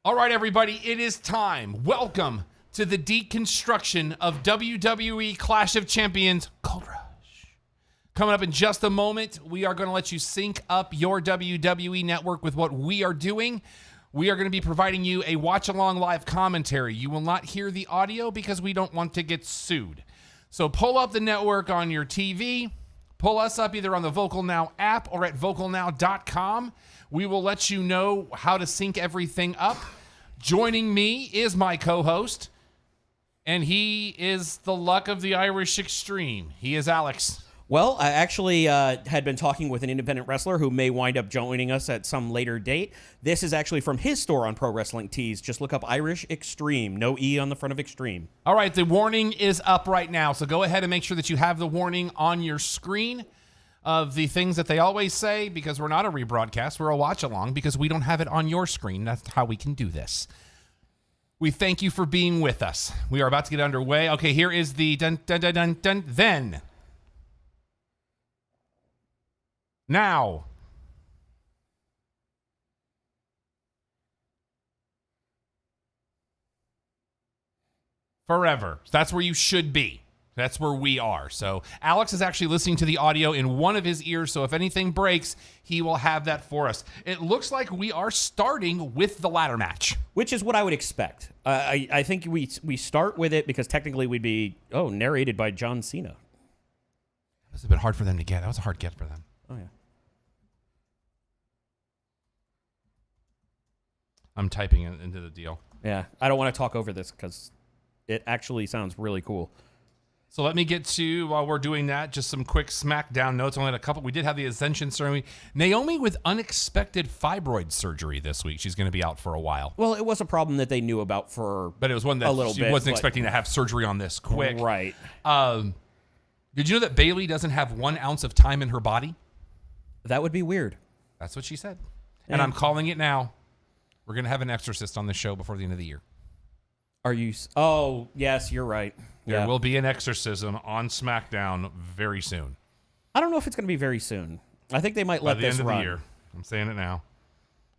All right, everybody, it is time. Welcome to the deconstruction of WWE Clash of Champions Gold Rush. Coming up in just a moment, we are going to let you sync up your WWE network with what we are doing. We are going to be providing you a watch-along live commentary. You will not hear the audio because we don't want to get sued. So pull up the network on your TV. Pull us up either on the Vocal Now app or at vocalnow.com. We will let you know how to sync everything up. Joining me is my co-host, and he is the luck of the Irish extreme. He is Alex. Well, I actually had been talking with an independent wrestler who may wind up joining us at some later date. This is actually from his store on Pro Wrestling Tees. Just look up Irish Extreme. No E on the front of Extreme. All right, the warning is up right now, so go ahead and make sure that you have the warning on your screen of the things that they always say, because we're not a rebroadcast, we're a watch-along, because we don't have it on your screen. That's how we can do this. We thank you for being with us. We are about to get underway. Okay, here is the dun dun dun dun dun. Then. Now. Forever. That's where you should be. That's where we are. So Alex is actually listening to the audio in one of his ears, so if anything breaks, he will have that for us. It looks like we are starting with the ladder match. Which is what I would expect. I think we start with it because technically we'd be, narrated by John Cena. That was a bit hard for them to get. That was a hard get for them. Oh, yeah. I'm typing it into the deal. Yeah, I don't want to talk over this because it actually sounds really cool. So let me get to, while we're doing that, just some quick SmackDown notes. Only had a couple. We did have the Ascension ceremony. Naomi with unexpected fibroid surgery this week. She's going to be out for a while. Well, it was a problem that they knew about but it was one that she wasn't expecting to have surgery on this quick. Right. Did you know that Bayley doesn't have 1 ounce of time in her body? That would be weird. That's what she said. And I'm calling it now. We're going to have an exorcist on the show before the end of the year. Are you? Oh, yes, you're right. There will be an exorcism on SmackDown very soon. I don't know if it's going to be very soon. I think they might let this run. By the end of the year. I'm saying it now.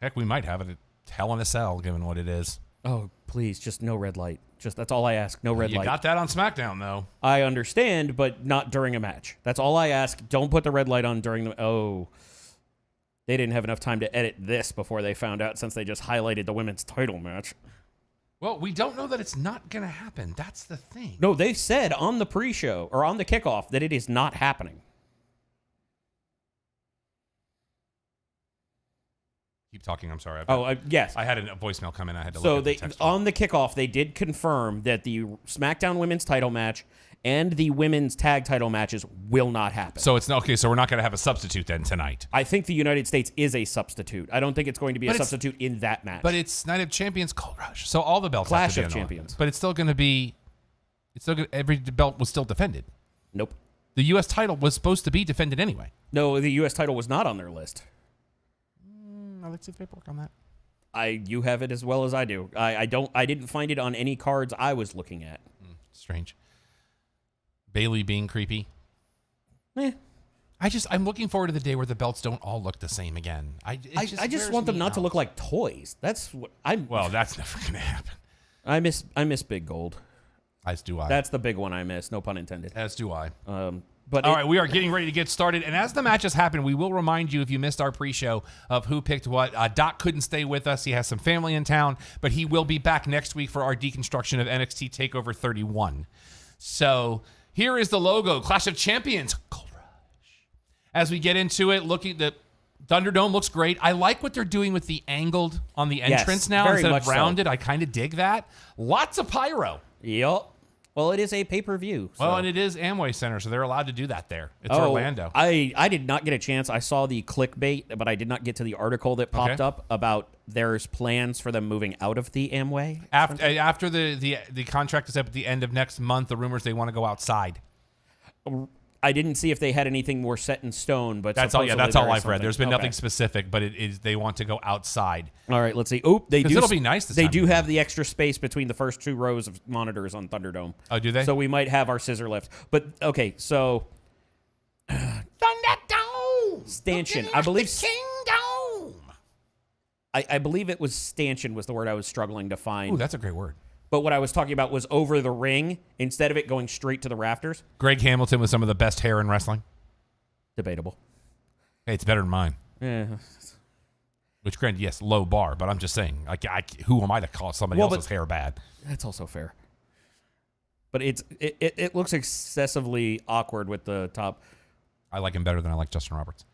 Heck, we might have it at Hell in a Cell, given what it is. Oh, please, just no red light. That's all I ask. No red light. You got that on SmackDown, though. I understand, but not during a match. That's all I ask. Don't put the red light on during the... Oh. They didn't have enough time to edit this before they found out, since they just highlighted the women's title match. Well, we don't know that it's not going to happen. That's the thing. No, they said on the pre-show, or on the kickoff, that it is not happening. Keep talking. I'm sorry. Yes. I had a voicemail come in. I had to so look at the text. On the kickoff, they did confirm that the SmackDown Women's title match and the Women's Tag title matches will not happen. So it's okay. So we're not going to have a substitute then tonight. I think the United States is a substitute. I don't think it's going to be a substitute in that match. But it's Night of Champions Gold Rush. So all the belts Clash have to of be Champions. But it's still going to be... every belt was still defended. Nope. The U.S. title was supposed to be defended anyway. No, the U.S. title was not on their list. I'd like to see the paperwork on that. You have it as well as I do. I didn't find it on any cards I was looking at. Strange. Bayley being creepy. I'm looking forward to the day where the belts don't all look the same again. I just want them not to look like toys. That's what I'm. Well, that's never going to happen. I miss Big Gold. As do I. That's the big one I miss. No pun intended. As do I. But all right, we are getting ready to get started. And as the matches happen, we will remind you, if you missed our pre-show, of who picked what. Doc couldn't stay with us. He has some family in town, but he will be back next week for our deconstruction of NXT TakeOver 31. So here is the logo, Clash of Champions, Gold Rush. As we get into it, the Thunderdome looks great. I like what they're doing with the angled on the entrance now instead of rounded. So. I kind of dig that. Lots of pyro. Yep. Well, it is a pay-per-view. So. Well, and it is Amway Center, so they're allowed to do that there. It's Orlando. I did not get a chance. I saw the clickbait, but I did not get to the article that popped up about there's plans for them moving out of the Amway. After the contract is up at the end of next month, the rumors they want to go outside. I didn't see if they had anything more set in stone, but that's all. Yeah, that's all I've read. There's been nothing specific, but it is they want to go outside. All right, let's see. Oh, they do. It'll be nice. They do have the extra space between the first 2 rows of monitors on Thunderdome. Oh, do they? So we might have our scissor lift. But okay, so Thunderdome stanchion. I believe Kingdom. I believe it was stanchion was the word I was struggling to find. Ooh, that's a great word. But what I was talking about was over the ring instead of it going straight to the rafters. Greg Hamilton with some of the best hair in wrestling. Debatable. Hey, it's better than mine. Yeah. Which, granted, yes, low bar, but I'm just saying, who am I to call somebody else's hair bad? That's also fair. But it looks excessively awkward with the top. I like him better than I like Justin Roberts.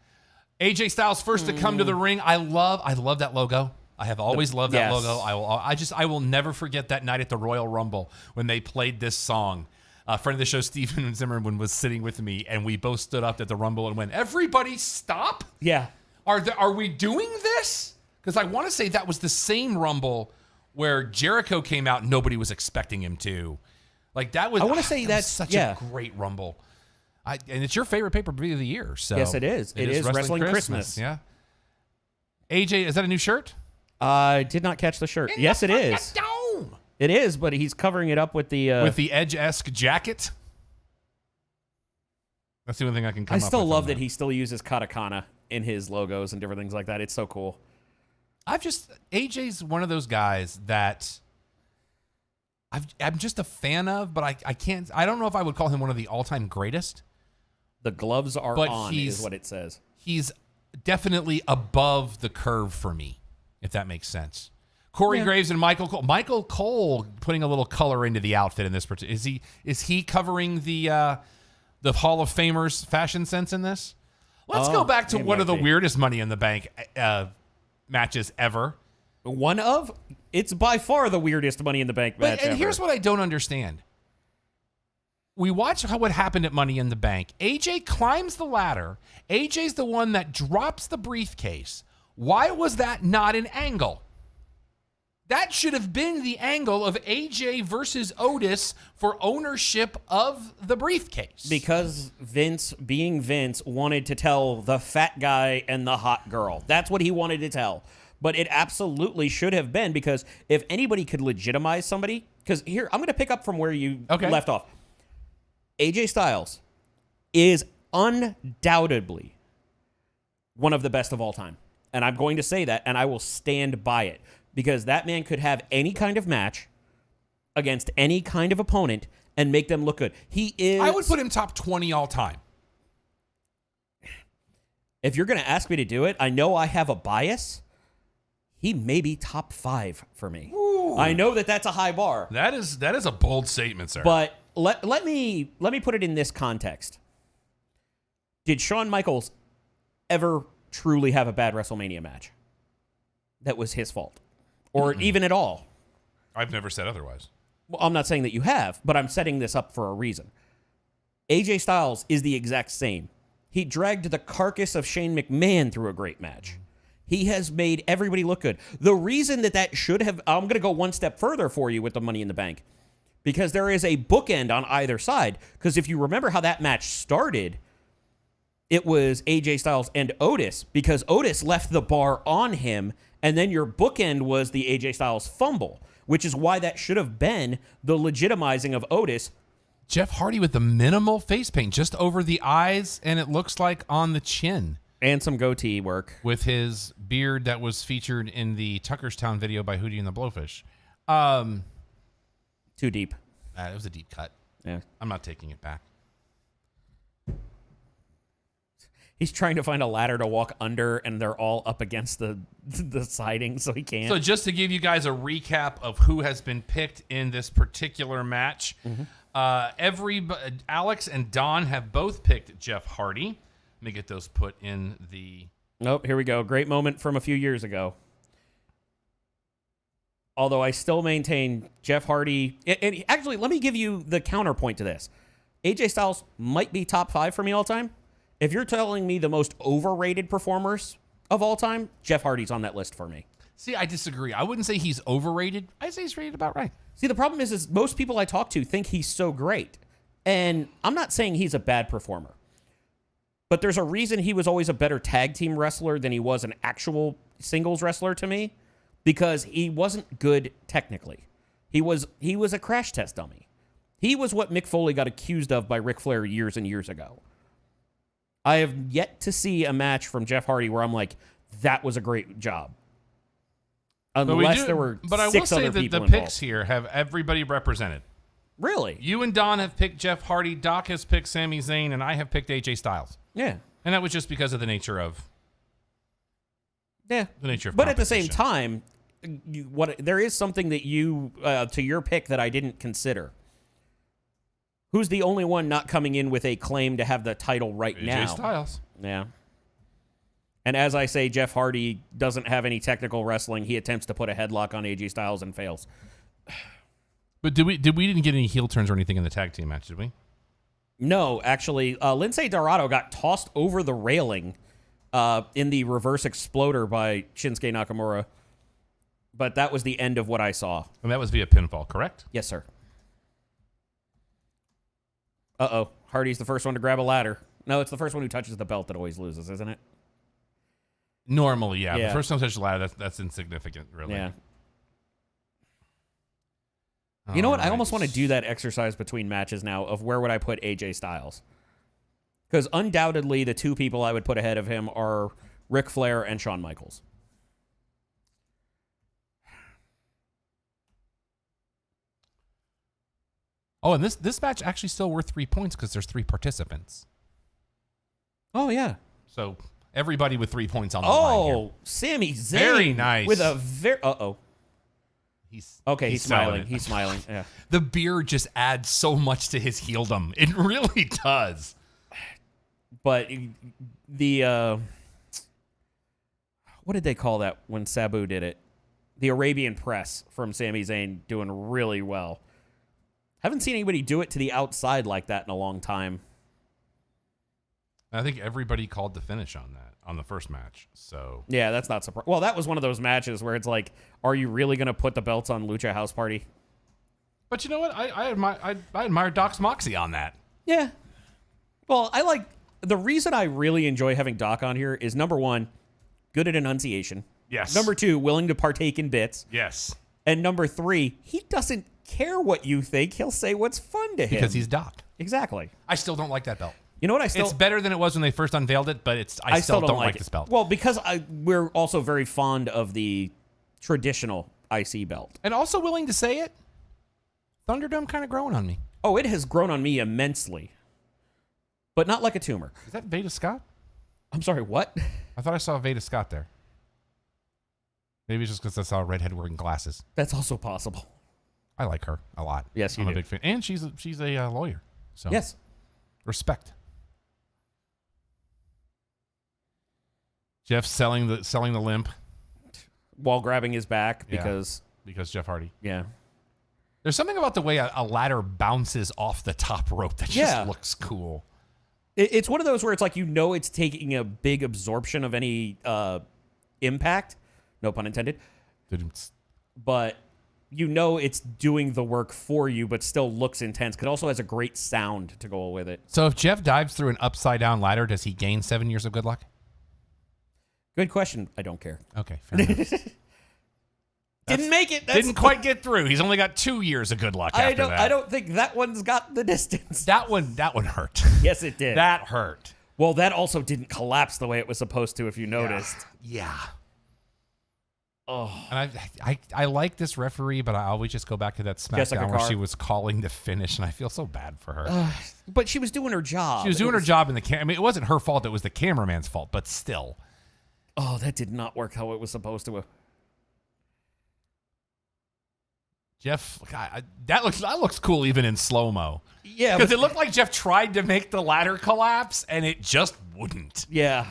AJ Styles first to come to the ring. I love that logo. I have always loved that logo. I will never forget that night at the Royal Rumble when they played this song. A friend of the show, Steven Zimmerman, was sitting with me, and we both stood up at the Rumble and went, "Everybody stop!" Yeah. Are we doing this? Because I want to say that was the same Rumble where Jericho came out and nobody was expecting him to. Like that was. I want to say that's such a great Rumble. And it's your favorite pay-per-view of the year. So yes, it is. It is Wrestling Christmas. Yeah. AJ, is that a new shirt? I did not catch the shirt. Yes, it is. Dome. It is, but he's covering it up with the Edge-esque jacket. That's the only thing I can come up with. I still love that he still uses katakana in his logos and different things like that. It's so cool. AJ's one of those guys that I'm just a fan of, but I don't know if I would call him one of the all-time greatest. The gloves are on is what it says. He's definitely above the curve for me, if that makes sense. Corey Graves and Michael Cole. Michael Cole putting a little color into the outfit in this particular. Is he covering the Hall of Famers fashion sense in this? Let's go back to one of the weirdest Money in the Bank matches ever. It's by far the weirdest Money in the Bank match ever. And here's what I don't understand. We watch what happened at Money in the Bank. AJ climbs the ladder. AJ's the one that drops the briefcase. Why was that not an angle? That should have been the angle of AJ versus Otis for ownership of the briefcase. Because Vince, being Vince, wanted to tell the fat guy and the hot girl. That's what he wanted to tell. But it absolutely should have been, because if anybody could legitimize somebody, because here, I'm going to pick up from where you left off. AJ Styles is undoubtedly one of the best of all time. And I'm going to say that, and I will stand by it. Because that man could have any kind of match against any kind of opponent and make them look good. I would put him top 20 all time. If you're going to ask me to do it, I know I have a bias. He may be top 5 for me. Ooh. I know that that's a high bar. That is a bold statement, sir. But let me put it in this context. Did Shawn Michaels ever truly have a bad WrestleMania match that was his fault? Or even at all? I've never said otherwise. Well, I'm not saying that you have, but I'm setting this up for a reason. AJ Styles is the exact same. He dragged the carcass of Shane McMahon through a great match. He has made everybody look good. The reason that should have... I'm going to go one step further for you with the Money in the Bank. Because there is a bookend on either side. Because if you remember how that match started, it was AJ Styles and Otis. Because Otis left the bar on him. And then your bookend was the AJ Styles fumble. Which is why that should have been the legitimizing of Otis. Jeff Hardy with the minimal face paint. Just over the eyes. And it looks like on the chin. And some goatee work. With his beard that was featured in the Tuckerstown video by Hootie and the Blowfish. Too deep. It was a deep cut. Yeah. I'm not taking it back. He's trying to find a ladder to walk under, and they're all up against the siding, so he can't. So just to give you guys a recap of who has been picked in this particular match, Alex and Don have both picked Jeff Hardy. Let me get those put in the... Nope, here we go. Great moment from a few years ago. Although I still maintain Jeff Hardy... And actually, let me give you the counterpoint to this. AJ Styles might be top 5 for me all time. If you're telling me the most overrated performers of all time, Jeff Hardy's on that list for me. See, I disagree. I wouldn't say he's overrated. I'd say he's rated about right. See, the problem is most people I talk to think he's so great. And I'm not saying he's a bad performer. But there's a reason he was always a better tag team wrestler than he was an actual singles wrestler to me, because he wasn't good technically. He was a crash test dummy. He was what Mick Foley got accused of by Ric Flair years and years ago. I have yet to see a match from Jeff Hardy where I'm like, that was a great job. unless there were but I will six say other that people the involved. picks here have everybody represented. Really? You and Don have picked Jeff Hardy, Doc has picked Sami Zayn, and I have picked AJ Styles. Yeah. And that was just because of the nature of Yeah. the nature of But at the same competition. time, there is something that you to your pick that I didn't consider. Who's the only one not coming in with a claim to have the title right now? AJ Styles. Yeah. And as I say, Jeff Hardy doesn't have any technical wrestling. He attempts to put a headlock on AJ Styles and fails. But we didn't get any heel turns or anything in the tag team match, did we? No, actually, Lince Dorado got tossed over the railing in the reverse exploder by Shinsuke Nakamura. But that was the end of what I saw. And that was via pinfall, correct? Yes, sir. Uh-oh. Hardy's the first one to grab a ladder. No, it's the first one who touches the belt that always loses, isn't it? Normally, yeah. Yeah. The first time touch the ladder, that's insignificant, really. Yeah. You know what? I almost want to do that exercise between matches now of where would I put AJ Styles. Because undoubtedly the two people I would put ahead of him are Ric Flair and Shawn Michaels. Oh, and this match actually still worth 3 points because there's 3 participants. Oh, yeah. So everybody with 3 points on the line here. Oh, Sami Zayn. Very nice. With a very... Uh-oh. He's smiling. selling it. He's smiling. Yeah. The beard just adds so much to his heeldom. It really does. But the... what did they call that when Sabu did it? The Arabian Press from Sami Zayn doing really well. Haven't seen anybody do it to the outside like that in a long time. I think everybody called the finish on that, on the first match. So Yeah, that's not surprising. Well, that was one of those matches where it's like, are you really going to put the belts on Lucha House Party? But you know what? I admire Doc's moxie on that. Yeah. Well, the reason I really enjoy having Doc on here is, number one, good at enunciation. Yes. Number two, willing to partake in bits. Yes. And number three, he doesn't care what you think. He'll say what's fun to him. Because he's Doc. Exactly. I still don't like that belt. You know what? It's better than it was when they first unveiled it, but I still don't like this belt. Well, because we're also very fond of the traditional IC belt. And also willing to say it, Thunderdome kind of growing on me. Oh, it has grown on me immensely. But not like a tumor. Is that Veda Scott? I'm sorry, what? I thought I saw Veda Scott there. Maybe it's just because I saw a redhead wearing glasses. That's also possible. I like her a lot. Yes, you I'm do. a big fan. And she's a lawyer. So Yes. Respect. Jeff selling the limp While grabbing his back Yeah. because Jeff Hardy. yeah. There's something about the way a ladder bounces off the top rope that just looks cool. It's one of those where it's like, it's taking a big absorption of any impact. No pun intended. But it's doing the work for you, but still looks intense. Because it also has a great sound to go with it. So if Jeff dives through an upside down ladder, does he gain 7 years of good luck? Good question. I don't care. Okay, fair enough. Didn't make it. Didn't quite get through. He's only got 2 years of good luck after that. I don't think that one's got the distance. That one hurt. Yes, it did. That hurt. Well, that also didn't collapse the way it was supposed to, if you noticed. Yeah. Oh. And I like this referee, but I always just go back to that Jessica SmackDown where Carr. she was calling the finish, and I feel so bad for her. But she was doing her job. She was doing her job in the I mean, it wasn't her fault. It was the cameraman's fault, but still. Oh, that did not work how it was supposed to. Jeff, God, that looks cool even in slow-mo. Yeah. Because it looked like Jeff tried to make the ladder collapse, and it just wouldn't. Yeah.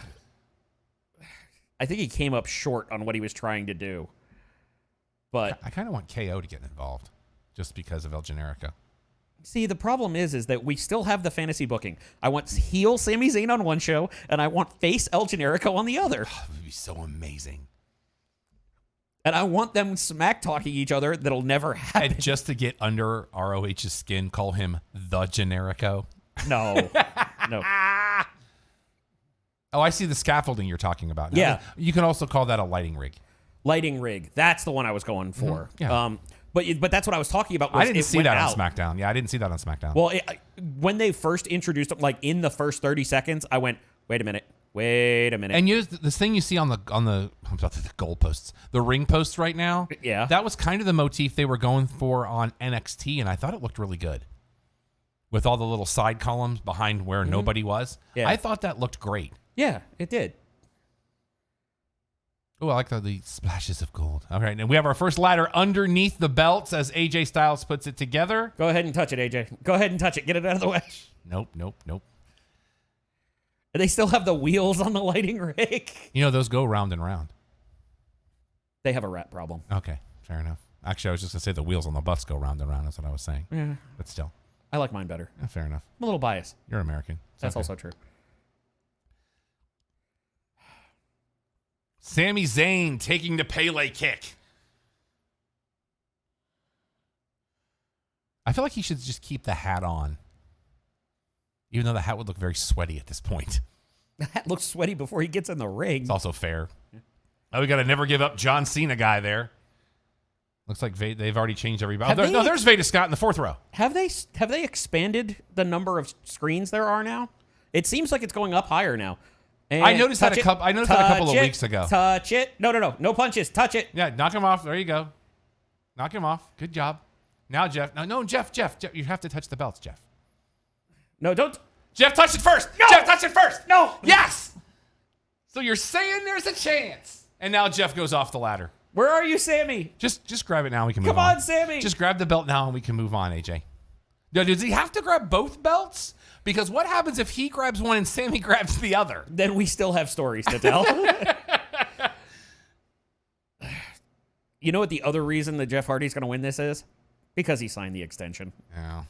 I think he came up short on what he was trying to do. But I kind of want KO to get involved just because of El Generico. see, the problem is that we still have the fantasy booking. I want heel Sami Zayn on one show, and I want face El Generico on the other. Oh, it would be so amazing. And I want them smack-talking each other. That'll never happen. And just to get under ROH's skin, call him the Generico. No. No. Oh, I see the scaffolding you're talking about now. Yeah. You can also call that a lighting rig. Lighting rig. That's the one I was going for. Yeah. But that's what I was talking about. I didn't see that on SmackDown. Yeah, I didn't see that on SmackDown. Well, when they first introduced it, like in the first 30 seconds, I went, wait a minute. wait a minute. And this thing you see on the I'm about to the goalposts, the ring posts right now. Yeah. That was kind of the motif they were going for on NXT, and I thought it looked really good. With all the little side columns behind where nobody was. Yeah. I thought that looked great. Yeah, it did. Oh, I like the splashes of gold. All right, and we have our first ladder underneath the belts as AJ Styles puts it together. Go ahead and touch it, AJ. Go ahead and touch it. Get it out of the way. Nope. They still have the wheels on the lighting rig. You know, those go round and round. They have a rat problem. Okay, fair enough. Actually, I was just going to say the wheels on the bus go round and round. That's what I was saying. Yeah. But still. I like mine better. Yeah, fair enough. I'm a little biased. You're American. That's also true. Sami Zayn taking the Pele kick. I feel like he should just keep the hat on. Even though the hat would look very sweaty at this point. The hat looks sweaty before he gets in the ring. It's also fair. Oh, we got a never give up John Cena guy there. Looks like they've already changed everybody. No, there's Veda Scott in the fourth row. Have they expanded the number of screens there are now? It seems like it's going up higher now. And I noticed that a couple of weeks ago. Touch it. No punches. Touch it. Yeah, knock him off. There you go. Knock him off. Good job. Now, Jeff. No, Jeff, you have to touch the belts, Jeff. No, don't. Jeff, touch it first. No. Jeff, touch it first. No. Yes. So you're saying there's a chance. And now Jeff goes off the ladder. Where are you, Sammy? Just grab it now and we can move on. Come on, Sammy. Just grab the belt now and we can move on, AJ. Now, does he have to grab both belts? Because what happens if he grabs one and Sammy grabs the other? Then we still have stories to tell. You know what the other reason that Jeff Hardy's going to win this is? Because he signed the extension. Yeah.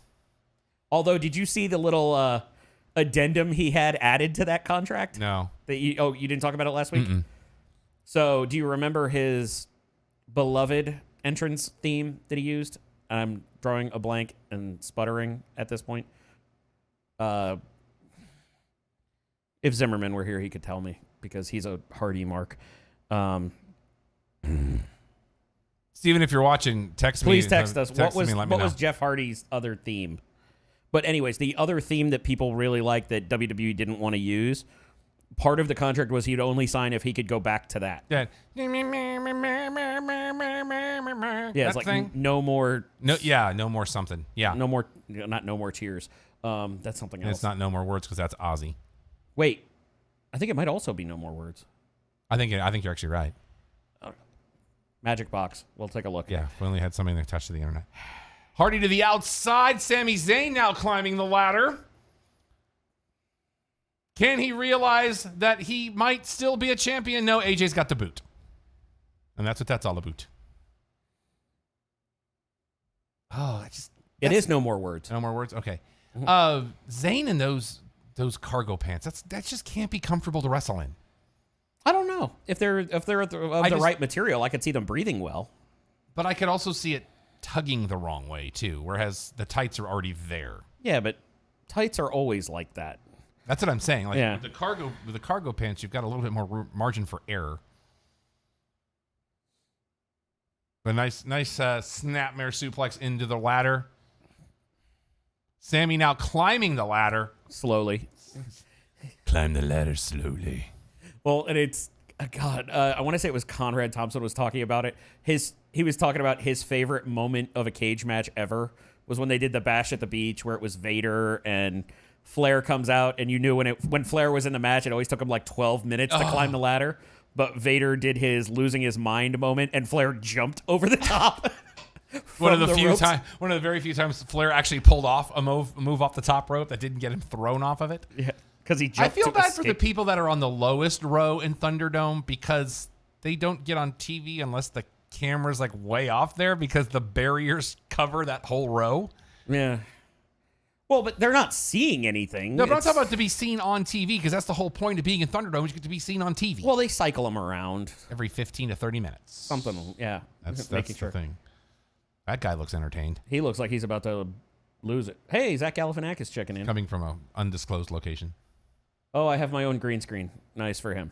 Although, did you see the little addendum he had added to that contract? No. You didn't talk about it last week? Mm-mm. So, do you remember his beloved entrance theme that he used? I'm drawing a blank and sputtering at this point. If Zimmerman were here, he could tell me because he's a Hardy mark. Steven, if you're watching, text me. Please text us. What What was Jeff Hardy's other theme? But anyways, the other theme that people really liked that WWE didn't want to use, part of the contract was he'd only sign if he could go back to that. Yeah. Yeah, it's like thing? no more. No more something. Yeah. No more. Not no more tears. That's something else. It's not no more words because that's Ozzy. Wait, I think it might also be no more words. I think you're actually right. Magic box. We'll take a look. Yeah, we only had something that touched to the internet. Hardy to the outside. Sami Zayn now climbing the ladder. Can he realize that he might still be a champion? No, AJ's got the boot. And that's what that's all about. Oh, it is no more words. No more words? Okay. Zayn in those cargo pants, that just can't be comfortable to wrestle in. I don't know. If they're the right material, I could see them breathing well. But I could also see it tugging the wrong way too, whereas the tights are already there. Yeah, but tights are always like that. That's what I'm saying. Like yeah. with the cargo pants, you've got a little bit more margin for error. But nice snapmare suplex into the ladder. Sammy now climbing the ladder slowly. Climb the ladder slowly. Well, and it's God. I want to say it was Conrad Thompson was talking about it. He was talking about his favorite moment of a cage match ever was when they did the Bash at the Beach, where it was Vader and Flair comes out, and you knew when Flair was in the match, it always took him like 12 minutes to climb the ladder. But Vader did his losing his mind moment, and Flair jumped over the top. One of the very few times Flair actually pulled off a move off the top rope that didn't get him thrown off of it. Yeah, because he jumped. I feel bad for the people that are on the lowest row in Thunderdome because they don't get on TV unless the camera's like way off there because the barriers cover that whole row. Yeah. Well, but they're not seeing anything. No, but I'm talking about to be seen on TV because that's the whole point of being in Thunderdome is you get to be seen on TV. Well, they cycle them around every 15 to 30 minutes. Something, yeah. That's the thing. That guy looks entertained. He looks like he's about to lose it. Hey, Zach Galifianakis checking in. Coming from an undisclosed location. Oh, I have my own green screen. Nice for him.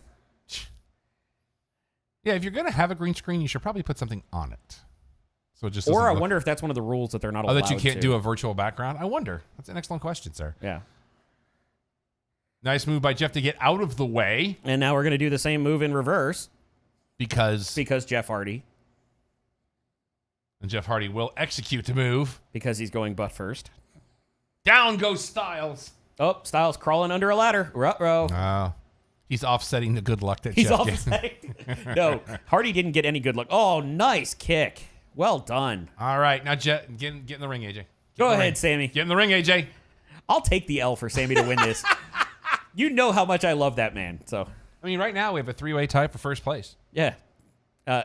Yeah, if you're going to have a green screen, you should probably put something on it. So it just or I wonder if that's one of the rules that they're not allowed to. That you can't do a virtual background? I wonder. That's an excellent question, sir. Yeah. Nice move by Jeff to get out of the way. And now we're going to do the same move in reverse. Because Jeff Hardy. And Jeff Hardy will execute the move. Because he's going butt first. Down goes Styles. Oh, Styles crawling under a ladder. Ruh-roh. Oh. He's offsetting the good luck that He's Jeff offsetting. No, Hardy didn't get any good luck. Oh, nice kick. Well done. All right, now Jeff, get in the ring, AJ. Go ahead, Sammy. Get in the ring, AJ. I'll take the L for Sammy to win this. You know how much I love that man. So, I mean, right now we have a 3-way tie for first place. yeah.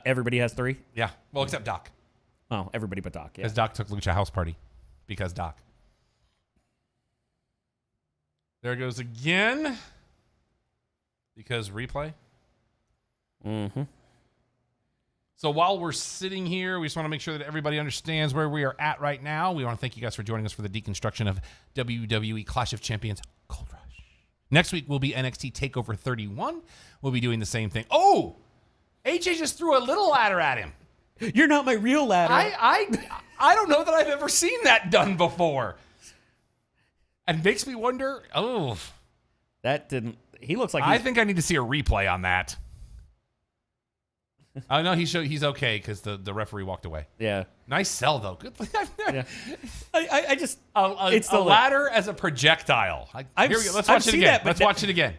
Everybody has 3? Yeah. Well, except Doc. Oh, everybody but Doc. Yeah. Because Doc took Lucha House Party. Because Doc. There goes again. Because replay. Mm-hmm. So while we're sitting here, we just want to make sure that everybody understands where we are at right now. We want to thank you guys for joining us for the deconstruction of WWE Clash of Champions Gold Rush. Next week will be NXT TakeOver 31. We'll be doing the same thing. Oh! AJ just threw a little ladder at him. You're not my real ladder. I don't know that I've ever seen that done before. And makes me wonder, That didn't... He looks like I think I need to see a replay on that. Oh, no, he's okay because the referee walked away. Yeah. Nice sell, though. Good. Yeah. I just... It's a ladder as a projectile. Here we go. Let's watch it again. Let's watch it again.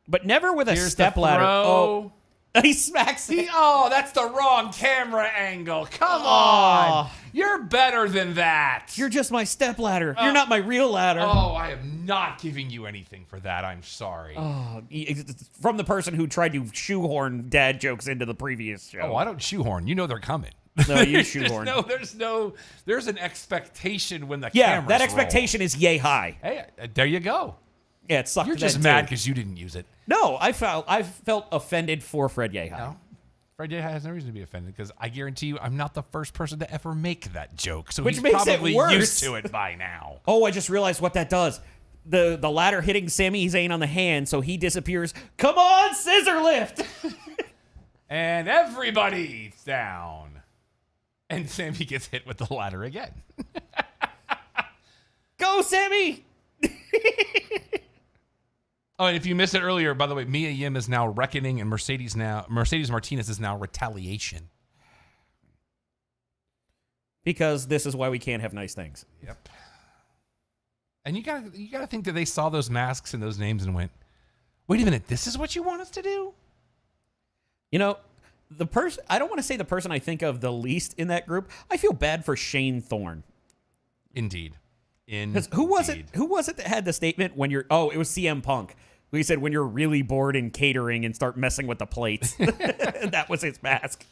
But never with a Here's step ladder. Oh, he smacks it. That's the wrong camera angle. Come on. You're better than that. You're just my step ladder. You're not my real ladder. Oh, I am not giving you anything for that. I'm sorry. From the person who tried to shoehorn dad jokes into the previous show. Oh, I don't shoehorn. You know they're coming. No, you shoehorn. There's an expectation when the yeah, cameras that expectation is yay high. Hey, there you go. Yeah, it sucked. You're just mad because you didn't use it. No, I felt offended for Fred Yehi. No. Fred Yehi has no reason to be offended because I guarantee you I'm not the first person to ever make that joke. So Which he's makes probably it worse. used to it by now. Oh, I just realized what that does. The ladder hitting Sami Zayn on the hand, so he disappears. Come on, scissor lift! And everybody's down. And Sami gets hit with the ladder again. Go, Sami! Oh, and if you missed it earlier, by the way, Mia Yim is now Reckoning, and Mercedes Martinez is now Retaliation. Because this is why we can't have nice things. Yep. And you gotta think that they saw those masks and those names and went, wait a minute, this is what you want us to do? You know, I don't want to say the person I think of the least in that group. I feel bad for Shane Thorne. Indeed. Because who was it that had the statement when you're... Oh, it was CM Punk. He said when you're really bored in catering and start messing with the plates. That was his mask.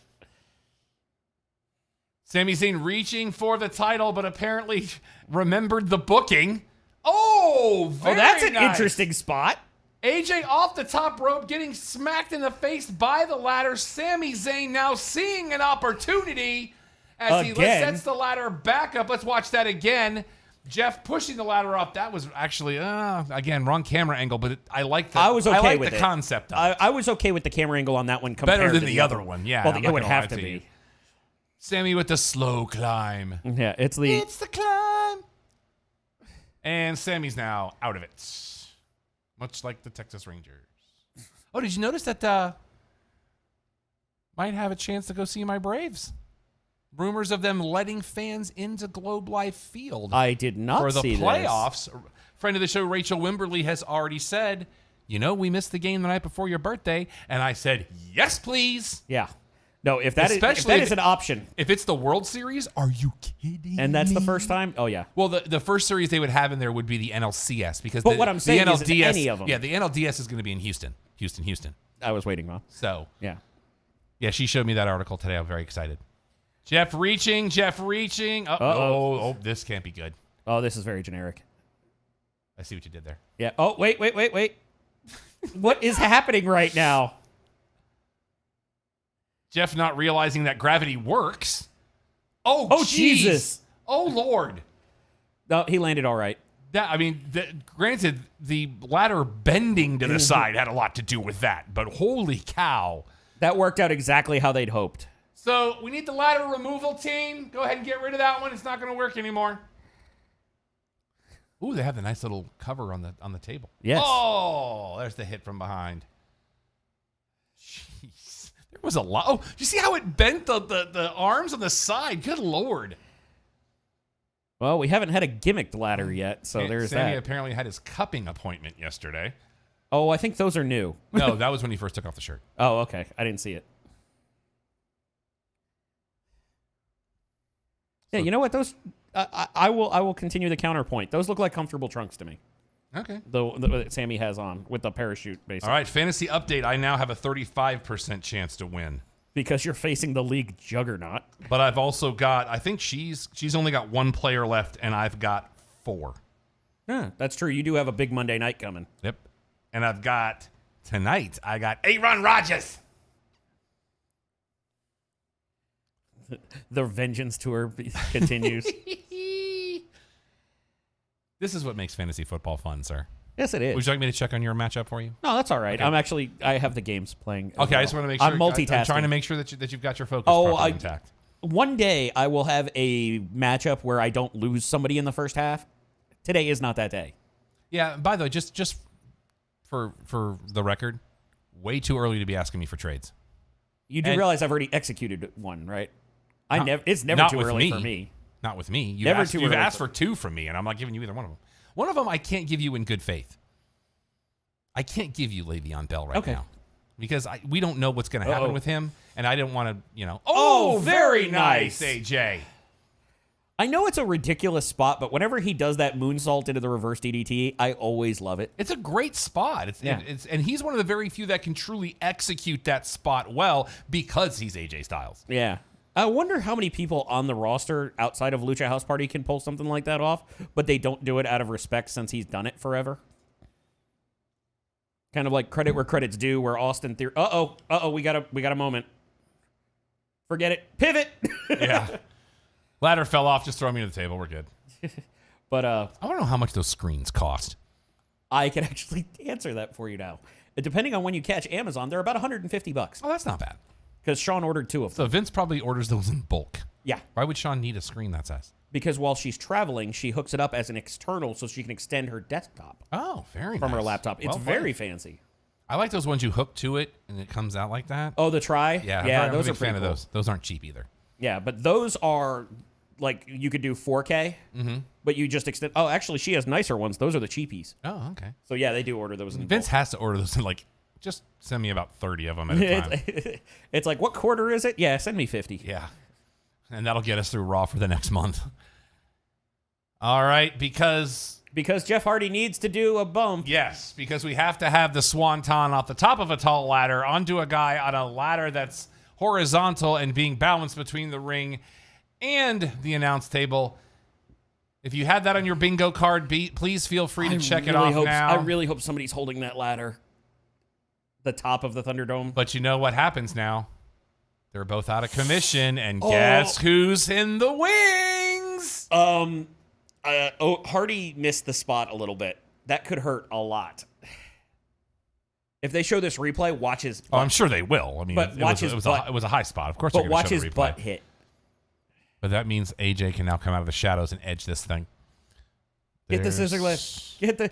Sami Zayn reaching for the title, but apparently remembered the booking. Oh, very that's an nice. interesting spot. AJ off the top rope, getting smacked in the face by the ladder. Sami Zayn now seeing an opportunity as he sets the ladder back up. Let's watch that again. Jeff pushing the ladder up. That was actually, again, wrong camera angle, but I like the, I was okay with the it. concept of it. I was okay with the camera angle on that one compared Better than to the other one, yeah. Well, it would have to be. Sami with the slow climb. Yeah, it's the climb. And Sami's now out of it. Much like the Texas Rangers. Oh, did you notice that might have a chance to go see my Braves? Rumors of them letting fans into Globe Life Field. I did not see for the playoffs. This. Friend of the show, Rachel Wimberly, has already said, we missed the game the night before your birthday. And I said, yes, please. Yeah. No, if that is an option. If it's the World Series, are you kidding And that's me? the first time? Oh, yeah. Well, the first series they would have in there would be the NLCS. But what I'm saying is any of them. Yeah, the NLDS is going to be in Houston. Houston. I was waiting, Mom. So. Yeah. Yeah, she showed me that article today. I'm very excited. Jeff reaching. Oh, this can't be good. Oh, this is very generic. I see what you did there. Yeah. Oh, wait. What is happening right now? Jeff not realizing that gravity works. Oh, Jesus. Oh, Lord. No, he landed all right. Granted, the ladder bending to the side had a lot to do with that, but holy cow. That worked out exactly how they'd hoped. So we need the ladder removal team. Go ahead and get rid of that one. It's not going to work anymore. Ooh, they have the nice little cover on the table. Yes. Oh, there's the hit from behind. Jeez. There was a lot. Oh, you see how it bent the arms on the side? Good Lord. Well, we haven't had a gimmicked ladder yet, so there's Sammy that. apparently had his cupping appointment yesterday. Oh, I think those are new. No, that was when he first took off the shirt. Oh, okay. I didn't see it. Yeah, you know what? Those I will continue the counterpoint. Those look like comfortable trunks to me. Okay. The that Sammy has on with the parachute, basically. All right, fantasy update. I now have a 35% chance to win. Because you're facing the league juggernaut. But I've also got, I think she's only got one player left, and I've got 4. Yeah, that's true. You do have a big Monday night coming. Yep. And I've got, tonight, I got Aaron Rodgers. The Vengeance Tour continues. This is what makes fantasy football fun, sir. Yes, it is. Would you like me to check on your matchup for you? No, that's all right. Okay. I have the games playing. Okay, well. I just want to make sure. I'm multitasking. I'm trying to make sure that you've got your focus properly intact. One day I will have a matchup where I don't lose somebody in the first half. Today is not that day. Yeah, by the way, just for the record, way too early to be asking me for trades. You do realize I've already executed one, right? It's never not too with early me. for me. Not with me. Never too you've early asked for 2 from me, and I'm not giving you either one of them. One of them I can't give you in good faith. I can't give you Le'Veon Bell right now because we don't know what's going to happen with him, and I didn't want to, Oh, very nice, AJ. I know it's a ridiculous spot, but whenever he does that moonsault into the reverse DDT, I always love it. It's a great spot. And he's one of the very few that can truly execute that spot well because he's AJ Styles. Yeah. I wonder how many people on the roster outside of Lucha House Party can pull something like that off, but they don't do it out of respect since he's done it forever. Kind of like credit where credit's due, where Austin Theory. We got a moment. Forget it. Pivot. Yeah. Ladder fell off. Just throw me to the table. We're good. But I want to know how much those screens cost. I can actually answer that for you now. Depending on when you catch Amazon, they're about $150. Oh, that's not bad. Because Sean ordered 2 of them. So Vince probably orders those in bulk. Yeah. Why would Sean need a screen that size? Because while she's traveling, she hooks it up as an external so she can extend her desktop. Oh, very from nice. her laptop. It's very fancy. I like those ones you hook to it and it comes out like that. Oh, the Tri? Yeah, those I'm a are big fan pretty of cool. those. Those aren't cheap either. Yeah, but those are like you could do 4K, but you just extend. Oh, actually, she has nicer ones. Those are the cheapies. Oh, okay. So yeah, they do order those. In Vince bulk. has to order those in just send me about 30 of them at a time. It's like, what quarter is it? Yeah, send me 50. Yeah. And that'll get us through Raw for the next month. All right, because Jeff Hardy needs to do a bump. Yes, because we have to have the swanton off the top of a tall ladder onto a guy on a ladder that's horizontal and being balanced between the ring and the announce table. If you had that on your bingo card, please feel free to check it off now. I really hope somebody's holding that ladder. The top of the Thunderdome. But you know what happens now? They're both out of commission, and guess who's in the wings? Hardy missed the spot a little bit. That could hurt a lot. If they show this replay, watch his butt. Oh, I'm sure they will. I mean, but it was a high spot. Of course, but they're going watch to show his the replay. butt hit. But that means AJ can now come out of the shadows and edge this thing. Get the scissor lift. Get the.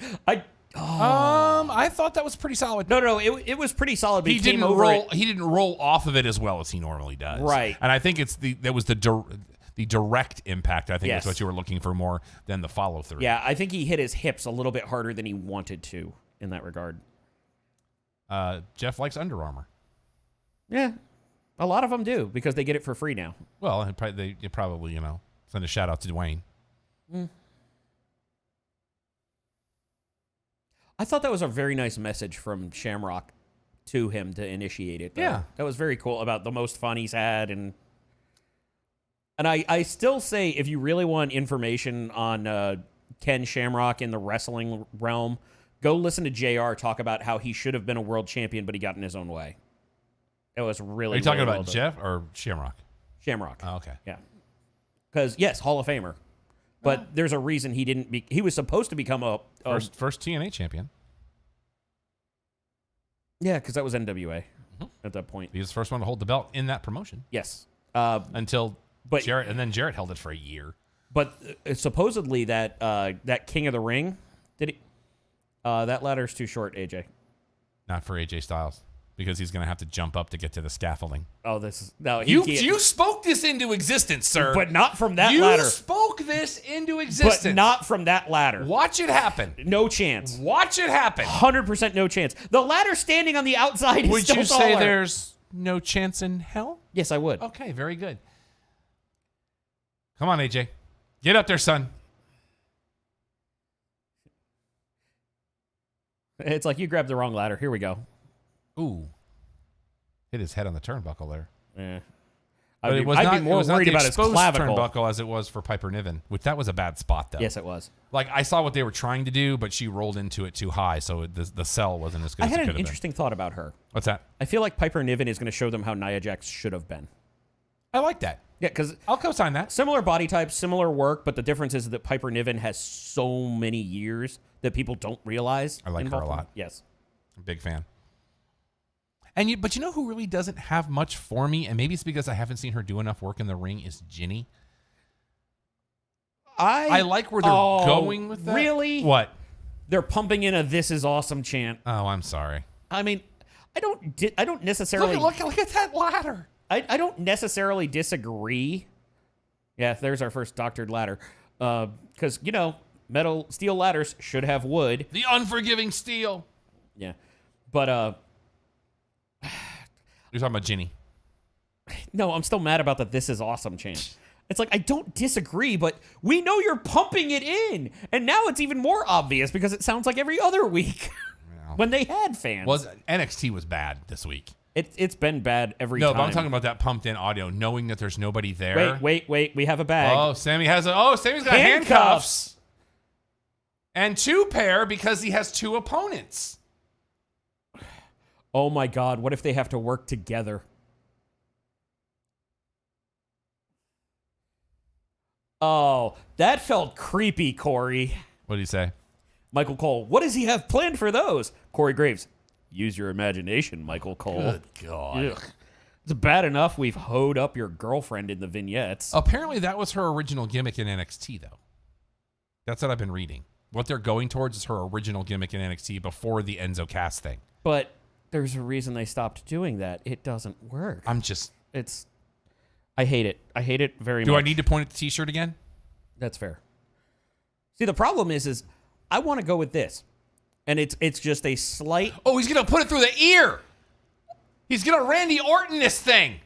I thought that was pretty solid. No, it was pretty solid. But He didn't roll off of it as well as he normally does. Right. And I think that was the direct impact. I think is what you were looking for more than the follow through. Yeah, I think he hit his hips a little bit harder than he wanted to in that regard. Jeff likes Under Armour. Yeah, a lot of them do because they get it for free now. Well, they probably send a shout out to Dwayne. I thought that was a very nice message from Shamrock to him to initiate it. Yeah. That was very cool about the most fun he's had. And I still say if you really want information on Ken Shamrock in the wrestling realm, go listen to JR talk about how he should have been a world champion, but he got in his own way. It was really Are you talking really about Jeff or Shamrock? Shamrock. Oh, okay. Yeah. Because, yes, Hall of Famer. But there's a reason he didn't he was supposed to become a first TNA champion. Yeah, because that was NWA at that point. He was the first one to hold the belt in that promotion. Yes. Until Jarrett, and then Jarrett held it for a year. But supposedly that King of the Ring, that ladder's too short, AJ. Not for AJ Styles, because he's going to have to jump up to get to the scaffolding. Oh, no. You spoke this into existence, sir. But not from that ladder. You spoke this into existence. But not from that ladder. Watch it happen. No chance. Watch it happen. 100% no chance. The ladder standing on the outside is still taller. Would you say there's no chance in hell? Yes, I would. Okay, very good. Come on, AJ. Get up there, son. It's like you grabbed the wrong ladder. Here we go. Ooh. Hit his head on the turnbuckle there. Yeah. But I'd be more worried about his clavicle. Turnbuckle as it was for Piper Niven, which that was a bad spot, though. Yes, it was. Like, I saw what they were trying to do, but she rolled into it too high, so the sell wasn't as good as it could have been. I had an interesting thought about her. What's that? I feel like Piper Niven is going to show them how Nia Jax should have been. I like that. Yeah, because I'll co-sign that. Similar body type, similar work, but the difference is that Piper Niven has so many years that people don't realize. I like her a lot. Yes. I'm a big fan. But you know who really doesn't have much for me, and maybe it's because I haven't seen her do enough work in the ring, is Ginny. I like where they're going with that. Really? What? They're pumping in a "This is awesome" chant. Oh, I'm sorry. I mean, I don't necessarily look at that ladder. I don't necessarily disagree. Yeah, there's our first doctored ladder. Because steel ladders should have wood. The unforgiving steel. Yeah, but you're talking about Ginny. No, I'm still mad about the "This is awesome" chant. It's like, I don't disagree, but we know you're pumping it in. And now it's even more obvious because it sounds like every other week when they had fans. NXT was bad this week. It's been bad every time. No, but I'm talking about that pumped in audio, knowing that there's nobody there. Wait. We have a bag. Oh, Sammy's got handcuffs. And 2 pair because he has 2 opponents. Oh my God, what if they have to work together? Oh, that felt creepy, Corey. What did he say? Michael Cole, what does he have planned for those? Corey Graves, use your imagination, Michael Cole. Good God. Ugh. It's bad enough we've hoed up your girlfriend in the vignettes. Apparently that was her original gimmick in NXT, though. That's what I've been reading. What they're going towards is her original gimmick in NXT before the Enzo Cass thing. But there's a reason they stopped doing that. It doesn't work. I hate it. I hate it very much. Do I need to point at the T-shirt again? That's fair. See, the problem is I want to go with this. And it's just a slight... Oh, he's going to put it through the ear. He's going to Randy Orton this thing.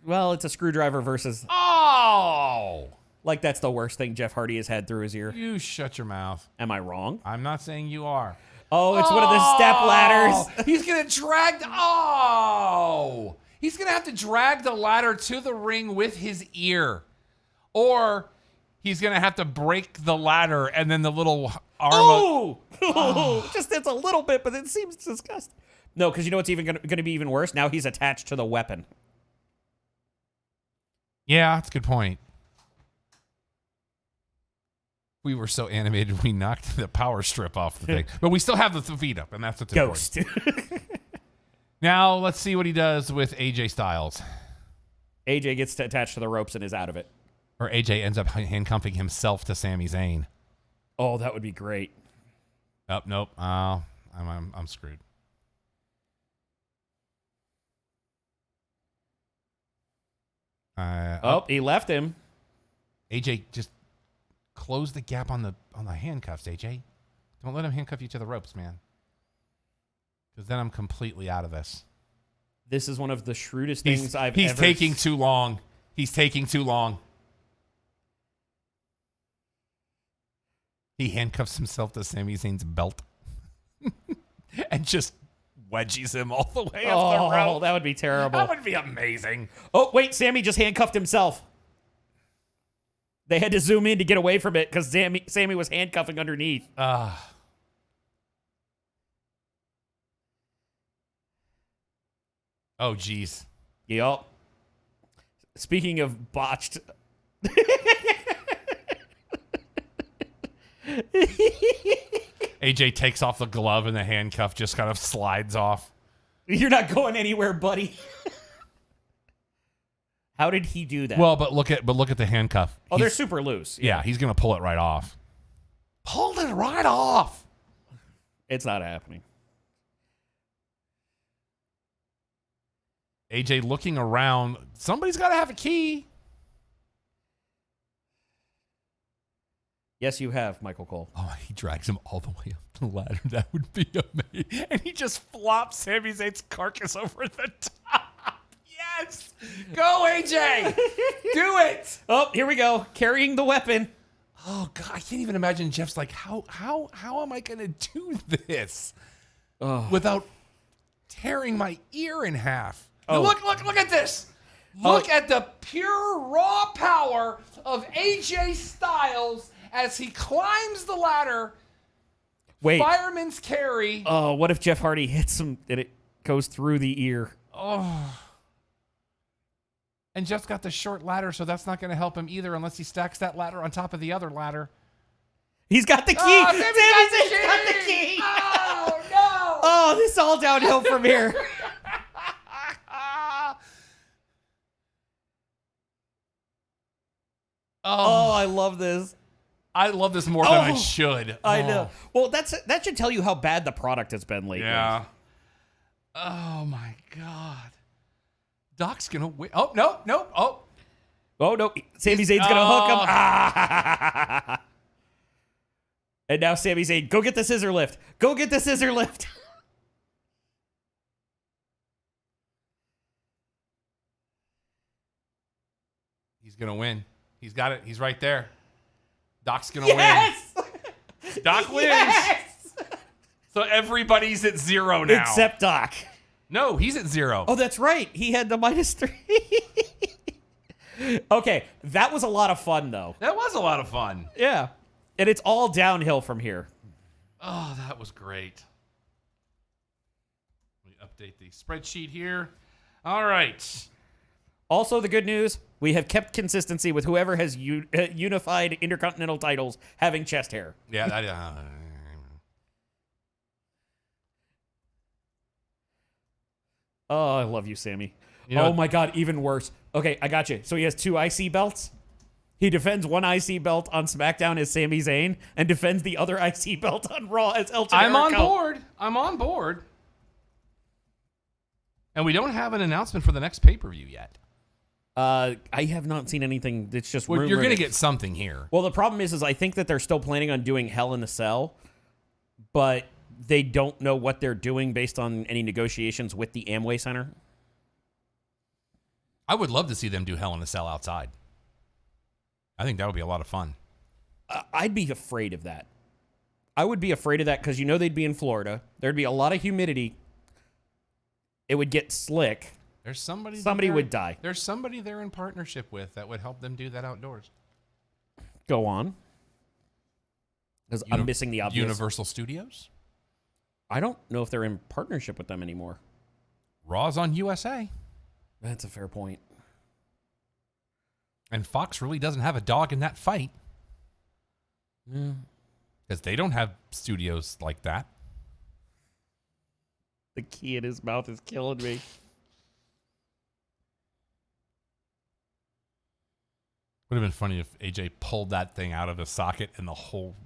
Well, it's a screwdriver versus... Oh! Like, that's the worst thing Jeff Hardy has had through his ear. You shut your mouth. Am I wrong? I'm not saying you are. Oh, it's one of the step ladders. He's going to drag... Oh! He's going to have to drag the ladder to the ring with his ear. Or he's going to have to break the ladder and then the little arm... Oh! Just it's a little bit, but it seems disgusting. No, because you know what's even going to be even worse? Now he's attached to the weapon. Yeah, that's a good point. We were so animated, we knocked the power strip off the thing. But we still have the feet up, and that's what's Ghost. important. Now, let's see what he does with AJ Styles. AJ gets attached to the ropes and is out of it. Or AJ ends up handcuffing himself to Sami Zayn. Oh, that would be great. Oh, nope. I'm screwed. He left him. AJ, just close the gap on the handcuffs, AJ. Don't let him handcuff you to the ropes, man. Because then I'm completely out of this. This is one of the shrewdest things I've ever... He's taking too long. He's taking too long. He handcuffs himself to Sami Zayn's belt. And just wedgies him all the way up the rope. Oh, that would be terrible. That would be amazing. Oh, wait, Sami just handcuffed himself. They had to zoom in to get away from it because Sami was handcuffing underneath. Oh, geez. Yep. Speaking of botched... AJ takes off the glove and the handcuff just kind of slides off. You're not going anywhere, buddy. How did he do that? Well, but look at the handcuff. they're super loose. Yeah, he's gonna pull it right off. Pulled it right off. It's not happening. AJ looking around. Somebody's got to have a key. Yes, you have, Michael Cole. Oh, he drags him all the way up the ladder. That would be amazing. And he just flops Sami Zayn's carcass over the top. Yes. Go, AJ. Do it. Oh, here we go. Carrying the weapon. Oh, God. I can't even imagine Jeff's like, how am I going to do this without tearing my ear in half? Oh. Look at this. Look at the pure raw power of AJ Styles as he climbs the ladder. Wait. Fireman's carry. Oh, what if Jeff Hardy hits him and it goes through the ear? Oh. And Jeff's got the short ladder, so that's not going to help him either unless he stacks that ladder on top of the other ladder. He's got the key. Oh, Sami Zayn's got the key. Oh, no. Oh, this is all downhill from here. Oh, I love this. I love this more than I should. I know. Well, that should tell you how bad the product has been lately. Yeah. Oh, my God. Doc's going to win. Oh, no. Oh. Oh, no. Sami Zayn's going to hook him. Ah. And now Sami Zayn, go get the scissor lift. Go get the scissor lift. He's going to win. He's got it. He's right there. Doc's going to win. Doc wins. Yes! So everybody's at 0 now. Except Doc. No, he's at 0. Oh, that's right. He had the -3. Okay, that was a lot of fun, though. That was a lot of fun. Yeah. And it's all downhill from here. Oh, that was great. Let me update the spreadsheet here. All right. Also, the good news, we have kept consistency with whoever has unified intercontinental titles having chest hair. Yeah, that, Oh, I love you, Sammy. You know, oh, my God, even worse. Okay, I got you. So he has 2 IC belts. He defends one IC belt on SmackDown as Sami Zayn and defends the other IC belt on Raw as El Generico. I'm on board. And we don't have an announcement for the next pay-per-view yet. I have not seen anything. It's just rumored. You're going to get something here. Well, the problem is I think that they're still planning on doing Hell in a Cell, but they don't know what they're doing based on any negotiations with the Amway Center. I would love to see them do Hell in a Cell outside. I think that would be a lot of fun. I'd be afraid of that. I would be afraid of that because they'd be in Florida. There'd be a lot of humidity. It would get slick. There's somebody would die. There's somebody they're in partnership with that would help them do that outdoors. Go on. Because I'm missing the obvious. Universal Studios? I don't know if they're in partnership with them anymore. Raw's on USA. That's a fair point. And Fox really doesn't have a dog in that fight. Because they don't have studios like that. The key in his mouth is killing me. Would have been funny if AJ pulled that thing out of the socket and the whole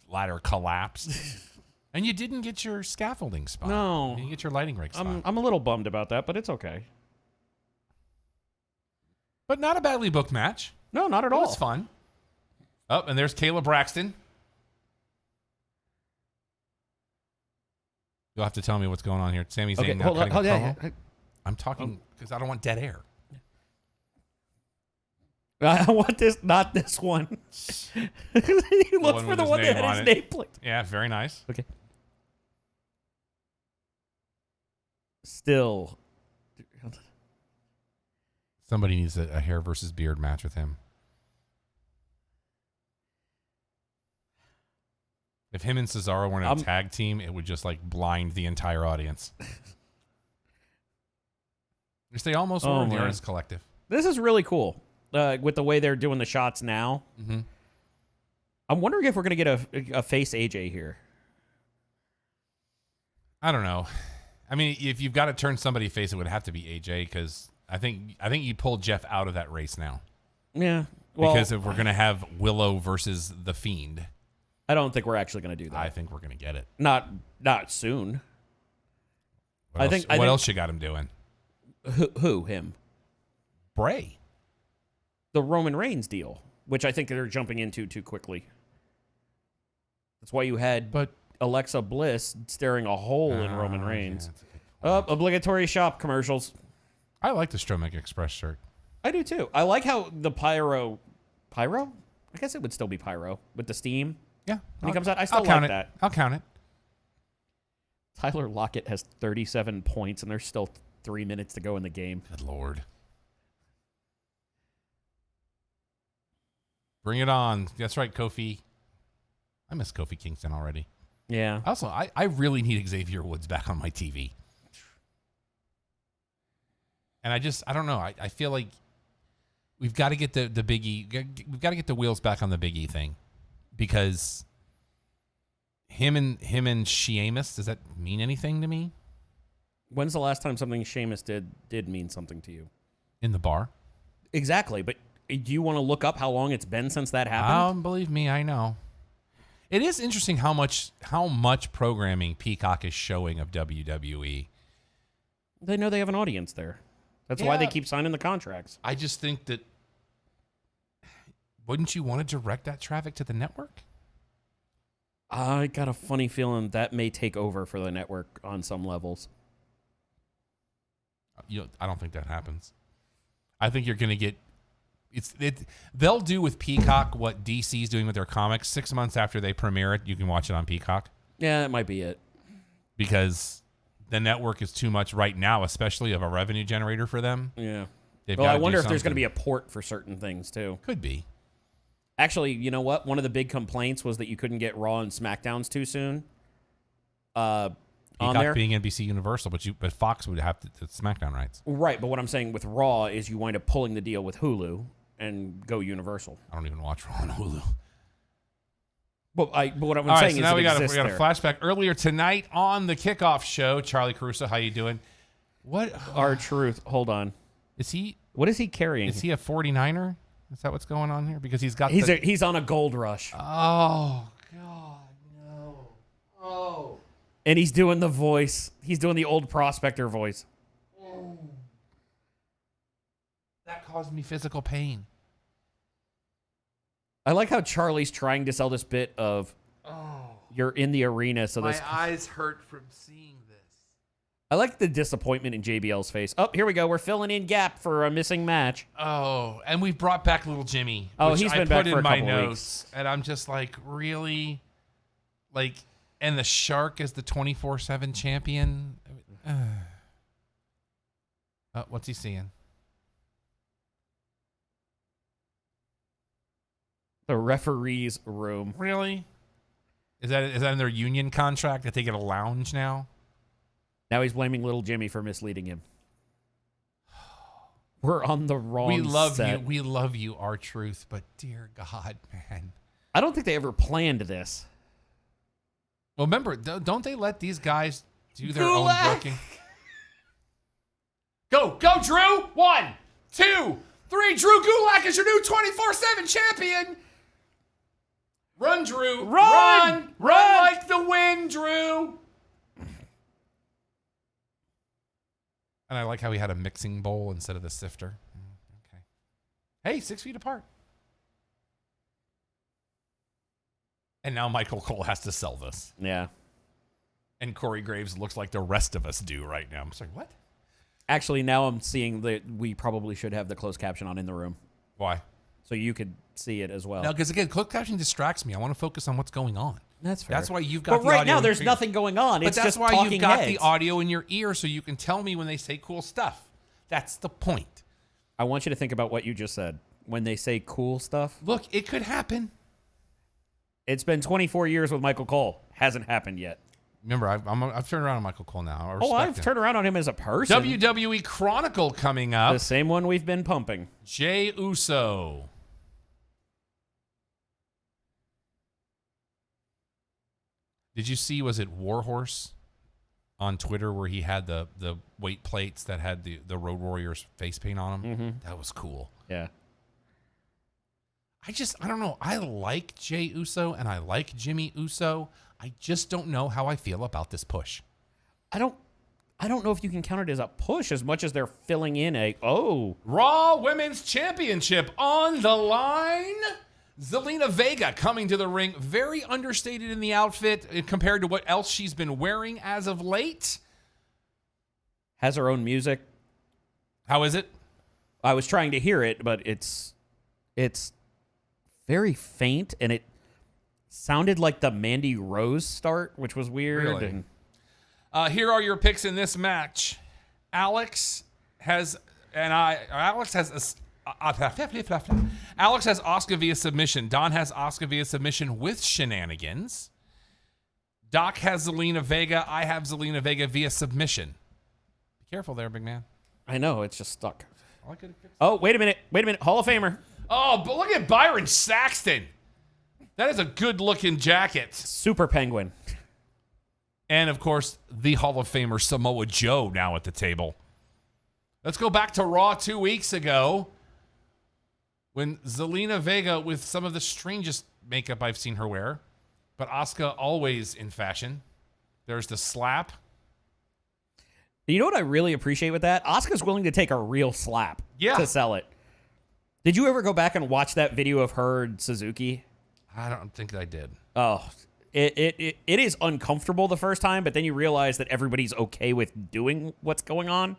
ladder collapsed. And you didn't get your scaffolding spot. No. You didn't get your lighting rig spot. I'm a little bummed about that, but it's okay. But not a badly booked match. No, not at all. It was fun. Oh, and there's Kayla Braxton. You'll have to tell me what's going on here. Sami Zayn Okay, now hold on. cutting a Yeah. promo. I'm talking because I don't want dead air. I want this, not this one. He looks for the one that had his name plate. Yeah, very nice. Okay. Still. Somebody needs a hair versus beard match with him. If him and Cesaro were in a tag team, it would just like blind the entire audience. Which they almost were in the Artist Collective. This is really cool with the way they're doing the shots now. Mm-hmm. I'm wondering if we're going to get a face AJ here. I don't know. I mean, if you've got to turn somebody face, it would have to be AJ because I think you pulled Jeff out of that race now. Yeah. Well, Because if we're going to have Willow versus The Fiend, I don't think we're actually going to do that. I think we're going to get it. Not soon. What else you got him doing? Who? Him? Bray. The Roman Reigns deal, which I think they're jumping into too quickly. That's why you had Alexa Bliss staring a hole in Roman Reigns. Obligatory shop commercials. I like the Stromic Express shirt. I do too. I like how the pyro? I guess it would still be pyro with the steam. Yeah. When he comes out, I still like that. I'll count it. Tyler Lockett has 37 points, and there's still 3 minutes to go in the game. Good Lord. Bring it on. That's right, Kofi. I miss Kofi Kingston already. Yeah. Also, I really need Xavier Woods back on my TV. And I don't know. I feel like we've got to get the Big E. We've got to get the wheels back on the Big E thing, because him and Sheamus, does that mean anything to me? When's the last time something Sheamus did mean something to you? In the bar. Exactly, but do you want to look up how long it's been since that happened? Believe me, I know. It is interesting how much programming Peacock is showing of WWE. They know they have an audience there. That's why they keep signing the contracts. I just think that, wouldn't you want to direct that traffic to the network? I got a funny feeling that may take over for the network on some levels. I don't think that happens. I think you're going to get they'll do with Peacock what DC's doing with their comics. 6 months after they premiere it, you can watch it on Peacock. Yeah, that might be it. Because the network is too much right now, especially of a revenue generator for them. Yeah. Well, I wonder if there's going to be a port for certain things, too. Could be. Actually, you know what? One of the big complaints was that you couldn't get Raw and SmackDowns too soon. Peacock on there. being NBC Universal, but Fox would have the SmackDown rights. Right, but what I'm saying with Raw is you wind up pulling the deal with Hulu and go Universal. I don't even watch Raw on Hulu. But what I'm All saying right, so is now we got a there. flashback earlier tonight on the kickoff show. Charlie Caruso, how you doing? What? R-Truth. Hold on. Is he? What is he carrying? Is he a 49er? Is that what's going on here? Because he's got. He's on a gold rush. Oh God, no! Oh. And he's doing the voice. He's doing the old prospector voice. That caused me physical pain. I like how Charlie's trying to sell this bit of you're in the arena, so my eyes hurt from seeing this. I like the disappointment in JBL's face. Oh, here we go. We're filling in gap for a missing match. Oh, and we've brought back little Jimmy. Oh, which he's I been put back in for a my couple notes, weeks. and I'm just like, really, like, and the Shark is the 24/7 champion. What's he seeing? The referee's room. Really? Is that in their union contract that they get a lounge now? Now he's blaming little Jimmy for misleading him. We're on the wrong set. We love you, R-Truth, but dear God, man. I don't think they ever planned this. Well, remember, don't they let these guys do their own booking? Go, Drew! 1, 2, 3. Drew Gulak is your new 24/7 champion. Run, Drew. Run like the wind, Drew. And I like how he had a mixing bowl instead of the sifter. Okay. Hey, 6 feet apart. And now Michael Cole has to sell this. Yeah. And Corey Graves looks like the rest of us do right now. I'm sorry, what? Actually, now I'm seeing that we probably should have the closed caption on in the room. Why? So you could see it as well. No, because again, closed caption distracts me. I want to focus on what's going on. That's fair. That's why you've got but the right audio now, there's nothing going on. But It's that's just why talking you've got heads. the audio in your ear so you can tell me when they say cool stuff. That's the point. I want you to think about what you just said. When they say cool stuff. Look, it could happen. It's been 24 years with Michael Cole. Hasn't happened yet. Remember, I've turned around on Michael Cole now. I've turned around on him as a person. WWE Chronicle coming up. The same one we've been pumping. Jey Uso. Did you see, was it Warhorse on Twitter where he had the weight plates that had the Road Warriors face paint on them. Mm-hmm. That was cool. Yeah. I don't know. I like Jey Uso and I like Jimmy Uso. I just don't know how I feel about this push. I don't know if you can count it as a push as much as they're filling in Raw Women's Championship on the line. Zelina Vega coming to the ring, very understated in the outfit compared to what else she's been wearing as of late. has her own music. How is it? I was trying to hear it, but it's very faint, and it sounded like the Mandy Rose start, which was weird. Really? Here are your picks in this match. Alex has Asuka via submission. Don has Asuka via submission with shenanigans. Doc has Zelina Vega. I have Zelina Vega via submission. Be careful there, big man. I know, it's just stuck. Oh, wait a minute. Hall of Famer. Oh, but look at Byron Saxton. That is a good-looking jacket. Super Penguin. And, of course, the Hall of Famer Samoa Joe now at the table. Let's go back to Raw 2 weeks ago when Zelina Vega, with some of the strangest makeup I've seen her wear, but Asuka always in fashion. There's the slap. You know what I really appreciate with that? Asuka's willing to take a real slap to sell it. Did you ever go back and watch that video of her and Suzuki? I don't think I did. Oh, it is uncomfortable the first time, but then you realize that everybody's okay with doing what's going on.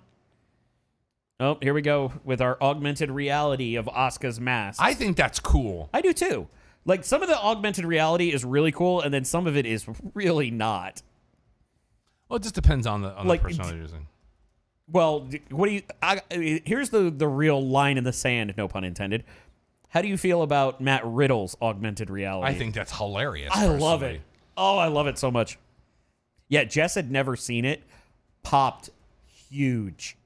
Oh, here we go with our augmented reality of Asuka's mask. I think that's cool. I do too. Like, some of the augmented reality is really cool, and then some of it is really not. Well, it just depends on the person they're using. Well, what do you? Here's the real line in the sand, no pun intended. How do you feel about Matt Riddle's augmented reality? I think that's hilarious. I love it. Oh, I love it so much. Yeah, Jess had never seen it. Popped huge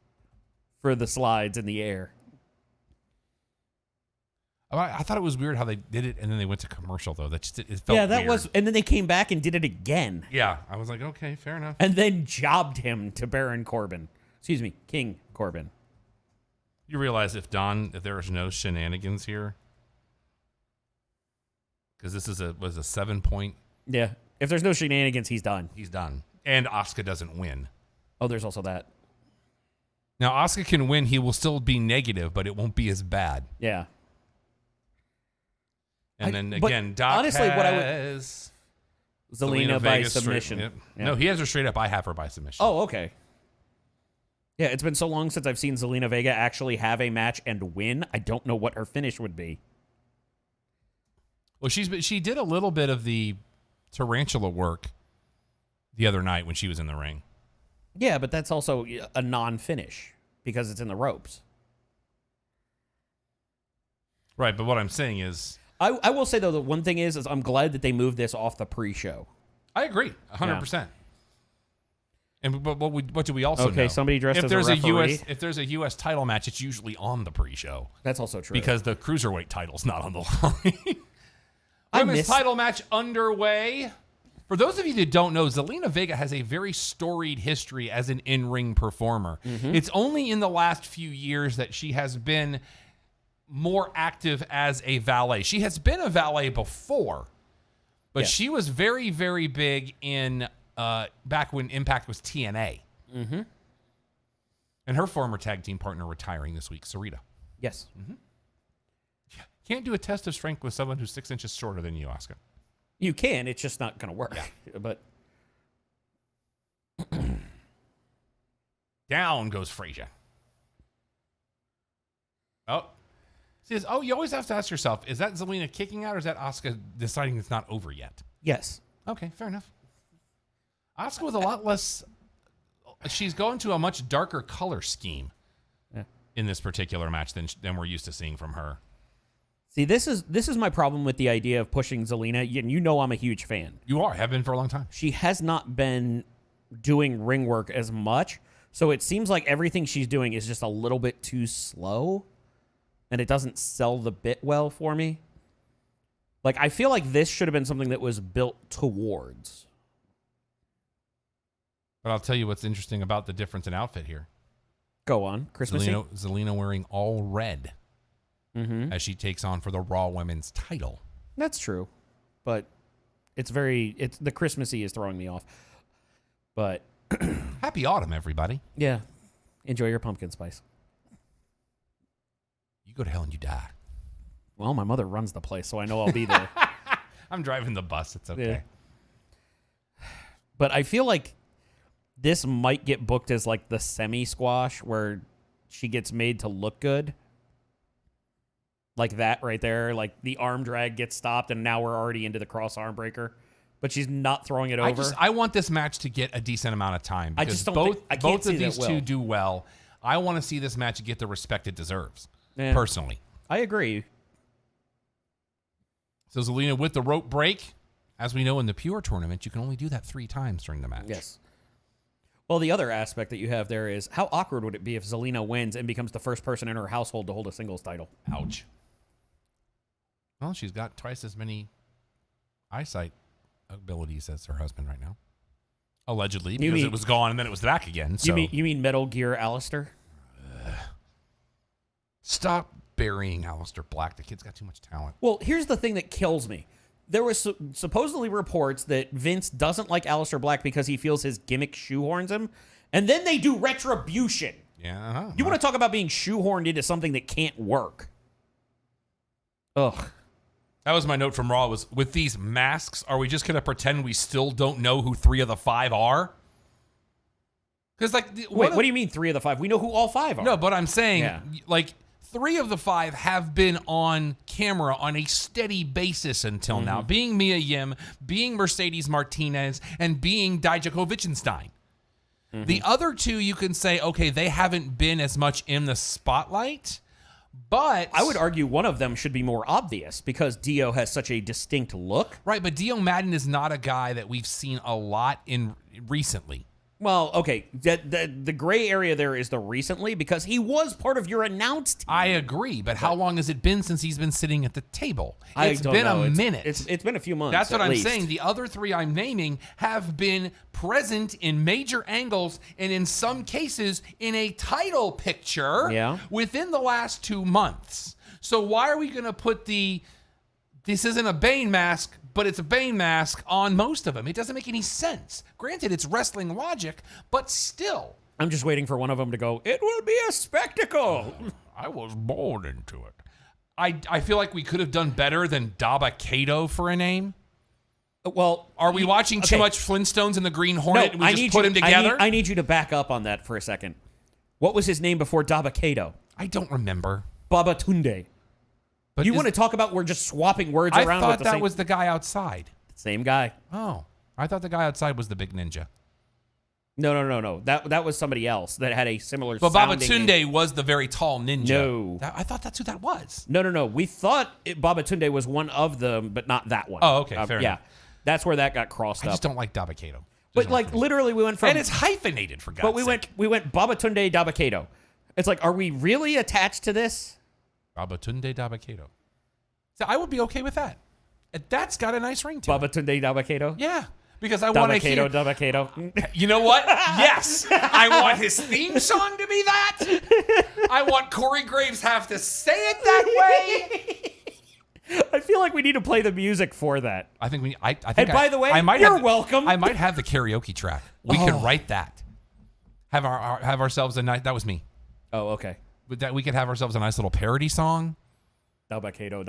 for the slides in the air. I thought it was weird how they did it, and then they went to commercial, though. It felt that weird. was, and then they came back and did it again. Yeah, I was like, okay, fair enough. And then jobbed him to Baron Corbin. Excuse me, King Corbin. You realize if there's no shenanigans here, because this was a 7-point. Yeah, if there's no shenanigans, he's done. He's done, and Asuka doesn't win. Oh, there's also that. Now Asuka can win; he will still be negative, but it won't be as bad. Yeah. And then again, Doc honestly, has Zelina by submission. Yep. Yeah. No, he has her straight up. I have her by submission. Oh, okay. Yeah, it's been so long since I've seen Zelina Vega actually have a match and win. I don't know what her finish would be. Well, she did a little bit of the tarantula work the other night when she was in the ring. Yeah, but that's also a non-finish because it's in the ropes. Right, but what I'm saying is... I will say, though, the one thing is I'm glad that they moved this off the pre-show. I agree, 100%. Yeah. And but what do we also know? Okay, somebody dressed as a referee. If there's a U.S. title match, it's usually on the pre-show. That's also true. Because the Cruiserweight title's not on the line. Women's title match underway. For those of you that don't know, Zelina Vega has a very storied history as an in-ring performer. Mm-hmm. It's only in the last few years that she has been more active as a valet. She has been a valet before, but she was very, very big in back when Impact was TNA. Mm-hmm. And her former tag team partner retiring this week, Sarita. Yes. Mm-hmm. Can't do a test of strength with someone who's 6 inches shorter than you, Asuka. You can. It's just not going to work. Yeah. But down goes Frazier. Oh. Says, you always have to ask yourself, is that Zelina kicking out or is that Asuka deciding it's not over yet? Yes. Okay, fair enough. Asuka with a lot less... She's going to a much darker color scheme in this particular match than we're used to seeing from her. See, this is my problem with the idea of pushing Zelina, and you know I'm a huge fan. You are, have been for a long time. She has not been doing ring work as much, so it seems like everything she's doing is just a little bit too slow, and it doesn't sell the bit well for me. Like, I feel like this should have been something that was built towards. But I'll tell you what's interesting about the difference in outfit here. Go on. Christmassy. Zelina wearing all red as she takes on for the Raw Women's title. That's true. But the Christmassy is throwing me off. But happy autumn, everybody. Yeah. Enjoy your pumpkin spice. You go to hell and you die. Well, my mother runs the place, so I know I'll be there. I'm driving the bus. It's okay. Yeah. But I feel like this might get booked as like the semi-squash where she gets made to look good. Like that right there. Like the arm drag gets stopped, and now we're already into the cross arm breaker. But she's not throwing it over. I want this match to get a decent amount of time. Because I just don't think both of these two do well. I want to see this match get the respect it deserves, personally. I agree. So Zelina with the rope break. As we know in the Pure tournament, you can only do that 3 times during the match. Yes. Well, the other aspect that you have there is how awkward would it be if Zelina wins and becomes the first person in her household to hold a singles title? Ouch. Well, she's got twice as many eyesight abilities as her husband right now. Allegedly, because it was gone and then it was back again. So. You mean Metal Gear Alistair? Stop burying Alistair Black. The kid's got too much talent. Well, here's the thing that kills me. There was supposedly reports that Vince doesn't like Alistair Black because he feels his gimmick shoehorns him. And then they do Retribution. Yeah. You want to talk about being shoehorned into something that can't work. Ugh. That was my note from Raw was, with these masks, are we just going to pretend we still don't know who 3 of the 5 are? Because what do you mean 3 of the 5? We know who all 5 are. No, but I'm saying, 3 of the 5 have been on camera on a steady basis until now, being Mia Yim, being Mercedes Martinez, and being Dijak Wittgenstein. The other 2, you can say, okay, they haven't been as much in the spotlight, but I would argue one of them should be more obvious because Dio has such a distinct look. Right, but Dio Madden is not a guy that we've seen a lot in recently. Well, okay, the gray area there is the recently because he was part of your announced team. I agree, but how long has it been since he's been sitting at the table? It's been a minute. It's been a few months. That's what I'm saying. The other 3 I'm naming have been present in major angles and in some cases in a title picture within the last 2 months. So why are we going to put this isn't a Bane mask, but it's a Bane mask on most of them? It doesn't make any sense. Granted, it's wrestling logic, but still. I'm just waiting for one of them to go, it will be a spectacle. I was born into it. I feel like we could have done better than Daba Kato for a name. Well, are we watching too much Flintstones and the Green Hornet and we just put him together? I need you to back up on that for a second. What was his name before Daba Kato? I don't remember. Babatunde. But you want to talk about we're just swapping words around? I thought that was the guy outside. Same guy. Oh, I thought the guy outside was the big ninja. No. That was somebody else that had a similar. But Babatunde was the very tall ninja. No, I thought that's who that was. No. We thought Babatunde was one of them, but not that one. Oh, okay, fair enough. Yeah, that's where that got crossed up. I just don't like Daba Kato. But literally, we went from and it's hyphenated for God's sake. We went Babatunde Daba Kato. It's like, are we really attached to this? Babatunde Daba Kato. So I would be okay with that. That's got a nice ring to it. Babatunde Daba Kato? Yeah. Because I want to hear... Daba Kato. You know what? Yes. I want his theme song to be that. I want Corey Graves have to say it that way. I feel like we need to play the music for that. I think we... I think and by the way, you're welcome. I might have the karaoke track. We could write that. Have ourselves a nice... That was me. Oh, okay. We could have ourselves a nice little parody song. Daba Kato.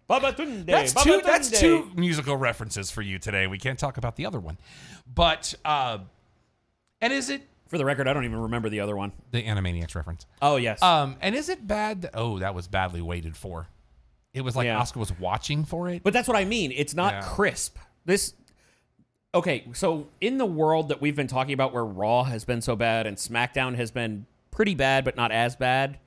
Babatunde. That's 2 musical references for you today. We can't talk about the other one. But, and is it... For the record, I don't even remember the other one. The Animaniacs reference. Oh, yes. And is it bad... that was badly waited for. It was like Asuka was watching for it. But that's what I mean. It's not crisp. Okay, so in the world that we've been talking about where Raw has been so bad and SmackDown has been pretty bad but not as bad...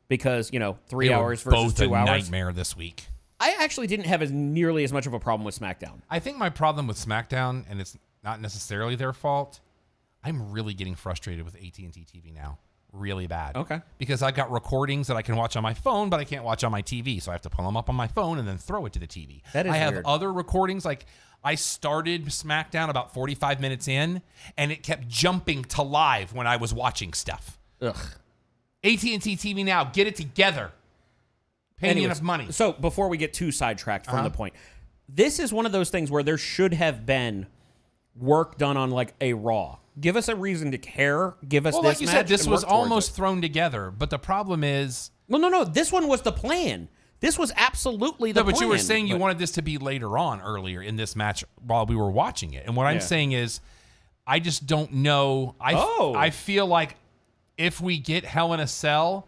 Because, 3 hours versus 2 hours. Both a nightmare this week. I actually didn't have nearly as much of a problem with SmackDown. I think my problem with SmackDown, and it's not necessarily their fault, I'm really getting frustrated with AT&T TV now. really bad. Okay. Because I've got recordings that I can watch on my phone, but I can't watch on my TV. So I have to pull them up on my phone and then throw it to the TV. That is I have weird. other recordings. Like I started SmackDown about 45 minutes in, and it kept jumping to live when I was watching stuff. Ugh. AT&T TV Now, get it together. Pay me enough money. So before we get too sidetracked from the point, this is one of those things where there should have been work done on like a Raw. Give us a reason to care. Give us Well, this like you match said, this and was work towards almost it. thrown together. But the problem is... Well, no. This one was the plan. This was absolutely the No, but plan. you were saying you wanted this to be later on earlier in this match while we were watching it. And what I'm saying is I just don't know. I feel like if we get Hell in a Cell,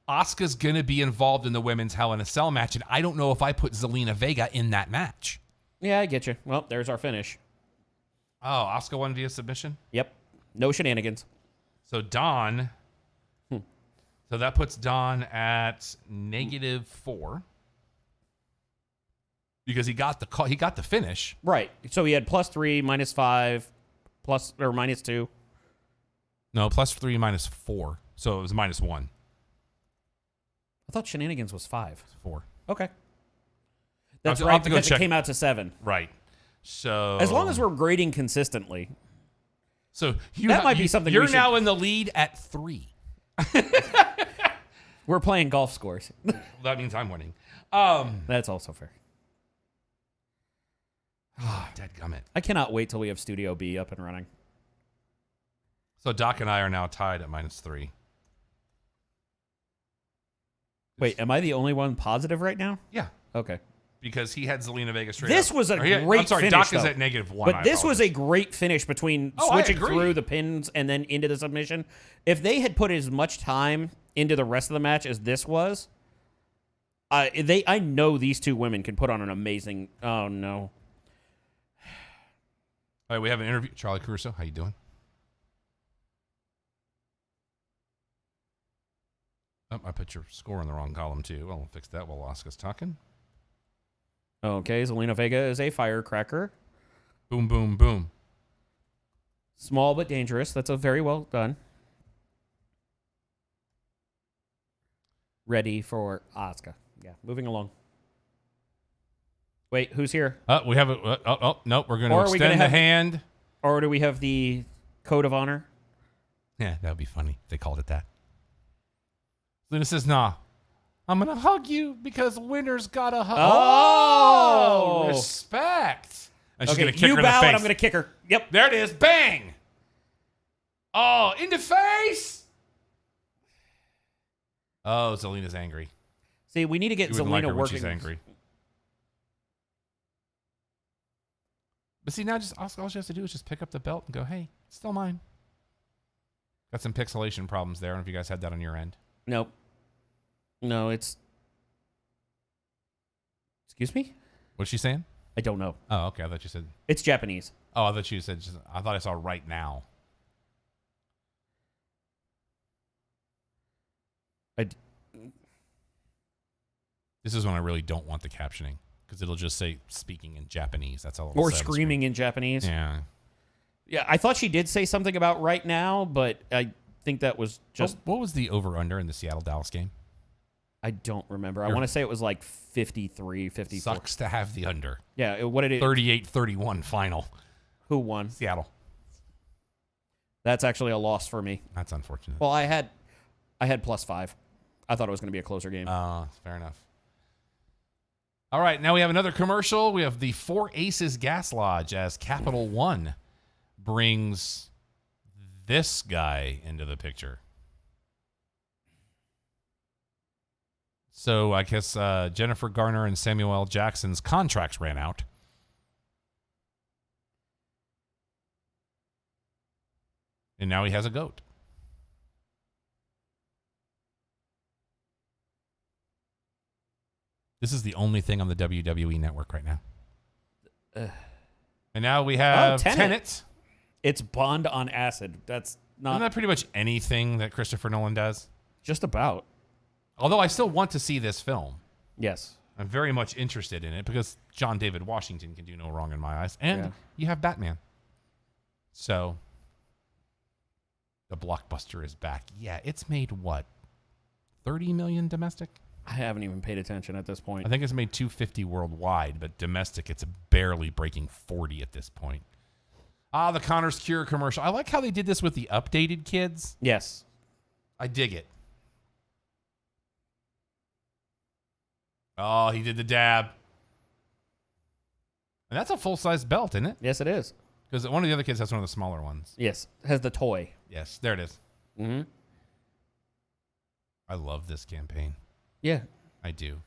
Asuka's going to be involved in the women's Hell in a Cell match. And I don't know if I put Zelina Vega in that match. Yeah, I get you. Well, there's our finish. Oh, Asuka won via submission? Yep. No shenanigans. So Dawn. So that puts Dawn at -4. Because he got the finish. Right. So he had +3, -5, plus or -2. No, +3, -4. So it was -1. I thought shenanigans was 5. 4. Okay. That's I'll right, have to go because it check. came out to 7. Right. So As long as we're grading consistently. So That might be something we You're should- now in the lead at 3. We're playing golf scores. That means I'm winning. That's also fair. Dadgummit. I cannot wait till we have Studio B up and running. So Doc and I are now tied at -3. Wait, am I the only one positive right now? Yeah. Okay. Because he had Zelina Vega straight This up. was a Or he- great I'm sorry, finish, Doc is though. at -1. But this was a great finish between Oh, I switching agree. through the pins and then into the submission. If they had put as much time into the rest of the match as this was, I know these two women can put on an amazing. Oh no! All right, we have an interview. Charlie Caruso, how you doing? Oh, I put your score in the wrong column too. Well, we'll fix that while Asuka's talking. Okay, Zelina Vega is a firecracker. Boom, boom, boom. Small but dangerous. That's a very well done. Ready for Asuka. Yeah, moving along. Wait, who's here? We have a. Nope. We're going to Or are we extend gonna the have- hand. Or do we have the code of honor? Yeah, that would be funny if they called it that. Luna says, nah. I'm going to hug you because winner's got to hug. Oh! Respect. And she's Okay, going to kick you her in the bow face. and I'm going to kick her. Yep. There it is. Bang. Oh, in the face. Oh, Zelina's angry. See, we need to get You wouldn't like Zelina her when working. she's angry. But see, now just all she has to do is just pick up the belt and go, hey, it's still mine. Got some pixelation problems there. I don't know if you guys had that on your end. Nope. No, it's. Excuse me? What's she saying? I don't know. Oh, okay. I thought you said. It's Japanese. Oh, I thought you said. I thought I saw right now. This is when I really don't want the captioning because it'll just say speaking in Japanese. That's all. Or screaming in Japanese. Yeah. Yeah, I thought she did say something about right now, but I think that was just. What was the over/under in the Seattle-Dallas game? I don't remember. I want to say it was like 53, 54. Sucks to have the under. Yeah, what did it? 38-31 final. Who won? Seattle. That's actually a loss for me. That's unfortunate. Well, I had +5. I thought it was going to be a closer game. Fair enough. All right, now we have another commercial. We have the Four Aces Gas Lodge as Capital One brings this guy into the picture. So I guess Jennifer Garner and Samuel L. Jackson's contracts ran out. And now he has a goat. This is the only thing on the WWE network right now. And now we have Tenet. It's Bond on acid. That's not Isn't that pretty much anything that Christopher Nolan does? just about. Although I still want to see this film. Yes. I'm very much interested in it because John David Washington can do no wrong in my eyes. And Yeah. you have Batman. So The blockbuster is back. Yeah, it's made what? 30 million domestic? I haven't even paid attention at this point. I think it's made 250 worldwide, but domestic, it's barely breaking 40 at this point. Ah, the Connor's Cure commercial. I like how they did this with the updated kids. Yes. I dig it. Oh, he did the dab. And that's a full-size belt, isn't it? Yes, it is. Because one of the other kids has one of the smaller ones. Yes. It has the toy. Yes, there it is. Mm-hmm. I love this campaign. Yeah. I do.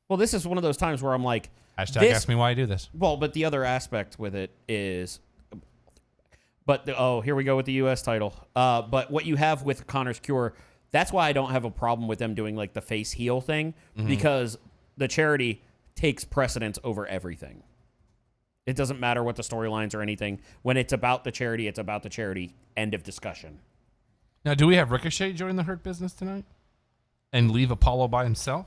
Well, this is one of those times where I'm like... Hashtag ask me why I do this. Well, but the other aspect with it is... But, here we go with the U.S. title. But what you have with Connor's Cure, that's why I don't have a problem with them doing like the face heel thing, because the charity takes precedence over everything. It doesn't matter what the storylines or anything. When it's about the charity, it's about the charity. End of discussion. Now, do we have Ricochet join the Hurt Business tonight? And leave Apollo by himself?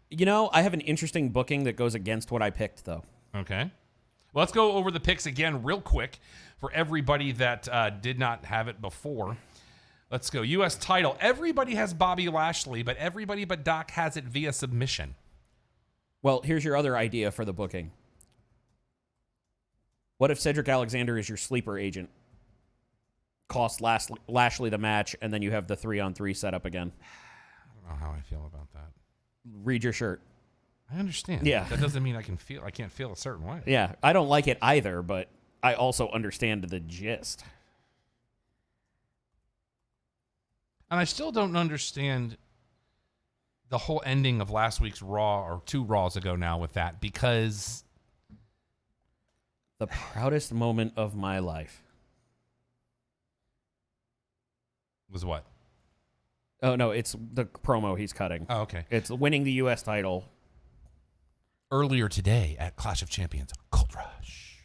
You know, I have an interesting booking that goes against what I picked, though. Okay. Well, let's go over the picks again real quick for everybody that did not have it before. Let's go. U.S. title. Everybody has Bobby Lashley, but everybody but Doc has it via submission. Well, here's your other idea for the booking. What if Cedric Alexander is your sleeper agent? Cost Lashley the match, and then you have the 3-on-3 setup again. I don't know how I feel about that. Read your shirt. I understand. Yeah. That doesn't mean I can't feel a certain way. Yeah, I don't like it either, but I also understand the gist. And I still don't understand the whole ending of last week's Raw, or 2 Raws ago now, with that, because... The proudest moment of my life. Was what? Oh, no, it's the promo he's cutting. Oh, okay. It's winning the U.S. title. Earlier today at Clash of Champions, Cold Rush.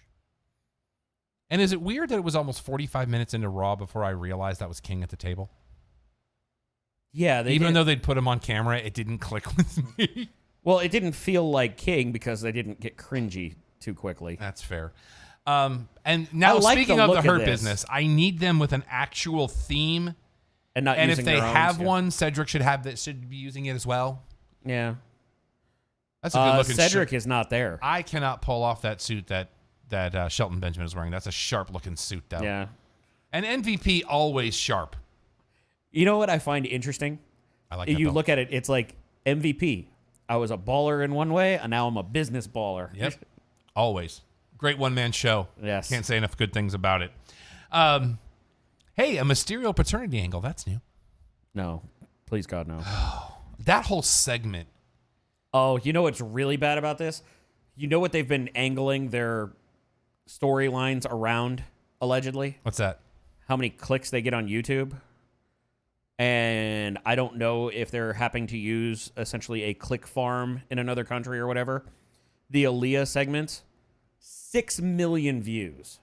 And is it weird that it was almost 45 minutes into Raw before I realized that was King at the table? Yeah. Even though they'd put him on camera, it didn't click with me. Well, it didn't feel like King because they didn't get cringy too quickly. That's fair. And now, speaking of the Hurt Business, I need them with an actual theme. And not and using if they their own, have one, Cedric should be using it as well. Yeah. That's a good looking Cedric suit. is not there. I cannot pull off that suit that Shelton Benjamin is wearing. That's a sharp looking suit, though. Yeah. And MVP always sharp. You know what I find interesting? I like that. You belt. look at it, it's like MVP. I was a baller in one way, and now I'm a business baller. Yep. Always. Great one-man show. Yes. Can't say enough good things about it. Hey, a Mysterio paternity angle. That's new. No. Please, God, no. That whole segment. Oh, you know what's really bad about this? You know what they've been angling their storylines around, allegedly? What's that? How many clicks they get on YouTube. And I don't know if they're having to use essentially a click farm in another country or whatever. The Aaliyah segments, 6 million views,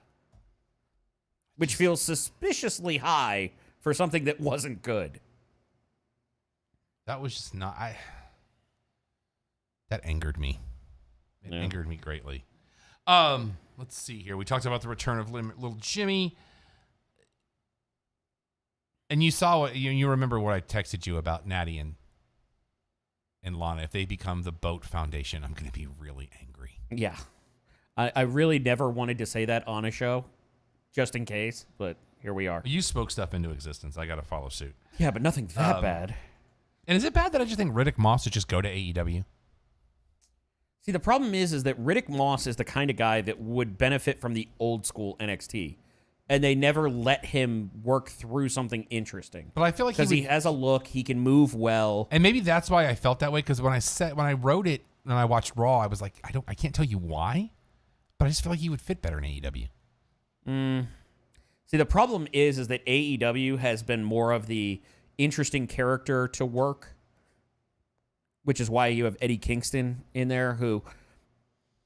which feels suspiciously high for something that wasn't good. That was just not... That angered me. It angered me greatly. Let's see here. We talked about the return of little Jimmy. And you saw what you remember what I texted you about Natty and Lana. If they become the Boat Foundation, I'm going to be really angry. Yeah. I really never wanted to say that on a show, just in case, but here we are. You spoke stuff into existence. I got to follow suit. Yeah, but nothing that bad. And is it bad that I just think Riddick Moss should just go to AEW? See, the problem is that Riddick Moss is the kind of guy that would benefit from the old school NXT. And they never let him work through something interesting. But I feel like because he has a look, he can move well, and maybe that's why I felt that way. Because when I wrote it and I watched Raw, I was like, I can't tell you why, but I just feel like he would fit better in AEW. See, the problem is that AEW has been more of the interesting character to work, which is why you have Eddie Kingston in there. Who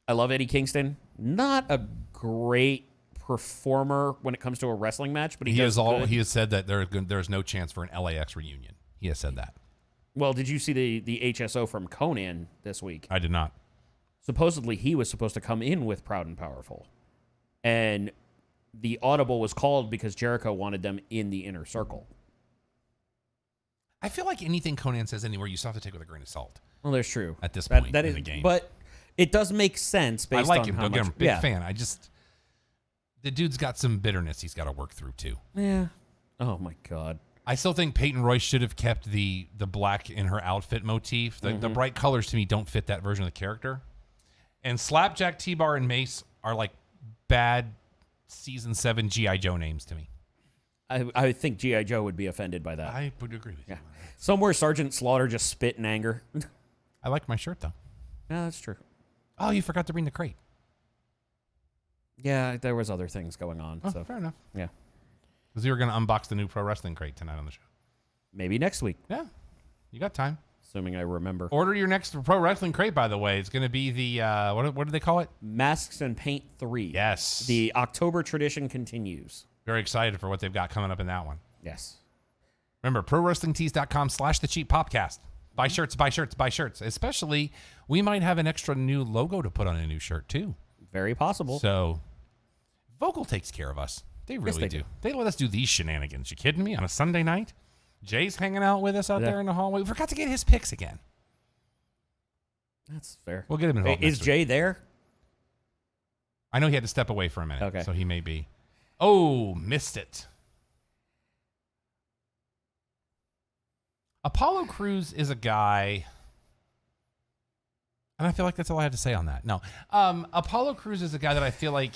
I love Eddie Kingston, not a great performer when it comes to a wrestling match, but he has said that there's no chance for an LAX reunion. He has said that. Well, did you see the HSO from Conan this week? I did not. Supposedly he was supposed to come in with Proud and Powerful, and the audible was called because Jericho wanted them in the inner circle. I feel like anything Conan says anywhere, you still have to take with a grain of salt. Well, that's true. At this point that in is, the game. But it does make sense based I like on him. how Don't much... get him. Big fan. The dude's got some bitterness he's got to work through, too. Yeah. Oh, my God. I still think Peyton Royce should have kept the black in her outfit motif. The bright colors, to me, don't fit that version of the character. And Slapjack, T-Bar, and Mace are like bad Season 7 G.I. Joe names to me. I think G.I. Joe would be offended by that. I would agree with you. Somewhere Sergeant Slaughter just spit in anger. I like my shirt, though. Yeah, that's true. Oh, you forgot to bring the crate. Yeah, there was other things going on. Oh, so fair enough. Yeah. Because we were going to unbox the new Pro Wrestling crate tonight on the show. Maybe next week, Yeah, you got time. assuming I remember. Order your next Pro Wrestling crate, by the way. It's going to be the, what do they call it? Masks and Paint 3. Yes. The October tradition continues. Very excited for what they've got coming up in that one. Yes. Remember, ProWrestlingTees.com/thecheappopcast. Buy shirts, buy shirts, buy shirts. Especially, we might have an extra new logo to put on a new shirt, too. Very possible. So, Vogel takes care of us. They really they do. do. They let us do these shenanigans. You kidding me? On a Sunday night? Jay's hanging out with us out there in the hallway. We forgot to get his picks again. That's fair. We'll get him involved. Is next week. Jay there? I know he had to step away for a minute. Okay. So he may be. Oh, missed it. Apollo Crews is a guy, and I feel like that's all I have to say on that. No. Apollo Crews is a guy that I feel like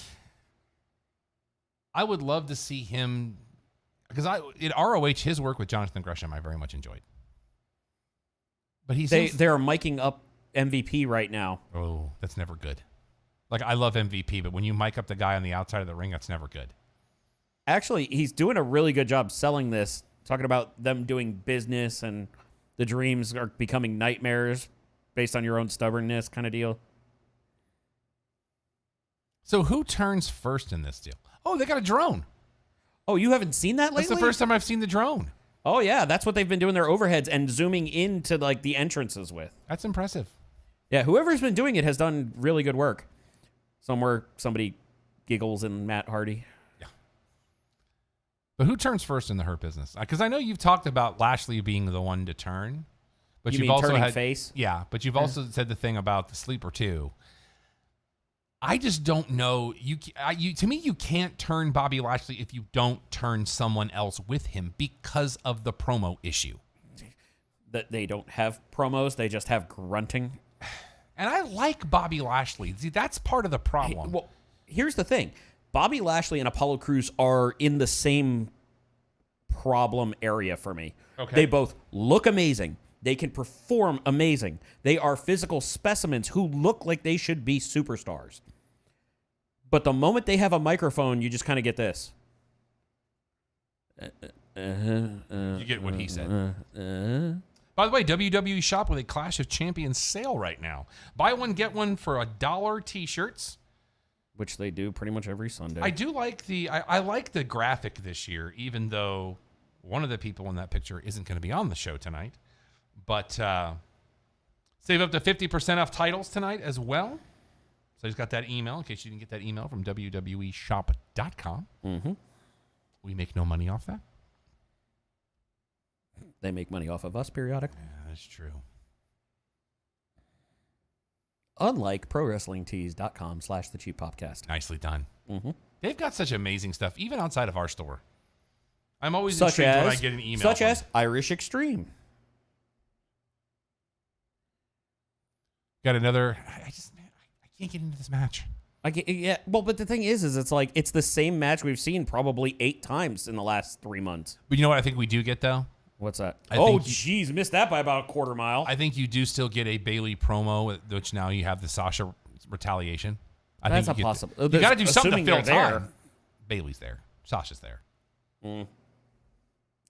I would love to see him, because in ROH, his work with Jonathan Gresham I very much enjoyed. But They're miking up MVP right now. Oh, that's never good. Like, I love MVP, but when you mic up the guy on the outside of the ring, that's never good. Actually, he's doing a really good job selling this, talking about them doing business and the dreams are becoming nightmares based on your own stubbornness kind of deal. So who turns first in this deal? Oh, they got a drone. Oh, you haven't seen that lately? That's the first time I've seen the drone. Oh, yeah. That's what they've been doing their overheads and zooming into like the entrances with. That's impressive. Yeah, whoever's been doing it has done really good work. Somewhere somebody giggles in Matt Hardy. Yeah. But who turns first in the Hurt Business? Because I know you've talked about Lashley being the one to turn. But You you've mean also turning had face? Yeah, but you've also said the thing about the sleeper too. I just don't know. To me, you can't turn Bobby Lashley if you don't turn someone else with him because of the promo issue. That they don't have promos, they just have grunting. And I like Bobby Lashley. See, that's part of the problem. Well, here's the thing. Bobby Lashley and Apollo Crews are in the same problem area for me. Okay. They both look amazing. They can perform amazing. They are physical specimens who look like they should be superstars. But the moment they have a microphone, you just kind of get this. You get what he said. By the way, WWE Shop with a Clash of Champions sale right now. Buy one, get one for $1 t-shirts. Which they do pretty much every Sunday. I do like I like the graphic this year, even though one of the people in that picture isn't going to be on the show tonight. But save up to 50% off titles tonight as well. So I just got that email, in case you didn't get that email from www.shop.com. Mm-hmm. We make no money off that. They make money off of us periodically. Yeah, that's true. Unlike ProWrestlingTees.com/theCheapPopcast. Nicely done. Mm-hmm. They've got such amazing stuff, even outside of our store. I'm always Such intrigued when I as, get an email. such as Irish Extreme. Got another. I can't get into this match. Yeah, well, but the thing is it's like it's the same match we've seen probably 8 times in the last 3 months. But you know what I think we do get, though? What's that? I Oh, think jeez, missed that by about a quarter mile. I think you do still get a Bayley promo, which now you have the Sasha retaliation. That's think you impossible. You got to do something to fill they're there. time. Bayley's there. Sasha's there. It's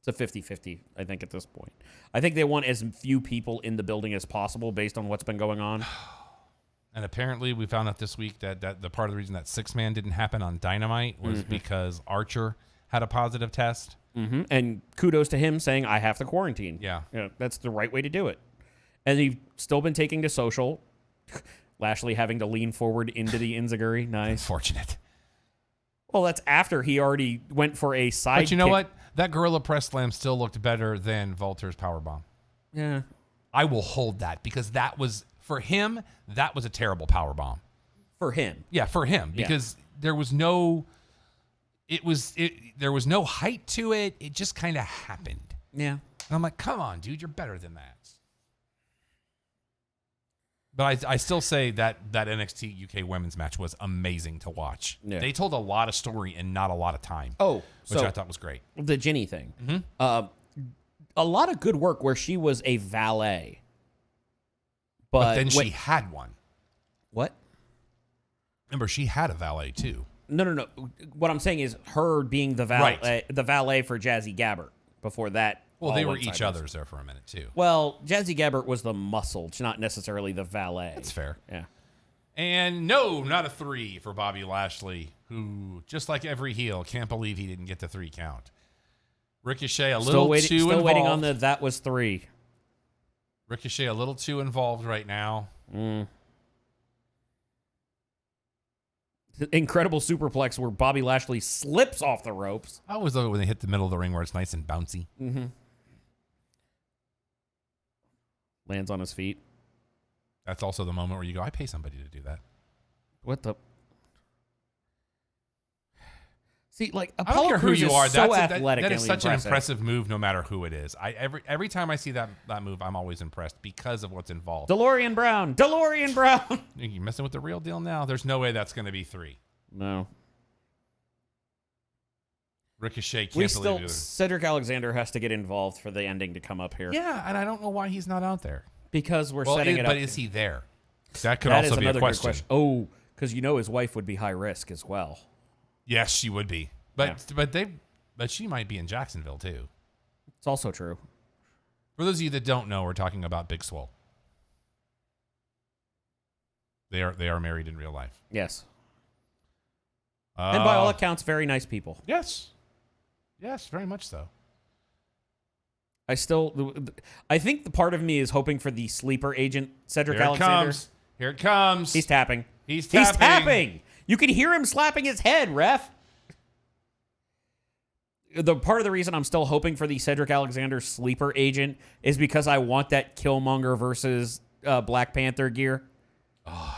a 50-50, I think, at this point. I think they want as few people in the building as possible based on what's been going on. And apparently we found out this week that the part of the reason that 6-man didn't happen on Dynamite was because Archer had a positive test. Mm-hmm. And kudos to him saying, I have to quarantine. Yeah. That's the right way to do it. And he's still been taking to social. Lashley having to lean forward into the Enziguri. Nice. Unfortunate. Well, that's after he already went for a side But you know kick. what? That gorilla press slam still looked better than Volter's powerbomb. Yeah. I will hold that because that was, for him, that was a terrible powerbomb. For him. Yeah, for him. Because there was no, there was no height to it. It just kind of happened. Yeah. And I'm like, come on, dude, you're better than that. But I still say that NXT UK women's match was amazing to watch. Yeah. They told a lot of story in not a lot of time. Oh, which so I thought was great. the Ginny thing. A lot of good work where she was a valet. But then she had one. What? Remember, she had a valet too. No. What I'm saying is her being the valet, Right. the valet for Jazzy Gabbert. Before that, Well, they were went each sideways. other's there for a minute too. Well, Jazzy Gabbert was the muscle, not necessarily the valet. That's fair. Yeah. And no, not a 3 for Bobby Lashley, who, just like every heel, can't believe he didn't get the 3 count. Ricochet Still waiting involved. waiting on the that was 3. Ricochet a little too involved right now. Incredible superplex where Bobby Lashley slips off the ropes. I always love it when they hit the middle of the ring where it's nice and bouncy. Lands on his feet. That's also the moment where you go, I pay somebody to do that. What the? See, like I don't Apollo care who Crews you is are. so That athletic. is and such an impressive. impressive move, no matter who it is. Every time I see that move, I'm always impressed because of what's involved. DeLorean Brown. You're messing with the real deal now. There's no way that's going to be 3. No. Ricochet can't believe it. Cedric Alexander has to get involved for the ending to come up here. Yeah, and I don't know why he's not out there. Because we're setting it up. But is he there? That could That also is be a another question. good question. Oh, because his wife would be high risk as well. Yes, she would be. But she might be in Jacksonville too. It's also true. For those of you that don't know, we're talking about Big Swole. They are married in real life. Yes. And by all accounts, very nice people. Yes. Yes, very much so. I think the part of me is hoping for the sleeper agent, Cedric Here it Alexander. comes. Here it comes. He's tapping. He's tapping. You can hear him slapping his head, ref. The part of the reason I'm still hoping for the Cedric Alexander sleeper agent is because I want that Killmonger versus Black Panther gear. Oh,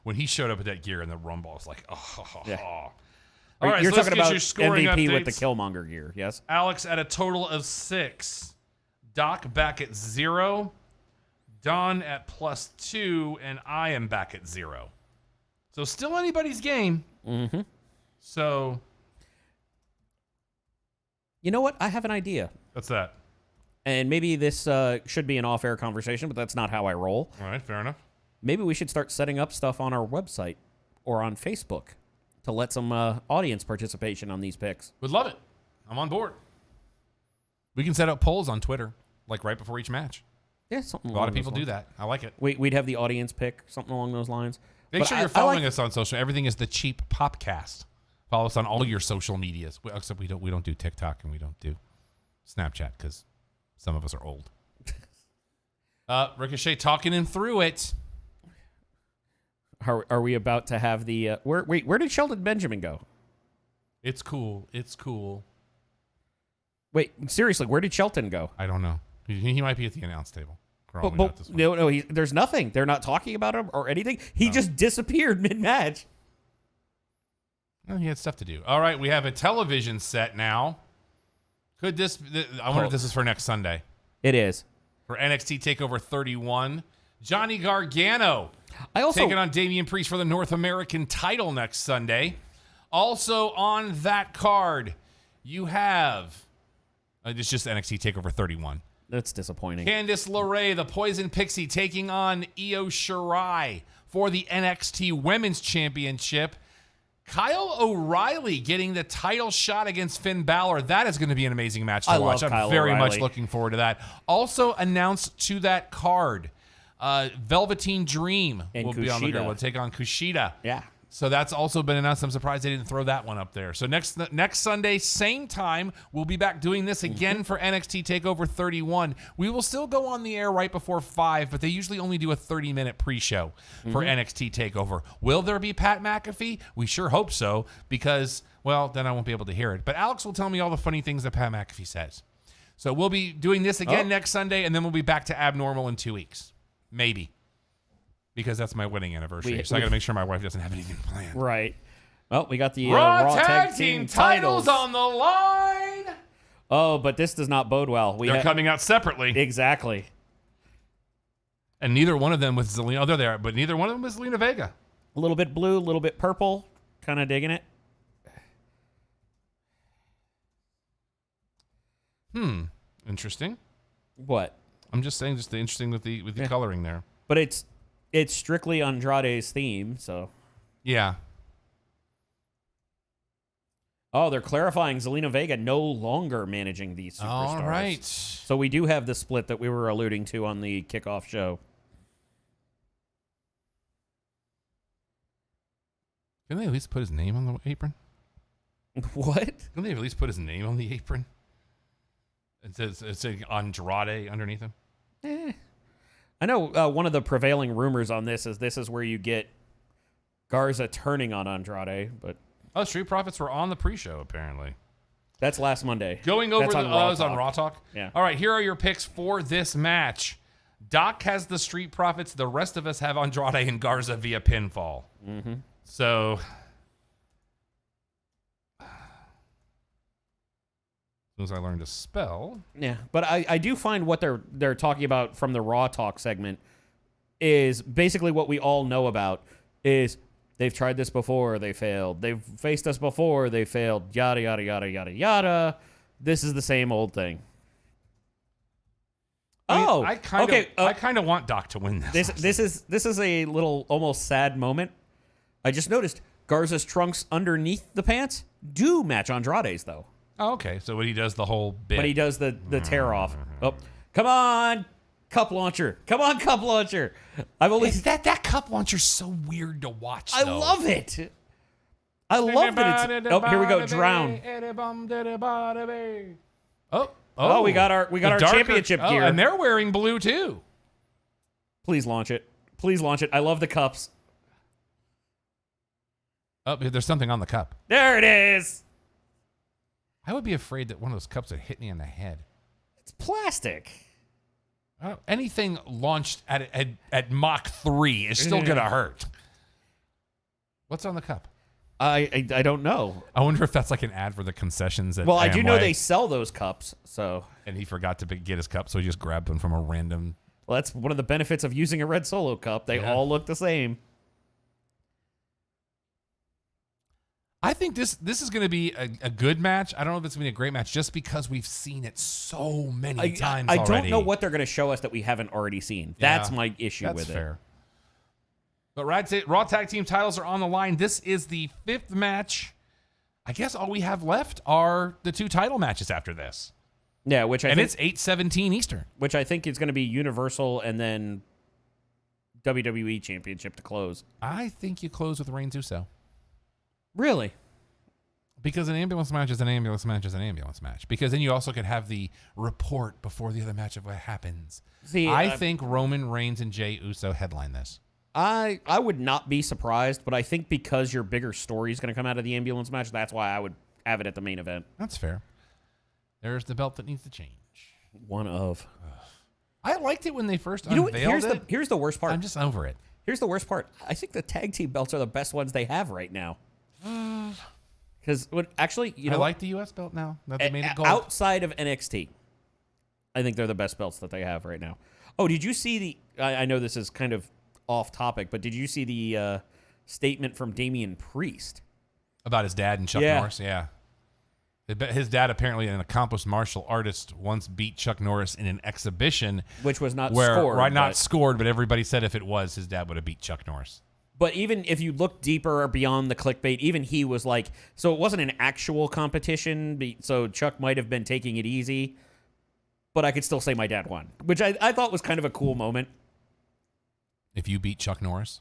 when he showed up with that gear in the Rumble, I was like, Yeah. All right, You're so let's talking get about your scoring MVP with the updates. Killmonger gear, yes? Alex at a total of 6. Doc back at 0. Don at +2. And I am back at 0. So still anybody's game. Mm-hmm. So. You know what? I have an idea. What's that? And maybe this should be an off-air conversation, but that's not how I roll. All right, fair enough. Maybe we should start setting up stuff on our website or on Facebook to let some audience participation on these picks. Would love it. I'm on board. We can set up polls on Twitter, like right before each match. Yeah, something. A lot of people do that. I like it. We'd have the audience pick something along those lines. Make sure you're following us on social. Everything is the Cheap Popcast. Follow us on all your social medias. Except we don't do TikTok and we don't do Snapchat because some of us are old. Ricochet talking him through it. Are we about to have the where did Sheldon Benjamin go? It's cool. It's cool. Wait, seriously, where did Shelton go? I don't know. He might be at the announce table. Probably not this one. No, there's nothing. They're not talking about him or anything. He just disappeared mid-match. Well, he had stuff to do. All right, we have a television set now. Could this? I wonder if this is for next Sunday. It is. For NXT TakeOver 31. Johnny Gargano I also taking on Damian Priest for the North American title next Sunday. Also on that card, you have it's just NXT TakeOver 31. That's disappointing. Candice LeRae, the Poison Pixie, taking on Io Shirai for the NXT Women's Championship. Kyle O'Reilly getting the title shot against Finn Balor. That is going to be an amazing match to watch. I'm very much looking forward to that. Also announced to that card, Velveteen Dream and will be on the card. We'll take on Kushida. Yeah. So that's also been announced. I'm surprised they didn't throw that one up there. So next Sunday, same time, we'll be back doing this again for NXT TakeOver 31. We will still go on the air right before 5, but they usually only do a 30-minute pre-show for NXT TakeOver. Will there be Pat McAfee? We sure hope so, because, well, then I won't be able to hear it. But Alex will tell me all the funny things that Pat McAfee says. So we'll be doing this again next Sunday, and then we'll be back to Abnormal in 2 weeks. Maybe. Because that's my wedding anniversary. So I got to make sure my wife doesn't have anything planned. Right. Well, we got the Raw Tag Team titles on the line. Oh, but this does not bode well. They're coming out separately. Exactly. And neither one of them with Zelina. Oh, they're there, but neither one of them was Zelina Vega. A little bit blue, a little bit purple. Kind of digging it. Interesting. What? I'm just saying, just the interesting with the coloring there. But it's strictly Andrade's theme, so. Yeah. Oh, they're clarifying Zelina Vega no longer managing these superstars. All right. So we do have the split that we were alluding to on the kickoff show. Can they at least put his name on the apron? What? Can they at least put his name on the apron? It says Andrade underneath him. I know one of the prevailing rumors on this is where you get Garza turning on Andrade, but Street Profits were on the pre-show apparently. That's last Monday. Going over that's the on Raw Talk. Yeah. All right, here are your picks for this match. Doc has the Street Profits. The rest of us have Andrade and Garza via pinfall. Mm-hmm. So, as soon as I learn to spell. Yeah, but I do find what they're talking about from the Raw Talk segment is basically what we all know about is they've tried this before, they failed. They've faced us before, they failed. Yada, yada, yada, yada, yada. This is the same old thing. I kind of want Doc to win this. This is a little almost sad moment. I just noticed Garza's trunks underneath the pants do match Andrade's though. Oh, okay. So when he does the whole bit. But he does the tear off. Oh, come on, cup launcher. Come on, cup launcher. That cup launcher's so weird to watch. I love it. I love that it's. Oh, here we go. Drown. Oh, we got our championship gear, and they're wearing blue too. Please launch it. Please launch it. I love the cups. Oh, there's something on the cup. There it is. I would be afraid that one of those cups would hit me in the head. It's plastic. Anything launched at Mach 3 is still going to hurt. What's on the cup? I don't know. I wonder if that's like an ad for the concessions at Well, I Amway. do know they sell those cups, so. And he forgot to get his cup, so he just grabbed one from a random. Well, that's one of the benefits of using a red Solo cup. They all look the same. I think this is going to be a good match. I don't know if it's going to be a great match just because we've seen it so many times already. I don't know what they're going to show us that we haven't already seen. That's my issue with it. That's fair. But Raw Tag Team titles are on the line. This is the 5th match. I guess all we have left are the 2 title matches after this. Yeah, it's 8:17 Eastern. Which I think is going to be Universal and then WWE Championship to close. I think you close with Reigns Uso. Really? Because an ambulance match is an ambulance match is an ambulance match. Because then you also could have the report before the other match of what happens. See, I think Roman Reigns and Jey Uso headline this. I would not be surprised, but I think because your bigger story is going to come out of the ambulance match, that's why I would have it at the main event. That's fair. There's the belt that needs to change. One of. I liked it when they first unveiled it. Here's the worst part. I'm just over it. Here's the worst part. I think the tag team belts are the best ones they have right now. Because actually, I like the U.S. belt now that they made it gold. Outside of NXT, I think they're the best belts that they have right now. Oh, did you see the? I know this is kind of off topic, but did you see the statement from Damian Priest about his dad and Chuck Norris? Yeah. His dad, apparently an accomplished martial artist, once beat Chuck Norris in an exhibition. Which was not scored. Right, not scored, but everybody said if it was, his dad would have beat Chuck Norris. But even if you look deeper or beyond the clickbait, even he was like, so it wasn't an actual competition, so Chuck might have been taking it easy, but I could still say my dad won, which I thought was kind of a cool moment. If you beat Chuck Norris,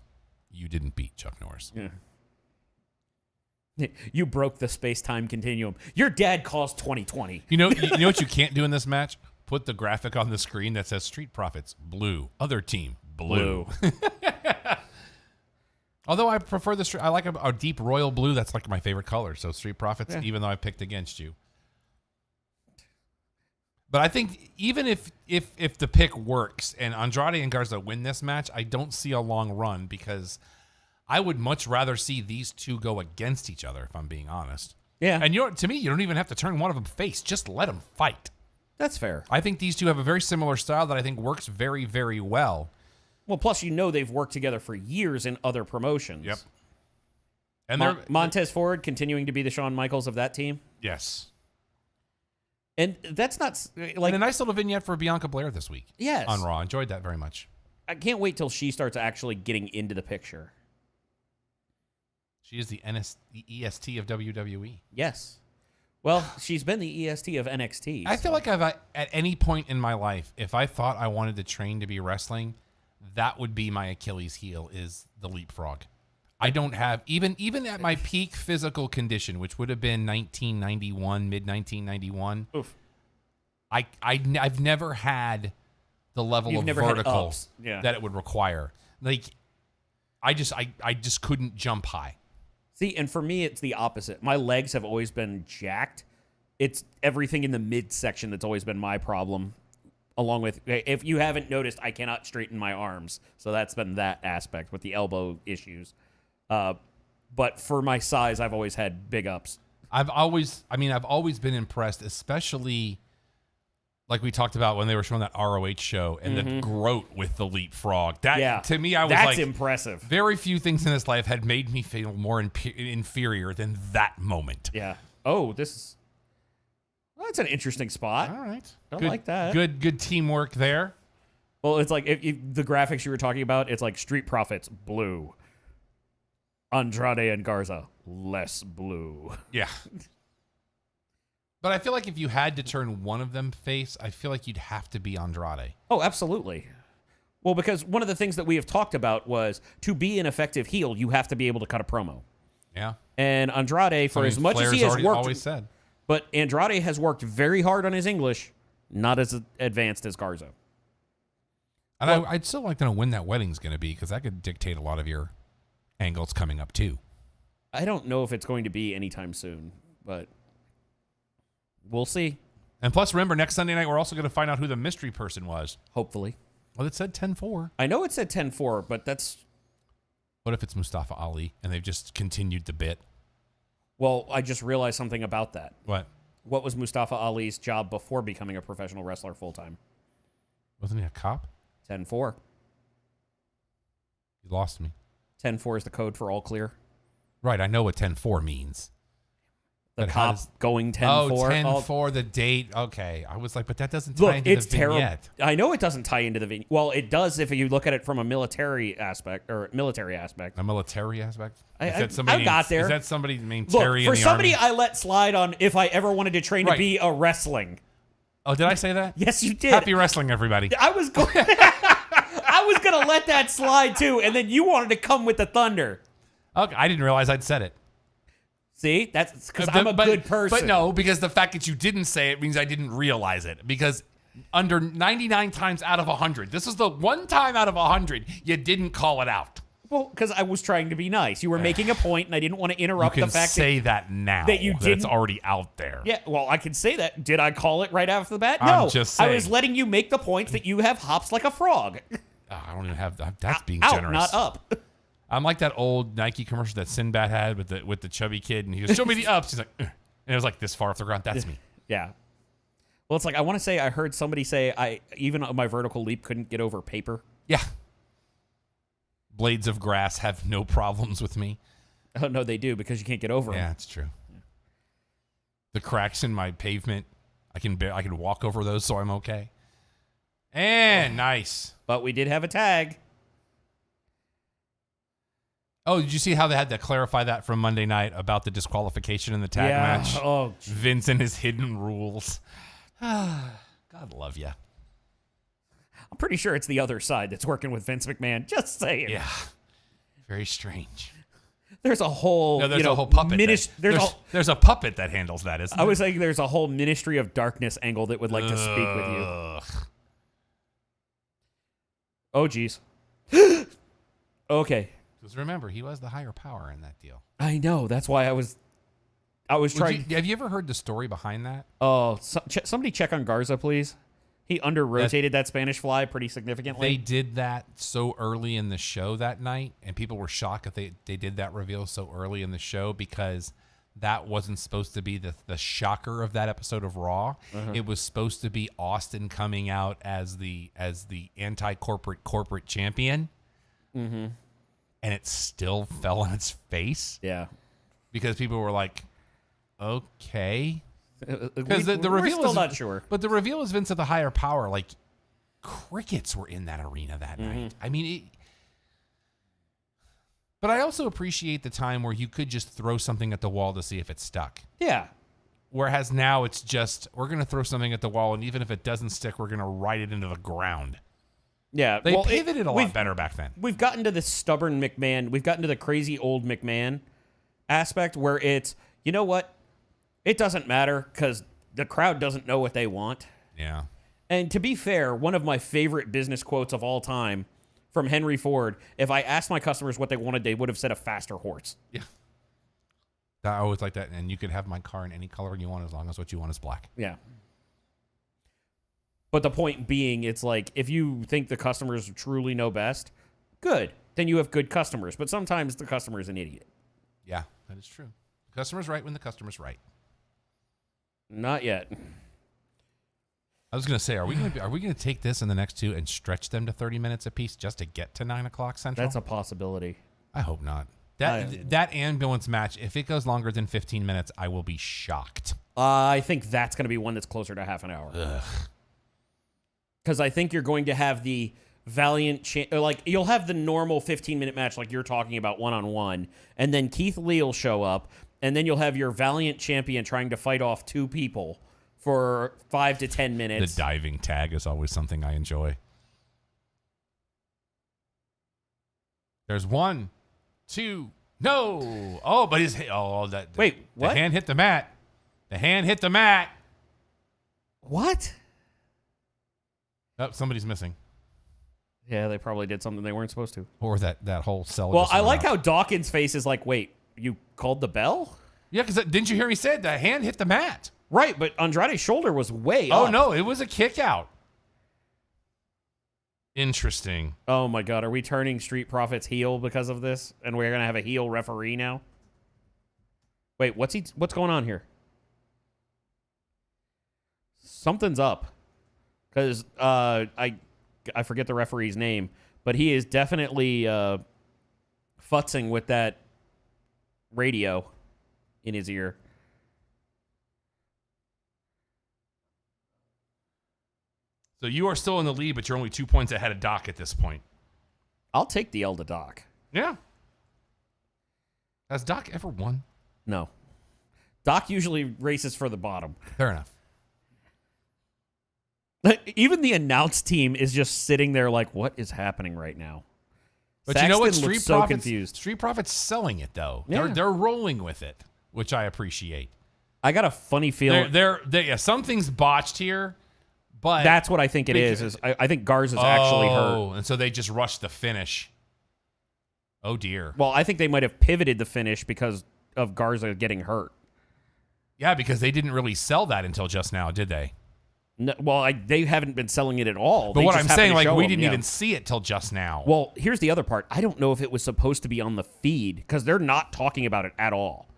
you didn't beat Chuck Norris. Yeah. You broke the space-time continuum. Your dad calls 2020. You know what you can't do in this match? Put the graphic on the screen that says Street Profits blue, other team blue. Although I prefer I like a deep royal blue. That's like my favorite color. So Street Profits, even though I picked against you. But I think even if the pick works and Andrade and Garza win this match, I don't see a long run because I would much rather see these two go against each other, if I'm being honest. Yeah. And to me, you don't even have to turn one of them face. Just let them fight. That's fair. I think these two have a very similar style that I think works very, very well. Well, plus they've worked together for years in other promotions. Yep. And Montez Ford continuing to be the Shawn Michaels of that team. Yes. And that's not and a nice little vignette for Bianca Blair this week. Yes. On Raw. Enjoyed that very much. I can't wait till she starts actually getting into the picture. She is the EST of WWE. Yes. Well, she's been the EST of NXT. I feel like at any point in my life, if I thought I wanted to train to be wrestling, that would be my Achilles heel is the leapfrog. I don't have, even at my peak physical condition, which would have been 1991, mid-1991, I've never had the level of vertical that it would require. Like, I just couldn't jump high. See, and for me, it's the opposite. My legs have always been jacked. It's everything in the midsection that's always been my problem. Along with, if you haven't noticed, I cannot straighten my arms. So that's been that aspect with the elbow issues. But for my size, I've always had big ups. I've always been impressed, especially like we talked about when they were showing that ROH show and the Groat with the leapfrog. To me, that's impressive. Very few things in this life had made me feel more inferior than that moment. Yeah. Oh, that's an interesting spot. All right. I like that. Good teamwork there. Well, it's like if the graphics you were talking about, it's like Street Profits blue. Andrade and Garza less blue. Yeah. But I feel like if you had to turn one of them face, I feel like you'd have to be Andrade. Oh, absolutely. Well, because one of the things that we have talked about was to be an effective heel, you have to be able to cut a promo. Yeah. And Andrade, as much as he has worked, always said. But Andrade has worked very hard on his English, not as advanced as Garza. And I'd still like to know when that wedding's going to be because that could dictate a lot of your angles coming up too. I don't know if it's going to be anytime soon, but we'll see. And plus, remember, next Sunday night, we're also going to find out who the mystery person was. Hopefully. Well, it said 10-4. I know it said 10-4, but that's... What if it's Mustafa Ali and they've just continued the bit? Well, I just realized something about that. What? What was Mustafa Ali's job before becoming a professional wrestler full-time? Wasn't he a cop? 10-4. You lost me. 10-4 is the code for all clear. Right, I know what 10-4 means. The cop going 10-4. Oh, 10-4, the date. Okay. I was like, but that doesn't tie into the vignette. I know it doesn't tie into the vignette. Well, it does if you look at it from a military aspect. A military aspect? I got there. Is that somebody named Terry in the for somebody Army? I let slide on if I ever wanted to train to be a wrestling. Oh, did I say that? Yes, you did. Happy wrestling, everybody. I was going to let that slide, too, and then you wanted to come with the thunder. Okay, I didn't realize I'd said it. See, that's because I'm a good person. But no, because the fact that you didn't say it means I didn't realize it. Because under 99 times out of 100, this is the one time out of 100 you didn't call it out. Well, because I was trying to be nice. You were making a point, and I didn't want to interrupt the fact you can say that now. That you didn't. It's already out there. Yeah, well, I can say that. Did I call it right after the bat? No. I'm just saying. I was letting you make the points that you have hops like a frog. I don't even have that. That's being out, generous. Not up. I'm like that old Nike commercial that Sinbad had with the chubby kid, and he goes, "Show me the ups." He's like, "Ugh." And it was like this far off the ground. That's me. Yeah. Well, it's like I want to say I heard somebody say even on my vertical leap couldn't get over paper. Yeah. Blades of grass have no problems with me. Oh no, they do because you can't get over them. Yeah, it's true. Yeah. The cracks in my pavement, I can walk over those, so I'm okay. And nice. But we did have a tag. Oh, did you see how they had to clarify that from Monday night about the disqualification in the tag match? Oh, Vince and his hidden rules. God love you. I'm pretty sure it's the other side that's working with Vince McMahon. Just saying. Yeah. Very strange. There's a whole No, there's a whole puppet. There's a puppet that handles that, isn't there? I was saying there's a whole Ministry of Darkness angle that would like to speak with you. Oh, geez. Okay. Because remember, he was the higher power in that deal. I know. That's why I was trying. Have you ever heard the story behind that? Oh, somebody check on Garza, please. He under-rotated that Spanish Fly pretty significantly. They did that so early in the show that night, and people were shocked that they did that reveal so early in the show because that wasn't supposed to be the shocker of that episode of Raw. It was supposed to be Austin coming out as the anti-corporate champion. Mm-hmm. And it still fell on its face. Yeah. Because people were like, okay. Because the reveal still is not sure. But the reveal is Vince of the higher power. Like, crickets were in that arena that night. I mean, but I also appreciate the time where you could just throw something at the wall to see if it stuck. Yeah. Whereas now it's just, we're going to throw something at the wall, and even if it doesn't stick, we're going to ride it into the ground. Yeah. They pivoted a lot better back then. We've gotten to the stubborn McMahon. We've gotten to the crazy old McMahon aspect where it's, you know what? It doesn't matter because the crowd doesn't know what they want. Yeah. And to be fair, one of my favorite business quotes of all time from Henry Ford, if I asked my customers what they wanted, they would have said a faster horse. Yeah. I always like that. And you could have my car in any color you want as long as what you want is black. Yeah. But the point being, it's like, if you think the customers truly know best, good. Then you have good customers. But sometimes the customer is an idiot. Yeah, that is true. The customer's right when the customer's right. Not yet. I was going to say, are we going to take this in the next two and stretch them to 30 minutes apiece just to get to 9 o'clock Central? That's a possibility. I hope not. That ambulance match, if it goes longer than 15 minutes, I will be shocked. I think that's going to be one that's closer to half an hour. Because I think you're going to have the Valiant, you'll have the normal 15-minute match like you're talking about one-on-one, and then Keith Lee will show up, and then you'll have your Valiant champion trying to fight off two people for 5 to 10 minutes. The diving tag is always something I enjoy. There's 1, 2, no. Oh, but Wait, what? The hand hit the mat. The hand hit the mat. What? Oh, somebody's missing. Yeah, they probably did something they weren't supposed to. Or that whole cell. Well, I like how Dawkins' face is like, wait, you called the bell? Yeah, because didn't you hear me say it? The hand hit the mat. Right, but Andrade's shoulder was way up. Oh, no, it was a kick out. Interesting. Oh, my God. Are we turning Street Profits heel because of this? And we're going to have a heel referee now? Wait, what's going on here? Something's up. Because I forget the referee's name, but he is definitely futzing with that radio in his ear. So you are still in the lead, but you're only 2 points ahead of Doc at this point. I'll take the L to Doc. Yeah. Has Doc ever won? No. Doc usually races for the bottom. Fair enough. Even the announce team is just sitting there like, what is happening right now? But Saxton you know what? Street Profits selling it, though. Yeah. They're rolling with it, which I appreciate. I got a funny feeling. Yeah, something's botched here, but that's what I think it is I think Garza's actually hurt. Oh, and so they just rushed the finish. Oh, dear. Well, I think they might have pivoted the finish because of Garza getting hurt. Yeah, because they didn't really sell that until just now, did they? No, well, they haven't been selling it at all. But they what just I'm saying, happened to like, show we them, didn't yeah. even see it till just now. Well, here's the other part. I don't know if it was supposed to be on the feed because they're not talking about it at all.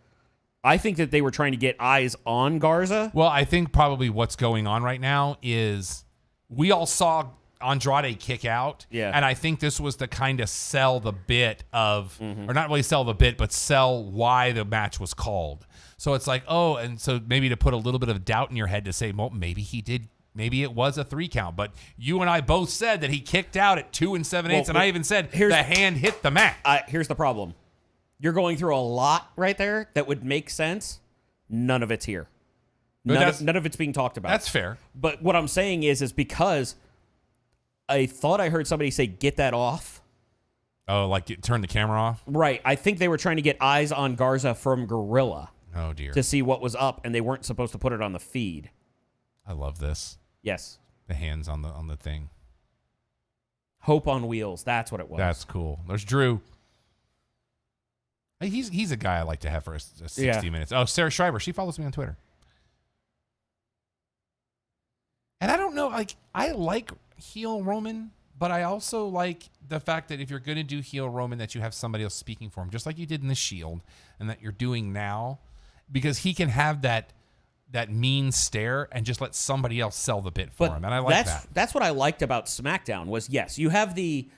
I think that they were trying to get eyes on Garza. Well, I think probably what's going on right now is we all saw Andrade kick out. Yeah. And I think this was to kind of sell the bit of, or not really sell the bit, but sell why the match was called. So it's like, oh, and so maybe to put a little bit of doubt in your head to say, well, maybe he did. Maybe it was a 3 count, but you and I both said that he kicked out at 2 7/8, and I even said the hand hit the mat. Here's the problem. You're going through a lot right there that would make sense. None of it's here. None of it's being talked about. That's fair. But what I'm saying is because I thought I heard somebody say, get that off. Oh, like turn the camera off? Right. I think they were trying to get eyes on Garza from Gorilla Oh, dear. to see what was up, and they weren't supposed to put it on the feed. I love this. Yes. The hands on the thing. Hope on wheels. That's what it was. That's cool. There's Drew. Hey, he's a guy I like to have for a 60 minutes. Oh, Sarah Schreiber. She follows me on Twitter. And I don't know, like, I like heel Roman, but I also like the fact that if you're going to do heel Roman, that you have somebody else speaking for him, just like you did in the Shield, and that you're doing now, because he can have that mean stare and just let somebody else sell the bit for him. And I like that. That's what I liked about SmackDown was, yes, you have the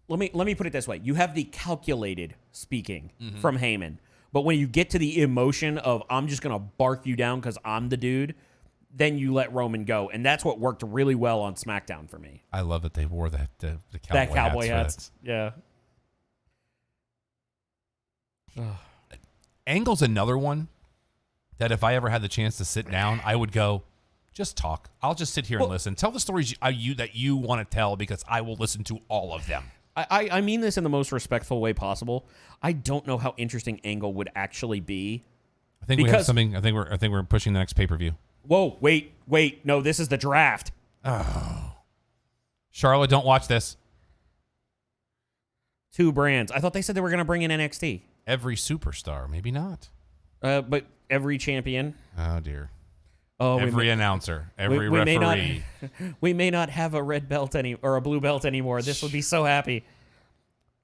let me put it this way. You have the calculated speaking from Heyman. But when you get to the emotion of I'm just going to bark you down because I'm the dude, then you let Roman go. And that's what worked really well on SmackDown for me. I love that they wore the cowboy hats. Yeah. Angle's another one that if I ever had the chance to sit down, I would go, just talk. I'll just sit here and listen. Tell the stories that you want to tell, because I will listen to all of them. I mean this in the most respectful way possible. I don't know how interesting Angle would actually be. I think we have something. I think we're pushing the next pay-per-view. Whoa, wait. No, this is the draft. Oh. Charlotte, don't watch this. 2 brands. I thought they said they were going to bring in NXT. Every superstar, maybe not. But every champion. Oh, dear. Oh, every announcer, every referee. We may not have a red belt or a blue belt anymore. This would be so happy.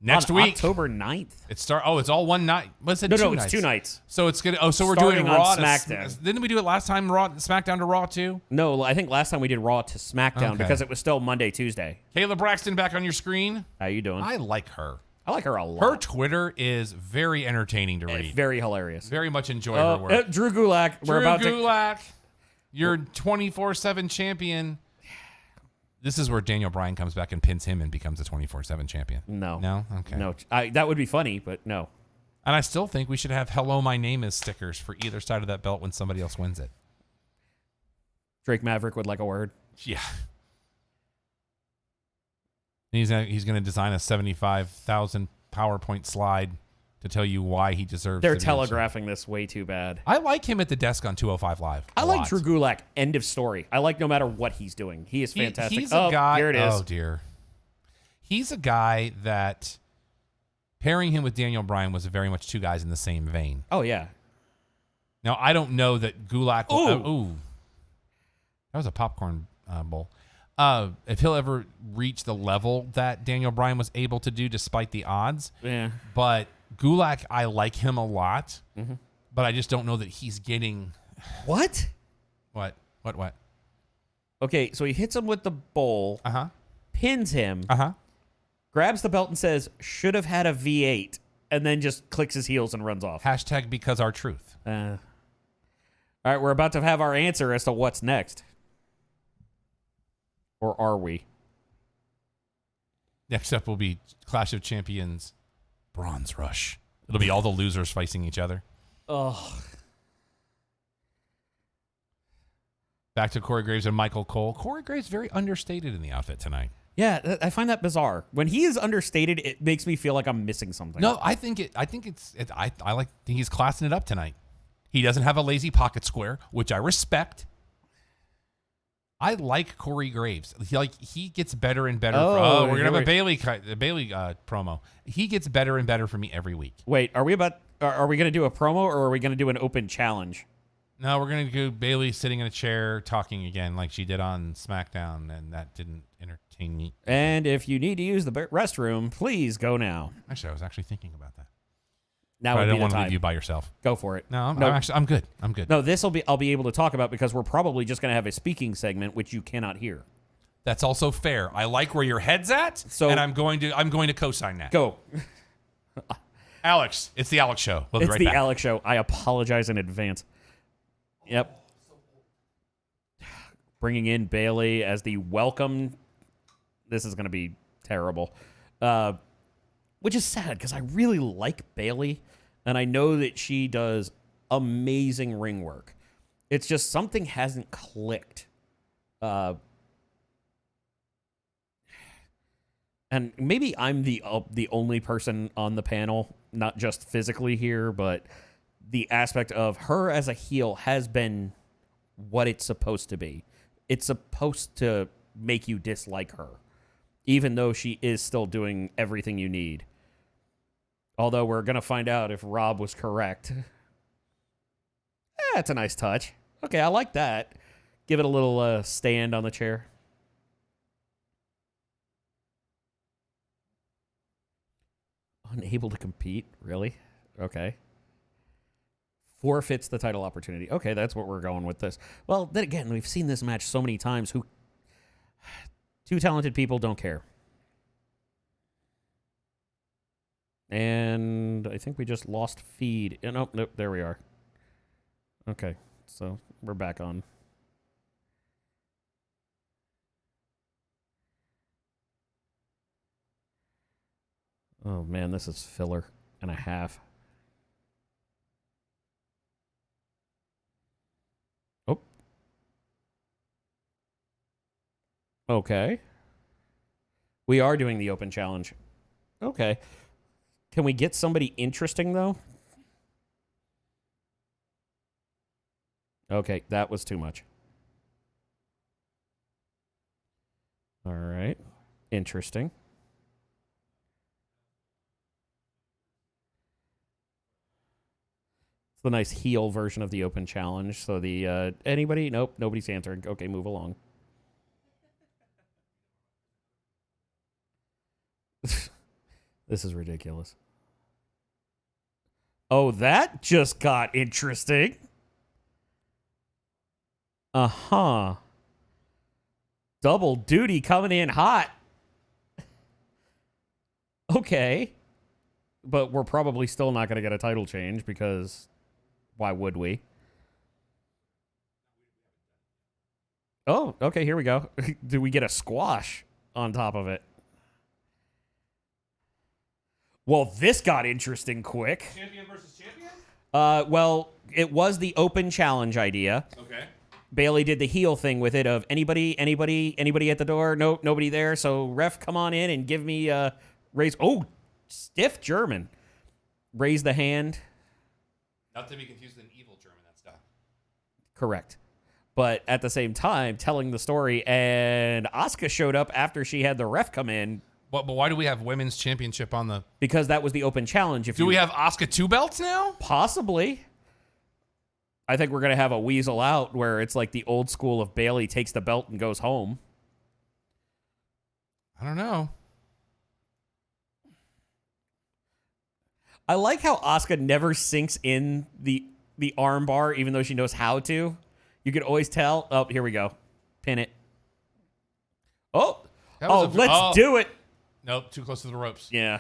Next week, October 9th. It's all one night. What's it? No, it's 2 nights. So it's gonna. Oh, so we're Starting doing Raw on SmackDown. Didn't we do it last time? SmackDown to Raw too? No, I think last time we did Raw to SmackDown because it was still Monday, Tuesday. Kayla Braxton back on your screen. How you doing? I like her. I like her a lot. Her Twitter is very entertaining to read. Very hilarious. Very much enjoy her work. Drew Gulak. Drew Gulak, your 24/7 champion. This is where Daniel Bryan comes back and pins him and becomes a 24/7 champion. No? Okay. No. That would be funny, but no. And I still think we should have "Hello, my name is" stickers for either side of that belt when somebody else wins it. Drake Maverick would like a word. Yeah. He's going to design a 75,000 PowerPoint slide to tell you why he deserves. They're telegraphing this way too bad. I like him at the desk on 205 Live. I like Drew Gulak. End of story. I like no matter what he's doing. He is fantastic. He's a guy. Here it is. Oh dear. He's a guy that pairing him with Daniel Bryan was very much 2 guys in the same vein. Oh yeah. Now I don't know that Gulak. Ooh. That was a popcorn bowl. If he'll ever reach the level that Daniel Bryan was able to do despite the odds. Yeah. But Gulak, I like him a lot, but I just don't know that he's getting... What? What? Okay, so he hits him with the bowl, pins him, grabs the belt and says, should have had a V8, and then just clicks his heels and runs off. # because our truth. All right, we're about to have our answer as to what's next. Or are we? Next up will be Clash of Champions Bronze Rush. It'll be all the losers facing each other. Oh. Back to Corey Graves and Michael Cole. Corey Graves very understated in the outfit tonight. Yeah, I find that bizarre. When he is understated, it makes me feel like I'm missing something. No, I think he's classing it up tonight. He doesn't have a lazy pocket square, which I respect. I like Corey Graves. He gets better and better. We're gonna have a Bailey promo. He gets better and better for me every week. Wait, are we gonna do a promo or are we gonna do an open challenge? No, we're gonna do Bailey sitting in a chair talking again, like she did on SmackDown, and that didn't entertain me. And if you need to use the restroom, please go now. Actually, I was actually thinking about that. Now I don't want to leave you by yourself. Go for it. No, I'm good. I'm good. No, I'll be able to talk about because we're probably just going to have a speaking segment which you cannot hear. That's also fair. I like where your head's at, and I'm going to co-sign that. Go. Alex, it's the Alex Show. We'll be right back. It's the Alex Show. I apologize in advance. Yep. Bringing in Bailey as the welcome. This is going to be terrible. Which is sad because I really like Bailey, and I know that she does amazing ring work. It's just something hasn't clicked. And and maybe I'm the only person on the panel, not just physically here, but the aspect of her as a heel has been what it's supposed to be. It's supposed to make you dislike her, even though she is still doing everything you need. Although we're going to find out if Rob was correct. That's a nice touch. Okay, I like that. Give it a little stand on the chair. Unable to compete? Really? Okay. Forfeits the title opportunity. Okay, that's what we're going with this. Well, then again, we've seen this match so many times. Two talented people don't care. And I think we just lost feed. Nope, there we are. Okay, so we're back on. Oh man, this is filler and a half. Oh. Okay. We are doing the open challenge. Okay. Can we get somebody interesting, though? Okay, that was too much. All right. Interesting. It's the nice heel version of the open challenge. So the, anybody? Nope, nobody's answering. Okay, move along. This is ridiculous. Oh, that just got interesting. Uh-huh. Double duty coming in hot. Okay. But we're probably still not going to get a title change because why would we? Oh, okay, here we go. Do we get a squash on top of it? Well, this got interesting quick. Champion versus champion? Well, it was the open challenge idea. Okay. Bailey did the heel thing with it of anybody at the door? Nope, nobody there. So ref, come on in and give me raise. Oh, stiff German. Raise the hand. Not to be confused with an evil German, that's done. Correct. But at the same time, telling the story, and Asuka showed up after she had the ref come in. But why do we have women's championship on the... Because that was the open challenge. Do we have Asuka 2 belts now? Possibly. I think we're going to have a weasel out where it's like the old school of Bailey takes the belt and goes home. I don't know. I like how Asuka never sinks in the arm bar, even though she knows how to. You can always tell. Oh, here we go. Pin it. Oh, let's do it. Nope, too close to the ropes. Yeah.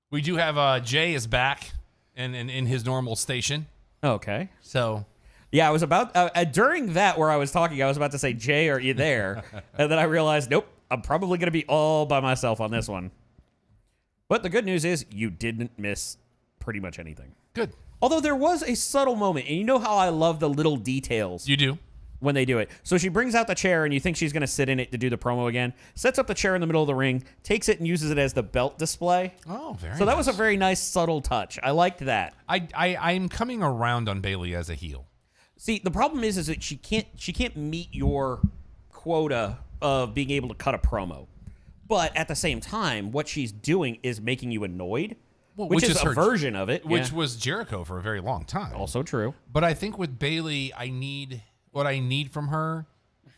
We do have Jay is back and in his normal station. Okay. So... Yeah, I was about... during that where I was talking, I was about to say, Jay, are you there? And then I realized, nope, I'm probably going to be all by myself on this one. But the good news is you didn't miss pretty much anything. Good. Although there was a subtle moment, and you know how I love the little details. You do. When they do it. So she brings out the chair, and you think she's going to sit in it to do the promo again. Sets up the chair in the middle of the ring, takes it and uses it as the belt display. Oh, very nice. So that was a very nice, subtle touch. I liked that. I'm coming around on Bailey as a heel. See, the problem is that she can't meet your quota of being able to cut a promo. But at the same time, what she's doing is making you annoyed, which is a version of it. Which was Jericho for a very long time. Also true. But I think with Bailey, what I need from her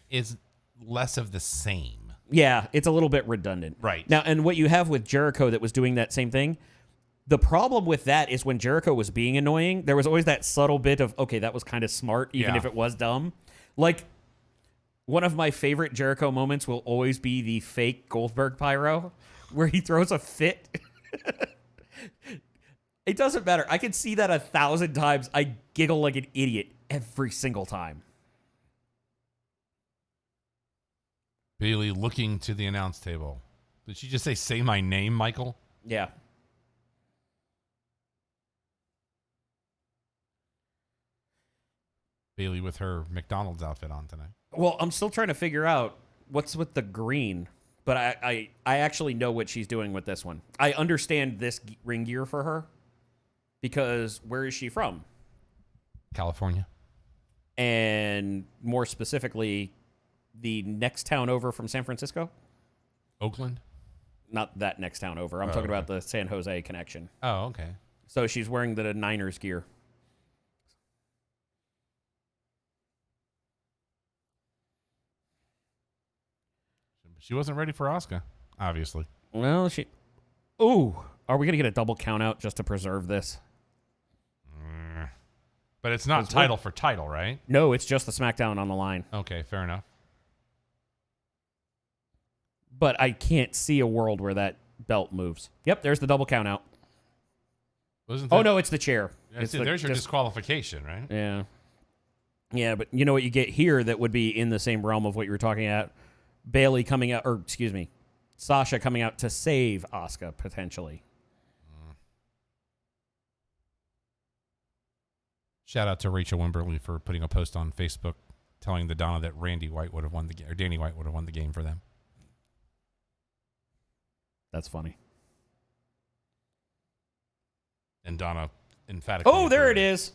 is less of the same. Yeah, it's a little bit redundant. Right. Now, and what you have with Jericho that was doing that same thing, the problem with that is when Jericho was being annoying, there was always that subtle bit of, okay, that was kind of smart, even if it was dumb. Like, one of my favorite Jericho moments will always be the fake Goldberg pyro, where he throws a fit. It doesn't matter. I can see that 1,000 times. I giggle like an idiot every single time. Bailey looking to the announce table. Did she just say my name, Michael? Yeah. Bailey with her McDonald's outfit on tonight. Well, I'm still trying to figure out, what's with the green? But I actually know what she's doing with this one. I understand this ring gear for her because where is she from? California. And more specifically, the next town over from San Francisco? Oakland? Not that next town over. I'm talking about the San Jose connection. Oh, okay. So she's wearing the Niners gear. She wasn't ready for Asuka, obviously. Well, Ooh, are we going to get a double count out just to preserve this? But it's not title for title, right? No, it's just the SmackDown on the line. Okay, fair enough. But I can't see a world where that belt moves. Yep, there's the double count out. Oh, no, it's the chair. There's your disqualification, right? Yeah. Yeah, but you know what you get here that would be in the same realm of what you were talking about? Bailey coming out, or excuse me, Sasha coming out to save Asuka, potentially. Shout out to Rachel Wimberly for putting a post on Facebook telling the Donna that Randy White would have won the game, or Danny White would have won the game for them. That's funny. And Donna emphatically. Oh, there it is.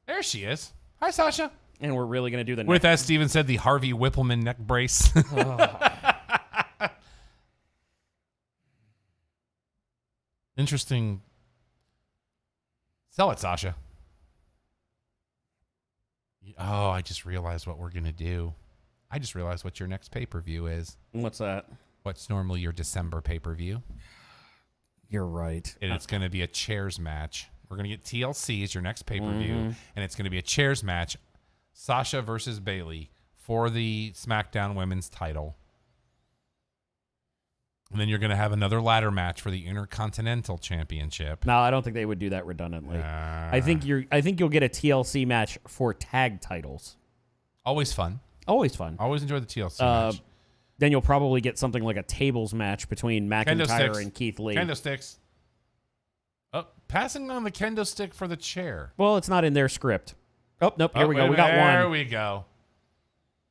There she is. Hi, Sasha. And we're really going to do the with, as Steven said, the Harvey Whippleman neck brace. Interesting. Sell it, Sasha. Oh, I just realized what we're going to do. I just realized what your next pay-per-view is. What's that? What's normally your December pay-per-view. You're right. And it's going to be a chairs match. We're going to get TLC as your next pay-per-view, and it's going to be a chairs match, Sasha versus Bailey for the SmackDown Women's title. And then you're going to have another ladder match for the Intercontinental Championship. No, I don't think they would do that redundantly. I think you'll get a TLC match for tag titles. Always fun. Always fun. Always enjoy the TLC match. Then you'll probably get something like a tables match between McIntyre and Keith Lee. Kendo sticks. Oh, passing on the kendo stick for the chair. Well, it's not in their script. Oh, nope. Here we go. We got one. There we go.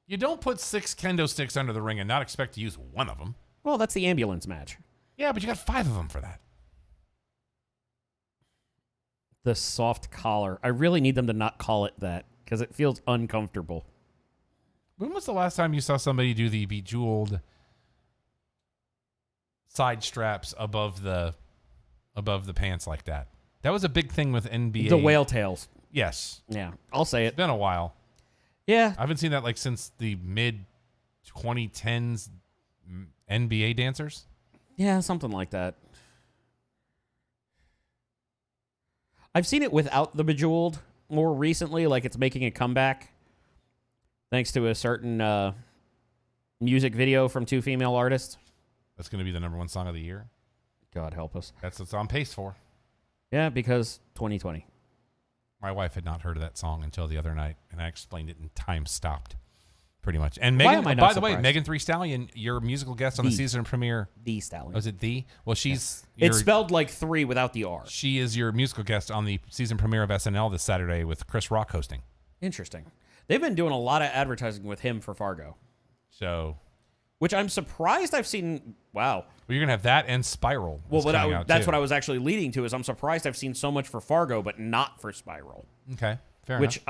You don't put 6 kendo sticks under the ring and not expect to use one of them. Well, that's the ambulance match. Yeah, but you got 5 of them for that. The soft collar. I really need them to not call it that because it feels uncomfortable. When was the last time you saw somebody do the bejeweled side straps above the pants like that? That was a big thing with NBA. The whale tails. Yes. Yeah, I'll say it. It's been a while. Yeah. I haven't seen that since the mid-2010s NBA dancers. Yeah, something like that. I've seen it without the bejeweled more recently, like it's making a comeback. Thanks to a certain music video from 2 female artists. That's going to be the #1 song of the year. God help us. That's what it's on pace for. Yeah, because 2020. My wife had not heard of that song until the other night, and I explained it, and time stopped, pretty much. And Megan, by the way, Megan Thee Stallion, your musical guest on the season premiere. The Stallion. Oh, is it the? Well, she's... Yeah. It's spelled like 3 without the R. She is your musical guest on the season premiere of SNL this Saturday with Chris Rock hosting. Interesting. They've been doing a lot of advertising with him for Fargo. So... Which I'm surprised I've seen... Wow. Well, you're going to have that and Spiral. Well, that's what I was actually leading to, is I'm surprised I've seen so much for Fargo, but not for Spiral. Okay, fair enough. Which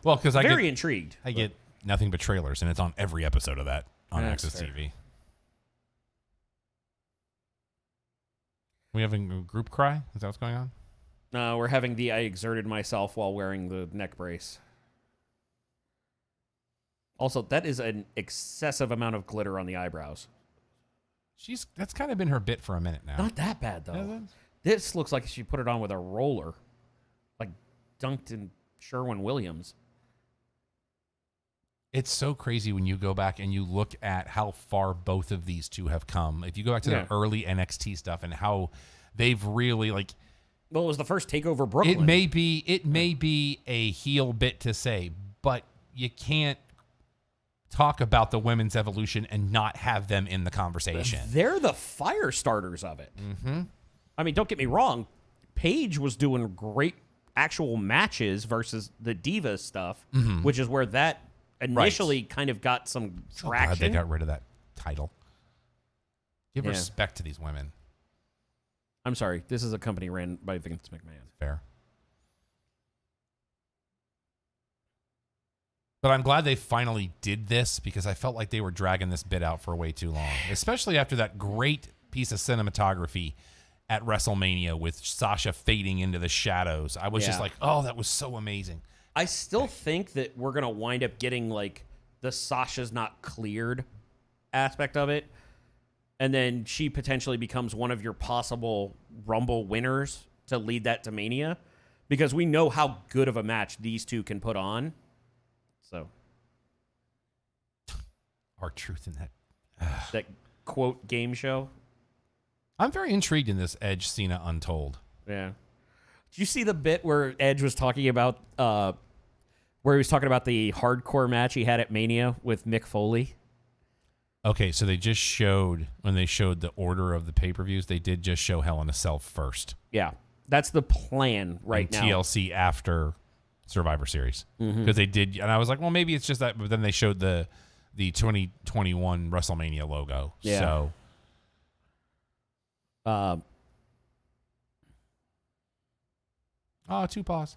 because very intrigued. I get nothing but trailers, and it's on every episode of that on Access TV. We having a group cry? Is that what's going on? No, we're having I exerted myself while wearing the neck brace. Also, that is an excessive amount of glitter on the eyebrows. That's kind of been her bit for a minute now. Not that bad, though. This looks like she put it on with a roller. Like dunked in Sherwin-Williams. It's so crazy when you go back and you look at how far both of these two have come. If you go back to the early NXT stuff and how they've really Well, it was the first TakeOver Brooklyn. It may be a heel bit to say, but you can't talk about the women's evolution and not have them in the conversation. They're the fire starters of it. Mm-hmm. I mean, don't get me wrong. Paige was doing great actual matches versus the Divas stuff, which is where that initially kind of got some So traction. glad they got rid of that title. Give Yeah. respect to these women. I'm sorry. This is a company ran by Vince McMahon. Fair. But I'm glad they finally did this because I felt like they were dragging this bit out for way too long, especially after that great piece of cinematography at WrestleMania with Sasha fading into the shadows. I was just like, oh, that was so amazing. I still think that we're going to wind up getting like the Sasha's not cleared aspect of it. And then she potentially becomes one of your possible Rumble winners to lead that to Mania. Because we know how good of a match these two can put on. So. R-Truth in that. That quote game show. I'm very intrigued in this Edge Cena Untold. Yeah. Did you see the bit where Edge was talking about where he was talking about the hardcore match he had at Mania with Mick Foley? Okay, so they just showed, when they showed the order of the pay-per-views, they did just show Hell in a Cell first. Yeah. That's the plan right and now. TLC after Survivor Series. Because they did, and I was like, well, maybe it's just that, but then they showed the 2021 WrestleMania logo. Yeah. So. Two paws.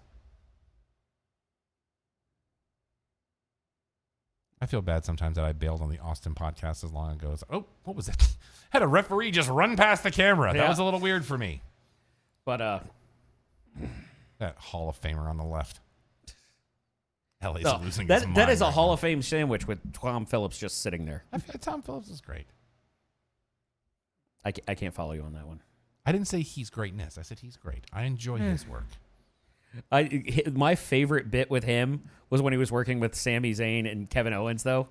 I feel bad sometimes that I bailed on the Austin podcast as long ago. Oh, what was it? Had a referee just run past the camera. That was a little weird for me. But that Hall of Famer on the left. LA's no, losing his mind. That is a right Hall now. of Fame sandwich with Tom Phillips just sitting there. Tom Phillips is great. I can't follow you on that one. I didn't say he's greatness. I said he's great. I enjoy his work. My favorite bit with him was when he was working with Sami Zayn and Kevin Owens, though.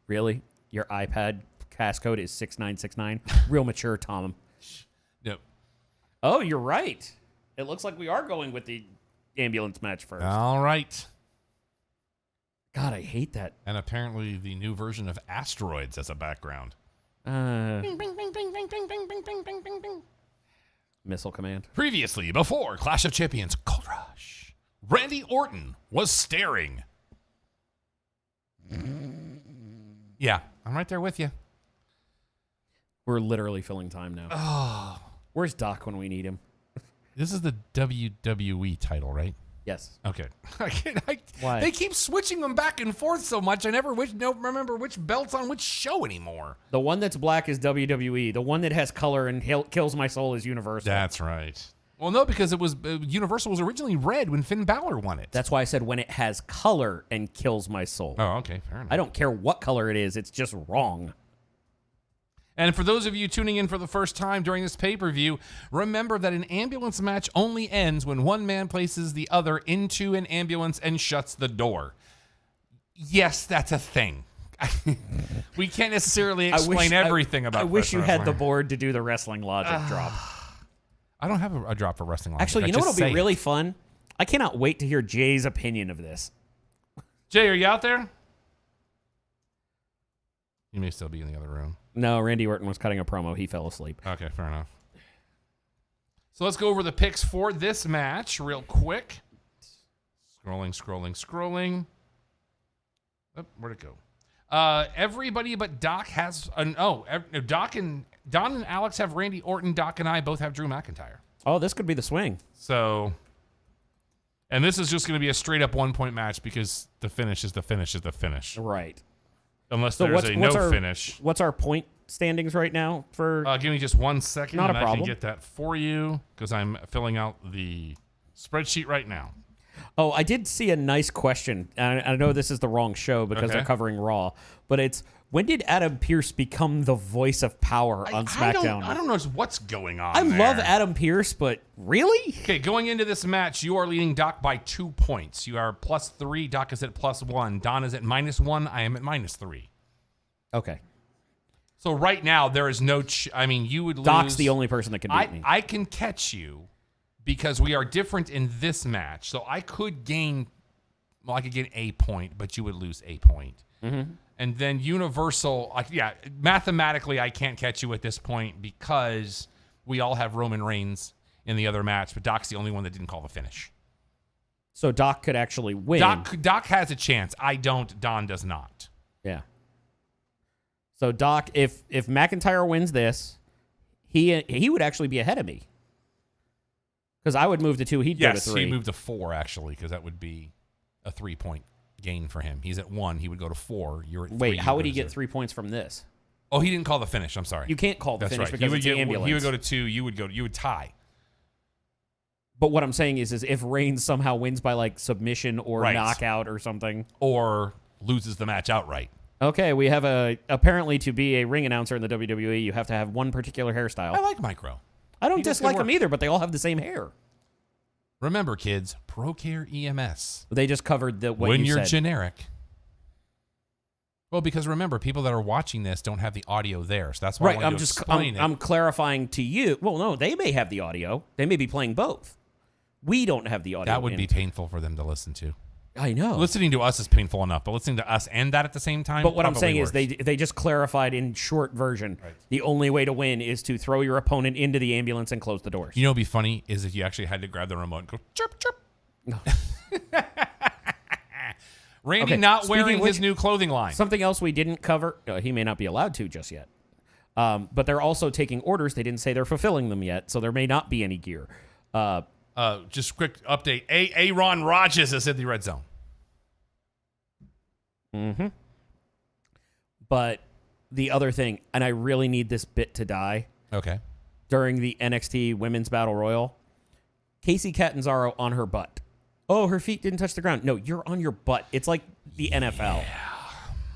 Really? Your iPad passcode is 6969? Real mature, Tom. Yep. Oh, you're right. It looks like we are going with the ambulance match first. All right. God, I hate that. And apparently the new version of Asteroids as a background. Bing, Missile Command. Previously, before Clash of Champions, Gold Rush, Randy Orton was staring. Yeah, I'm right there with you. We're literally filling time now. Oh, Where's Doc when we need him? this is the WWE title, right? Yes. Okay. Why? They keep switching them back and forth so much. I never don't remember which belt's on which show anymore. The one that's black is WWE. The one that has color and kills my soul is Universal. That's right. Well, no, because it was Universal was originally red when Finn Balor won it. That's why I said when it has color and kills my soul. Oh, okay, fair enough. I don't care what color it is. It's just wrong. And for those of you tuning in for the first time during this pay-per-view, remember that an ambulance match only ends when one man places the other into an ambulance and shuts the door. Yes, that's a thing. We can't necessarily explain everything about I wish you wrestling. had the board to do the wrestling logic drop. I don't have a drop for wrestling logic. Actually, you know what will be really fun? I cannot wait to hear Jay's opinion of this. Jay, are you out there? You may still be in the other room. No, Randy Orton was cutting a promo. He fell asleep. Okay, fair enough. So let's go over the picks for this match real quick. Scrolling. Oh, where'd it go? Everybody but Doc has Don and Alex have Randy Orton. Doc and I both have Drew McIntyre. Oh, this could be the swing. So, and this is just going to be a straight up 1 point match because the finish is the finish is the finish. Right. Unless there's a finish. What's our point standings right now for? Give me just 1 second. Not a and I problem. can get that for you because I'm filling out the spreadsheet right now. Oh, I did see a nice question. I know this is the wrong show because they're covering Raw, but it's when did Adam Pearce become the voice of power on SmackDown? I don't know what's going on. I love Adam Pearce, but really? Okay, going into this match, you are leading Doc by 2 points. You are +3. Doc is at +1. Don is at -1. I am at -3. Okay. So right now there is no. You would lose. Doc's the only person that can beat me. I can catch you because we are different in this match. So I could gain. Well, I could get a point, but you would lose a point. Mm-hmm. And then Universal, mathematically, I can't catch you at this point because we all have Roman Reigns in the other match, but Doc's the only one that didn't call the finish. So Doc could actually win. Doc has a chance. I don't. Don does not. Yeah. So Doc, if McIntyre wins this, he would actually be ahead of me. Because I would move to 2, he'd go to 3. Yes, he'd move to 4, actually, because that would be a 3-point gain for him. He's at 1. He would go to 4. You're at 3. Wait, how would he get 3 points from this? Oh, he didn't call the finish. I'm sorry. You can't call the That's finish right. because it's the ambulance. He would go to 2. You would tie. But what I'm saying is if Reigns somehow wins by like submission or knockout or something. Or loses the match outright. Okay, we have apparently to be a ring announcer in the WWE, you have to have one particular hairstyle. I like Micro. I don't dislike them either, but they all have the same hair. Remember, kids, ProCare EMS. They just covered what when you you're said. generic. Well, because remember, people that are watching this don't have the audio there, so that's why I want to explain it. I'm clarifying to you. Well, no, they may have the audio. They may be playing both. We don't have the audio. That would be painful for them to listen to. I know. Listening to us is painful enough, but listening to us and that at the same time. But what I'm saying worse. is they just clarified in short version. Right. The only way to win is to throw your opponent into the ambulance and close the doors. You know, what'd be funny is if you actually had to grab the remote and go chirp chirp. No. Randy not wearing his new clothing line. Something else we didn't cover. He may not be allowed to just yet. But they're also taking orders. They didn't say they're fulfilling them yet, so there may not be any gear. Just quick update. Aaron Rodgers is in the red zone. Mm-hmm. But the other thing, and I really need this bit to die. Okay. During the NXT Women's Battle Royal, Kacy Catanzaro on her butt. Oh, her feet didn't touch the ground. No, you're on your butt. It's like the NFL.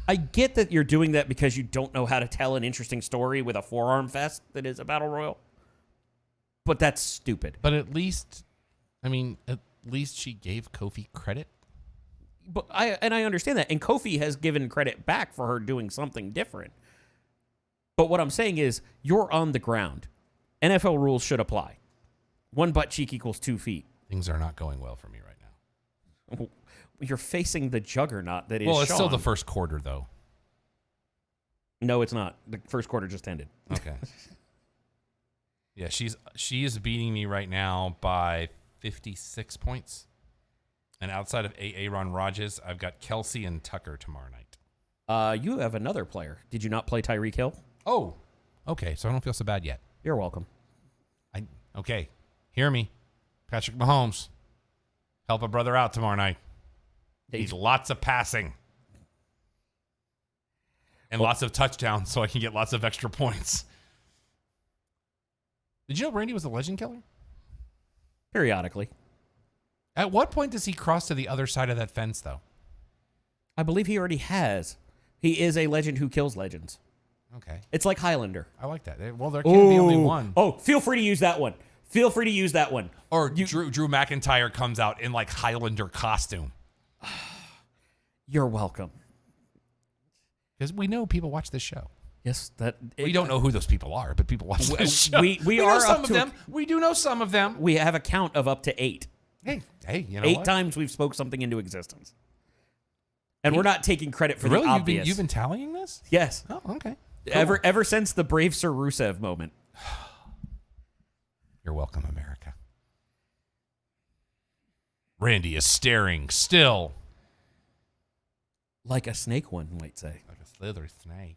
I get that you're doing that because you don't know how to tell an interesting story with a forearm fest that is a Battle Royal. But that's stupid. But at least she gave Kofi credit. But I understand that. And Kofi has given credit back for her doing something different. But what I'm saying is, you're on the ground. NFL rules should apply. 1 butt cheek equals 2 feet. Things are not going well for me right now. You're facing the juggernaut that is Well, it's Shawn. still the first quarter, though. No, it's not. The first quarter just ended. Okay. Yeah, she is beating me right now by 56 points. And outside of Aaron Rodgers, I've got Kelsey and Tucker tomorrow night. You have another player. Did you not play Tyreek Hill? Oh, okay. So I don't feel so bad yet. You're welcome. Okay. Hear me. Patrick Mahomes. Help a brother out tomorrow night. Needs lots of passing. And lots of touchdowns so I can get lots of extra points. Did you know Randy was a legend killer? Periodically. At what point does he cross to the other side of that fence, though? I believe he already has. He is a legend who kills legends. Okay. It's like Highlander. I like that. Well, there can't be only one. Oh, feel free to use that one. Feel free to use that one. Or Drew McIntyre comes out in like Highlander costume. You're welcome. Because we know people watch this show. Yes, we don't know who those people are, but people watch this show. We are know some of them. We do know some of them. We have a count of up to 8. Hey, you know 8 what? times we've spoke something into existence. And we're not taking credit for the obvious. You've been tallying this? Yes. Oh, okay. Cool. Ever since the brave Sir Rusev moment. You're welcome, America. Randy is staring still. Like a snake, one might say. Like a slithery snake.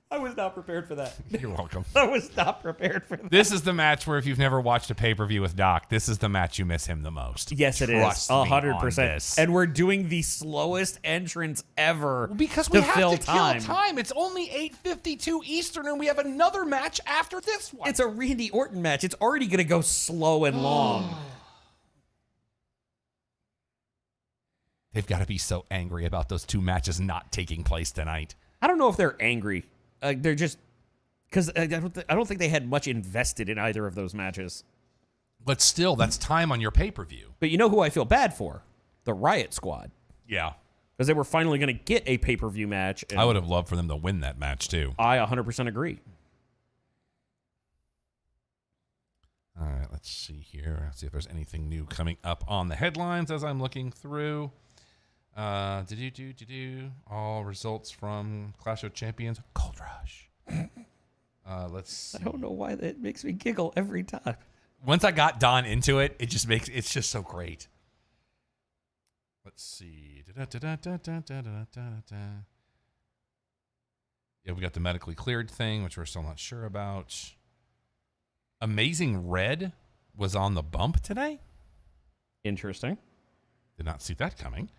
I was not prepared for that. You're welcome. I was not prepared for that. This is the match where if you've never watched a pay-per-view with Doc, this is the match you miss him the most. Yes, it Trust is. me on 100%. this. And we're doing the slowest entrance ever. Because we have fill to kill time. It's only 8:52 Eastern, and we have another match after this one. It's a Randy Orton match. It's already going to go slow and long. They've got to be so angry about those 2 matches not taking place tonight. I don't know if they're angry. They're just because I don't think they had much invested in either of those matches. But still, that's time on your pay-per-view. But you know who I feel bad for? The Riot Squad. Yeah. Because they were finally going to get a pay-per-view match. I would have loved for them to win that match, too. I 100% agree. All right, let's see here. Let's see if there's anything new coming up on the headlines as I'm looking through. All results from Clash of Champions. Gold Rush. Let's see. I don't know why that makes me giggle every time. once I got Don into it, it's just so great. Let's see. Yeah, we got the medically cleared thing, which we're still not sure about. Amazing Red was on the bump today. Interesting. Did not see that coming.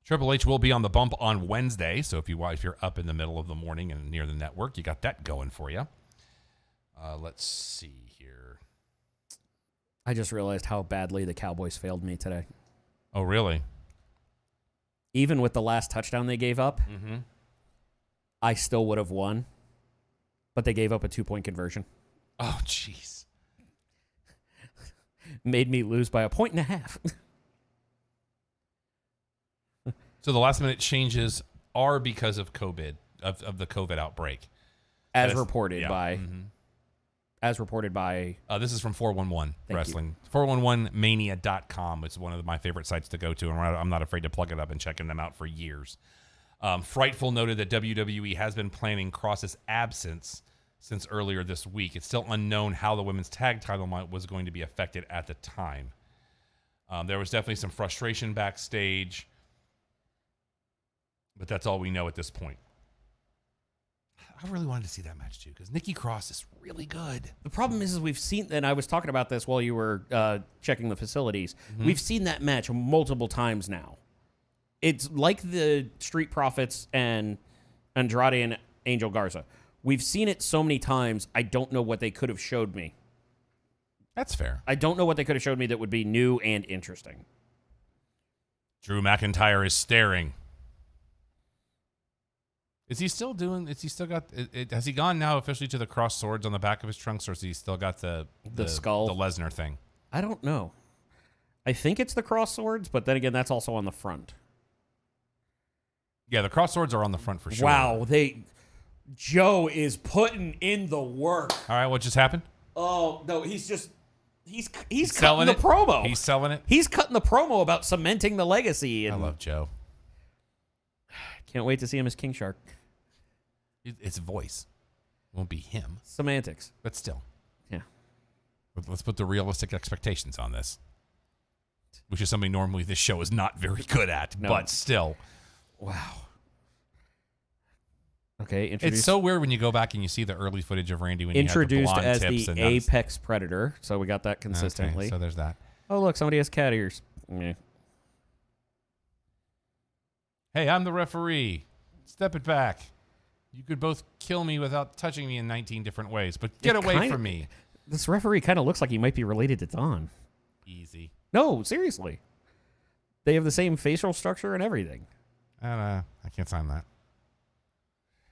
Triple H will be on the bump on Wednesday, so if you're up in the middle of the morning and near the network, you got that going for you. Let's see here. I just realized how badly the Cowboys failed me today. Oh, really? Even with the last touchdown they gave up, I still would have won, but they gave up a 2-point conversion. Oh, jeez. Made me lose by 1.5 points. So the last minute changes are because of COVID, of the COVID outbreak. As reported by... As reported by... this is from 411 Wrestling. 411mania.com is one of my favorite sites to go to, and I'm not afraid to plug it up and checking them out for years. Frightful noted that WWE has been planning Cross's absence since earlier this week. It's still unknown how the women's tag title was going to be affected at the time. There was definitely some frustration backstage, but that's all we know at this point. I really wanted to see that match, too, because Nikki Cross is really good. The problem is we've seen, and I was talking about this while you were checking the facilities, we've seen that match multiple times now. It's like the Street Profits and Andrade and Angel Garza. We've seen it so many times, I don't know what they could have showed me. That's fair. I don't know what they could have showed me that would be new and interesting. Drew McIntyre is staring. Is he still got it? Has he gone now officially to the crossed swords on the back of his trunks, or has he still got the skull? The Lesnar thing? I don't know. I think it's the crossed swords, but then again, that's also on the front. Yeah, the crossed swords are on the front for sure. Wow, Joe is putting in the work. All right, what just happened? Oh, no, he's cutting selling the it. promo. He's selling it. He's cutting the promo about cementing the legacy. And I love Joe. Can't wait to see him as King Shark. It's voice. It won't be him. Semantics. But still. Yeah. Let's put the realistic expectations on this, which is something normally this show is not very good at, but still. Wow. Okay, it's so weird when you go back and you see the early footage of Randy when introduced he had the blonde as tips the and apex predator, so we got that consistently. Okay, so there's that. Oh, look, somebody has cat ears. Yeah. Hey, I'm the referee. Step it back. You could both kill me without touching me in 19 different ways, but get away from me. This referee kind of looks like he might be related to Don. Easy. No, seriously. They have the same facial structure and everything. I can't sign that.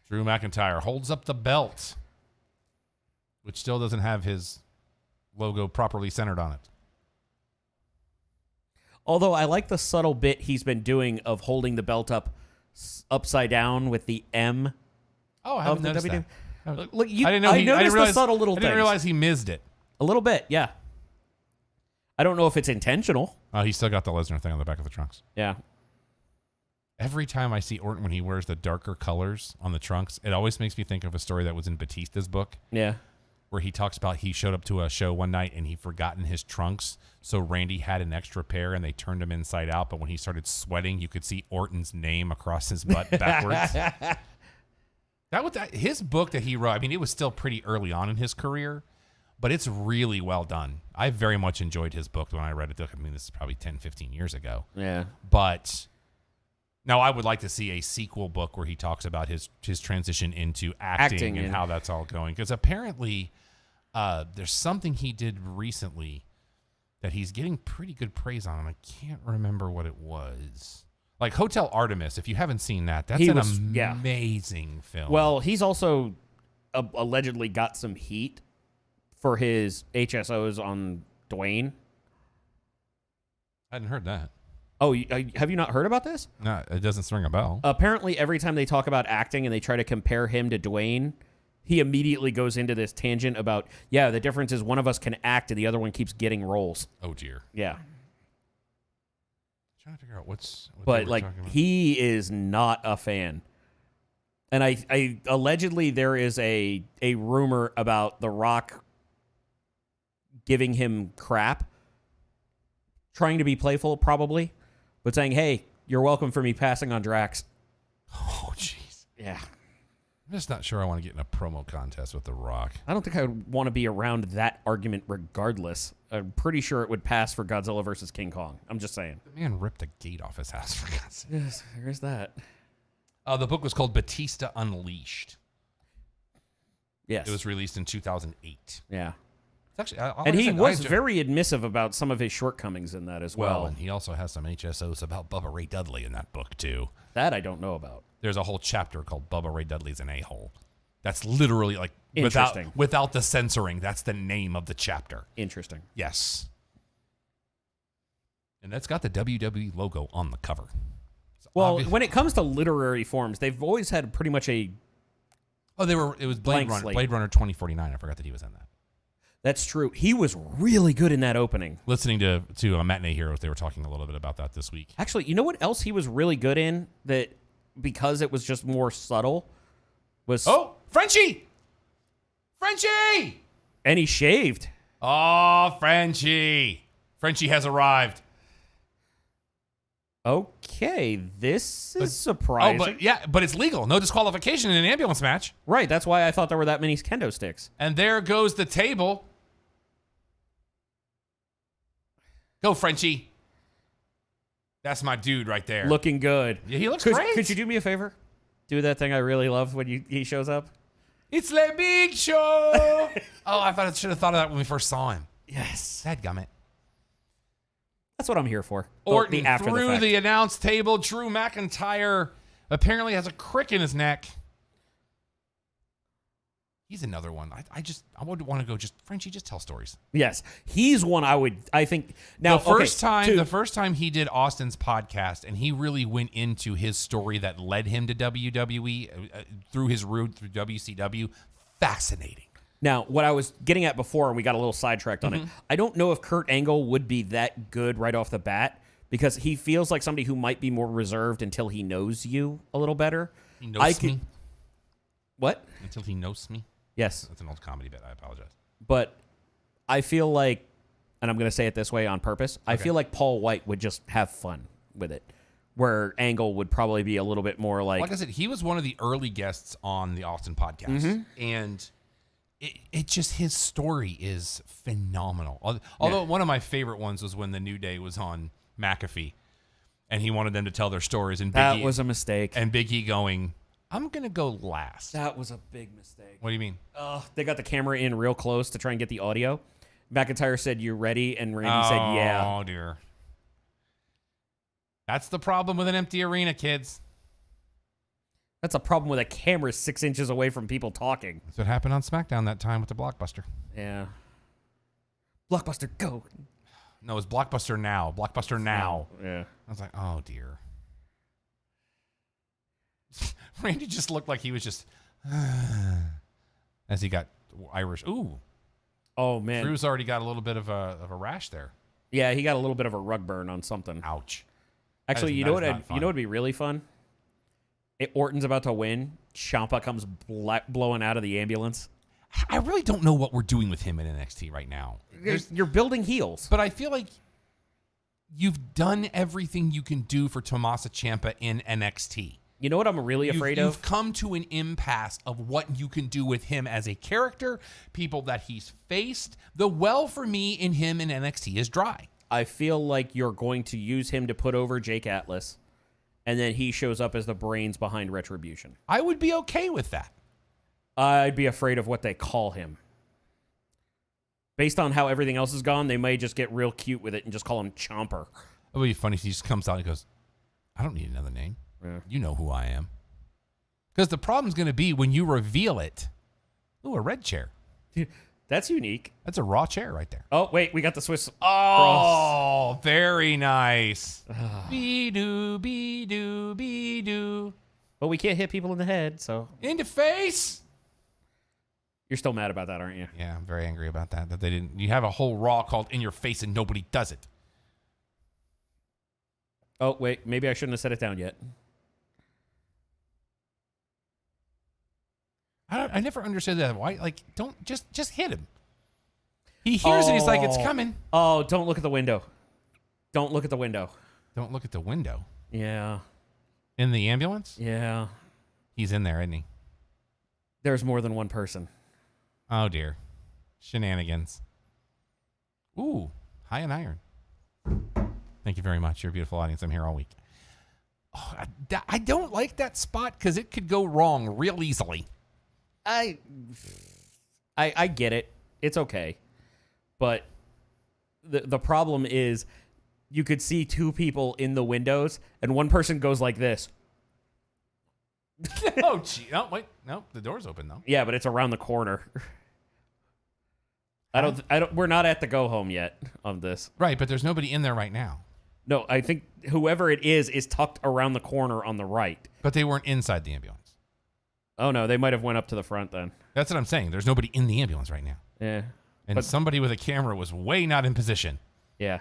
Drew McIntyre holds up the belt, which still doesn't have his logo properly centered on it. Although I like the subtle bit he's been doing of holding the belt up upside down with the M. Oh, I haven't noticed that. Look, I didn't know. I noticed the subtle little things. I didn't realize he mizzed it. A little bit, yeah. I don't know if it's intentional. Oh, he still got the Lesnar thing on the back of the trunks. Yeah. Every time I see Orton when he wears the darker colors on the trunks, it always makes me think of a story that was in Batista's book. Yeah. Where he talks about he showed up to a show one night and he'd forgotten his trunks. So Randy had an extra pair and they turned him inside out. But when he started sweating, you could see Orton's name across his butt backwards. His book that he wrote, I mean, it was still pretty early on in his career, but it's really well done. I very much enjoyed his book when I read it. I mean, this is probably 10, 15 years ago. Yeah. But now I would like to see a sequel book where he talks about his transition into acting and how that's all going. Because apparently there's something he did recently that he's getting pretty good praise on. I can't remember what it was. Like Hotel Artemis, if you haven't seen that, that's amazing film. Well, he's also allegedly got some heat for his HSOs on Dwayne. I hadn't heard that. Oh, have you not heard about this? No, it doesn't ring a bell. Apparently, every time they talk about acting and they try to compare him to Dwayne, he immediately goes into this tangent about, the difference is one of us can act and the other one keeps getting roles. Oh, dear. Yeah. Trying to figure out what but like he is not a fan, and I allegedly there is a rumor about The Rock giving him crap, trying to be playful probably, but saying, hey, you're welcome for me passing on Drax. Oh, jeez. Yeah. I'm just not sure I want to get in a promo contest with The Rock. I don't think I would want to be around that argument regardless. I'm pretty sure it would pass for Godzilla versus King Kong. I'm just saying. The man ripped a gate off his house, for God's sake. Yes, there is that. The book was called Batista Unleashed. Yes. It was released in 2008. Yeah. It's actually, And he was very admissive about some of his shortcomings in that as well. And he also has some HSOs about Bubba Ray Dudley in that book, too. That I don't know about. There's a whole chapter called Bubba Ray Dudley's an a-hole. That's literally like, Interesting. without the censoring, that's the name of the chapter. Interesting. Yes. And that's got the WWE logo on the cover. Well, when it comes to literary forms, they've always had pretty much a... It was Blade Blank Runner, slate. Blade Runner 2049. I forgot that he was in that. That's true. He was really good in that opening. Listening to Matinee Heroes, they were talking a little bit about that this week. Actually, you know what else he was really good in that because it was just more subtle was... Oh, Frenchie! Frenchie! And he shaved. Oh, Frenchie. Frenchie has arrived. Okay, this is surprising. But it's legal. No disqualification in an ambulance match. Right, that's why I thought there were that many kendo sticks. And there goes the table. Go, Frenchie. That's my dude right there. Looking good. Yeah, he looks great. Could you do me a favor? Do that thing I really love when he shows up. It's Le Big Show. Oh, I should have thought of that when we first saw him. Yes. Dadgummit. That's what I'm here for. Orton after through the the announce table. Drew McIntyre apparently has a crick in his neck. He's another one. I would want to go Frenchie, just tell stories. Yes. He's one I think. Now, the first time he did Austin's podcast, and he really went into his story that led him to WWE through his route through WCW. Fascinating. Now, what I was getting at before, and we got a little sidetracked on it, I don't know if Kurt Angle would be that good right off the bat because he feels like somebody who might be more reserved until he knows you a little better. He knows me? What? Until he knows me? Yes. That's an old comedy bit. I apologize. But I feel like, and I'm going to say it this way on purpose, I feel like Paul White would just have fun with it, where Angle would probably be a little bit more like... Like I said, he was one of the early guests on the Austin podcast, and... It just, his story is phenomenal. Although one of my favorite ones was when the New Day was on McAfee and he wanted them to tell their stories. And that was a mistake. And Big E going, I'm going to go last. That was a big mistake. What do you mean? They got the camera in real close to try and get the audio. McIntyre said, "You ready?" And Randy said, "Yeah." Oh, dear. That's the problem with an empty arena, kids. That's a problem with a camera 6 inches away from people talking. That's what happened on SmackDown that time with the Blockbuster. Yeah. Blockbuster, go. No, it was Blockbuster Now. Blockbuster Now. Yeah. I was like, oh, dear. Randy just looked like he was just... as he got Irish. Ooh. Oh, man. Drew's already got a little bit of a rash there. Yeah, he got a little bit of a rug burn on something. Ouch. Actually, you know what would be really fun? Orton's about to win. Ciampa comes blowing out of the ambulance. I really don't know what we're doing with him in NXT right now. You're building heels. But I feel like you've done everything you can do for Tommaso Ciampa in NXT. You know what I'm really afraid of? You've come to an impasse of what you can do with him as a character, people that he's faced. The well for me in him in NXT is dry. I feel like you're going to use him to put over Jake Atlas. And then he shows up as the brains behind Retribution. I would be okay with that. I'd be afraid of what they call him. Based on how everything else is gone, they may just get real cute with it and just call him Chomper. It would be funny if he just comes out and goes, I don't need another name. Yeah. You know who I am. Because the problem's going to be when you reveal it. Ooh, a red chair. That's unique. That's a Raw chair right there. Oh, wait, we got the Swiss cross. Oh, very nice. Be-doo, be-doo, be-doo. But we can't hit people in the head, so... In the face. You're still mad about that, aren't you? Yeah, I'm very angry about that. That they didn't... You have a whole Raw called In Your Face and nobody does it. Oh, wait, maybe I shouldn't have set it down yet. I never understood that. Why? Like, don't just hit him. He hears it. He's like, it's coming. Oh, don't look at the window. Don't look at the window. Don't look at the window. Yeah. In the ambulance? Yeah. He's in there, isn't he? There's more than one person. Oh, dear. Shenanigans. Ooh, high and iron. Thank you very much. You're a beautiful audience. I'm here all week. Oh, I don't like that spot because it could go wrong real easily. I get it. It's okay. But the problem is you could see two people in the windows and one person goes like this. Oh, gee. No, wait. No, the door's open, though. Yeah, but it's around the corner. I don't. We're not at the go home yet of this. Right, but there's nobody in there right now. No, I think whoever it is tucked around the corner on the right. But they weren't inside the ambulance. Oh, no, they might have went up to the front then. That's what I'm saying. There's nobody in the ambulance right now. Yeah. And somebody with a camera was way not in position. Yeah.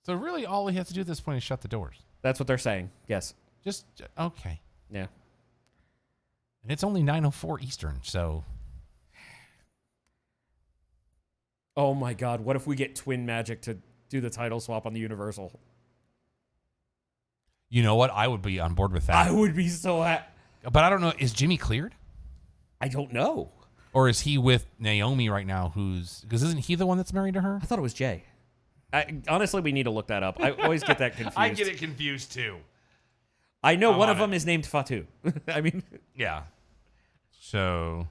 So really all he has to do at this point is shut the doors. That's what they're saying. Yes. Just, okay. Yeah. And it's only 9:04 Eastern, so... Oh, my God. What if we get Twin Magic to do the title swap on the Universal? You know what? I would be on board with that. I would be so happy. But I don't know. Is Jimmy cleared? I don't know. Or is he with Naomi right now? Because isn't he the one that's married to her? I thought it was Jay. Honestly, we need to look that up. I always get that confused. I get it confused too. I know one of them is named Fatu. I mean, yeah. So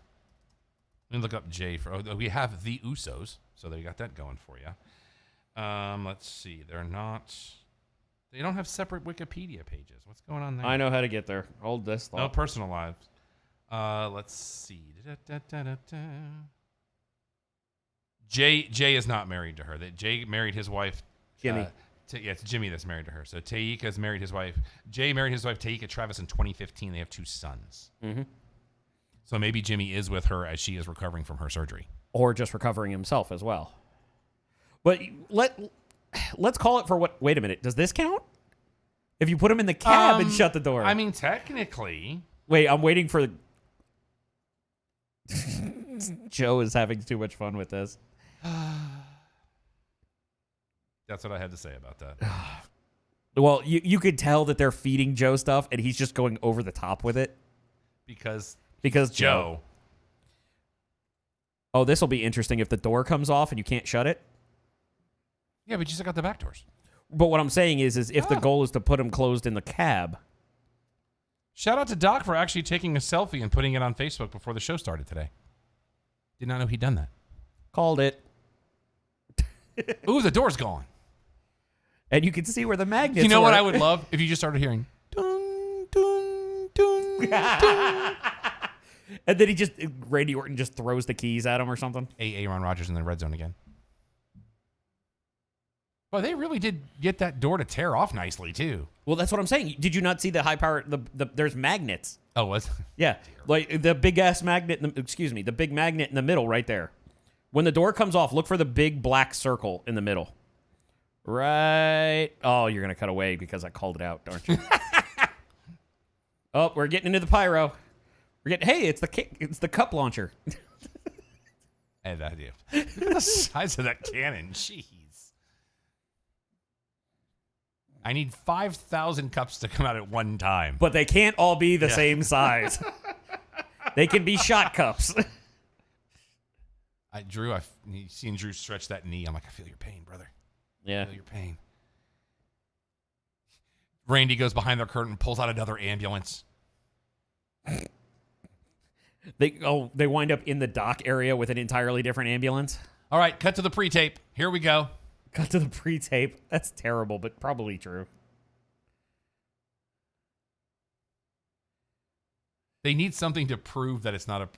let me look up Jay for. Oh, we have the Usos, so they got that going for you. Let's see. They're not. They don't have separate Wikipedia pages. What's going on there? I know how to get there. Hold this thought. No personal lives. Let's see. Jay is not married to her. That Jay married his wife. Jimmy. It's Jimmy that's married to her. So Taika's married his wife. Jay married his wife Taika Travis in 2015. They have 2 sons. Mm-hmm. So maybe Jimmy is with her as she is recovering from her surgery, or just recovering himself as well. But let's call it for what. Wait a minute. Does this count? If you put him in the cab and shut the door. I mean, technically. Wait, I'm waiting for. Joe is having too much fun with this. That's what I had to say about that. Well, you could tell that they're feeding Joe stuff, and he's just going over the top with it. Because Joe. Oh, this will be interesting if the door comes off and you can't shut it. Yeah, but you still got the back doors. But what I'm saying is if the goal is to put him closed in the cab. Shout out to Doc for actually taking a selfie and putting it on Facebook before the show started today. Did not know he'd done that. Called it. Ooh, the door's gone. And you can see where the magnets You know were. what I would love? If you just started hearing... Dun, dun, dun, dun. And then Randy Orton just throws the keys at him or something. Aaron Rodgers in the red zone again. Well, they really did get that door to tear off nicely, too. Well, that's what I'm saying. Did you not see the high power? There's magnets. Oh, was? Yeah, like the big ass magnet. The big magnet in the middle, right there. When the door comes off, look for the big black circle in the middle. Right. Oh, you're gonna cut away because I called it out, aren't you? Oh, we're getting into the pyro. Hey, it's the cup launcher. I had that idea. Look at the size of that cannon. Jeez. I need 5,000 cups to come out at one time. But they can't all be the same size. They can be shot cups. Drew, I've seen Drew stretch that knee. I'm like, I feel your pain, brother. Yeah. I feel your pain. Randy goes behind the curtain, pulls out another ambulance. They wind up in the dock area with an entirely different ambulance. All right, cut to the pre-tape. Here we go. Cut to the pre-tape. That's terrible, but probably true. They need something to prove that it's not a...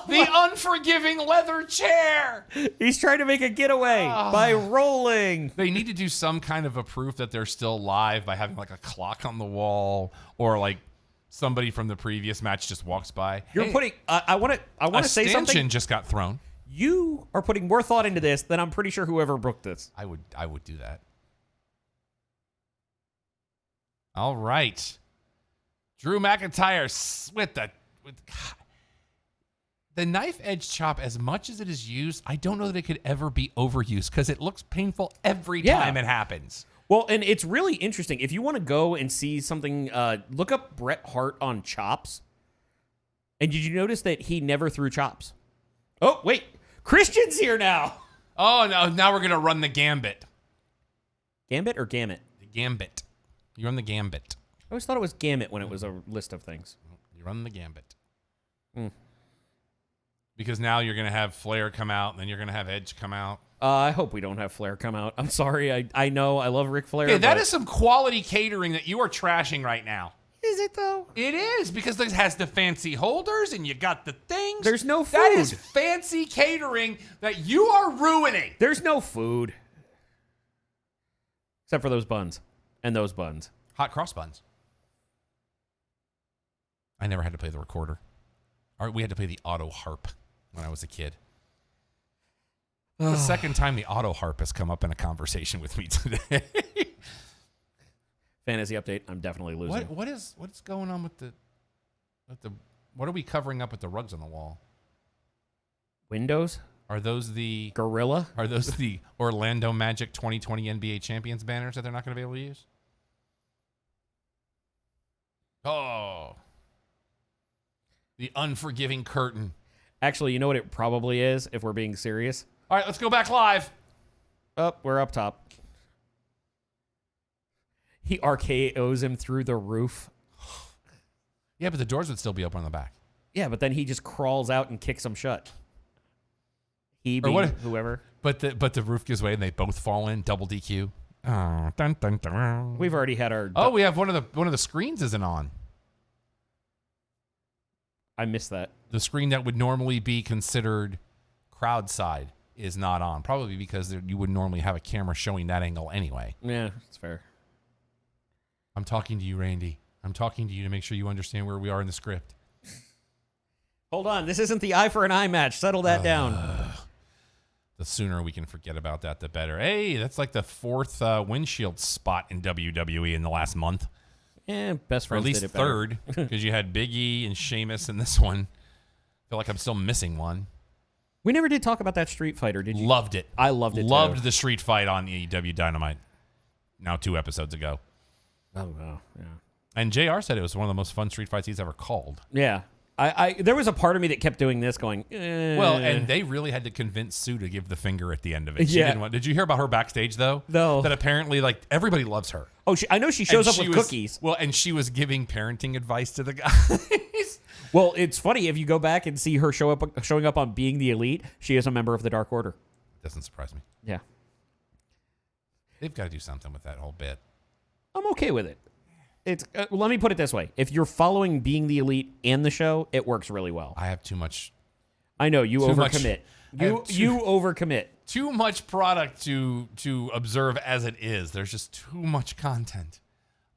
The unforgiving leather chair! He's trying to make a getaway by rolling. They need to do some kind of a proof that they're still live by having like a clock on the wall, or like somebody from the previous match just walks by. You're putting... I want to say something. A stanchion just got thrown. You are putting more thought into this than I'm pretty sure whoever booked this. I would do that. All right. Drew McIntyre with the knife edge chop, as much as it is used, I don't know that it could ever be overused because it looks painful every time it happens. Well, and it's really interesting. If you want to go and see something, look up Bret Hart on chops. And did you notice that he never threw chops? Oh, wait. Christian's here now. Oh, no. Now we're going to run the gambit. Gambit or gamut? The gambit. You run the gambit. I always thought it was gamut when it was a list of things. You run the gambit. Because now you're going to have Flair come out, and then you're going to have Edge come out. I hope we don't have Flair come out. I'm sorry. I know I love Ric Flair. Okay, that is some quality catering that you are trashing right now. Is it, though? It is, because it has the fancy holders, and you got the things. There's no food. That is fancy catering that you are ruining. There's no food. Except for those buns. And those buns. Hot cross buns. I never had to play the recorder. We had to play the auto harp when I was a kid. The second time the auto harp has come up in a conversation with me today. Fantasy update. I'm definitely losing. What's going on with the what are we covering up with the rugs on the wall? Windows? Are those the Gorilla? Are those the Orlando Magic 2020 NBA Champions banners that they're not going to be able to use? Oh. The unforgiving curtain. Actually, you know what it probably is, if we're being serious? All right, let's go back live. We're up top. He RKO's him through the roof. Yeah, but the doors would still be open on the back. Yeah, but then he just crawls out and kicks them shut. He being whoever. But the roof gives way and they both fall in. Double DQ. Oh, dun, dun, dun. We've already had our. Oh, we have one of the screens isn't on. I missed that. The screen that would normally be considered crowd side is not on. Probably because you would normally have a camera showing that angle anyway. Yeah, it's fair. I'm talking to you, Randy. I'm talking to you to make sure you understand where we are in the script. Hold on. This isn't the eye for an eye match. Settle that down. The sooner we can forget about that, the better. Hey, that's like the fourth windshield spot in WWE in the last month. Best Or at friends least did it better. third, because you had Big E and Sheamus in this one. I feel like I'm still missing one. We never did talk about that Street Fighter, did you? Loved it. I loved it, Loved too. the street fight on AEW Dynamite. Now 2 episodes ago. Oh, wow. Yeah. And JR said it was one of the most fun street fights he's ever called. Yeah. There was a part of me that kept doing this going, Well, and they really had to convince Sue to give the finger at the end of it. She Yeah. didn't want, did you hear about her backstage, though? No. That apparently, like, everebody loves her. Oh, I know she shows And up with was- cookies. Well, and she was giving parenting advice to the guys. Well, it's funny if you go back and see her showing up on Being the Elite. She is a member of the Dark Order. Doesn't surprise me. Yeah, They've got to do something with that whole bit. I'm okay with it. It's let me put it this way: if you're following Being the Elite and the show, it works really well. I have too much I know you Too much- overcommit. I have You overcommit. too much product to observe as it is. There's just too much content.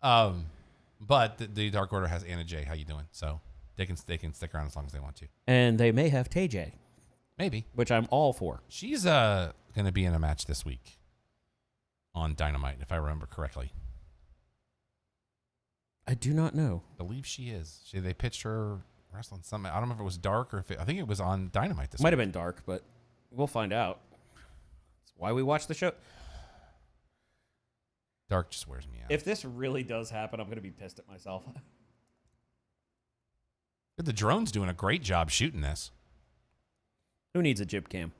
But the Dark Order has Anna Jay. How you doing? So they can stick around as long as they want to. And they may have TJ, Maybe. which I'm all for. She's going to be in a match this week on Dynamite, if I remember correctly. I do not know. I believe she is. They pitched her wrestling something. I don't know if it was Dark or I think it was on Dynamite this Might week. have been dark, but we'll find out. That's why we watch the show. Dark just wears me out. If this really does happen, I'm going to be pissed at myself. The drone's doing a great job shooting this. Who needs a jib cam?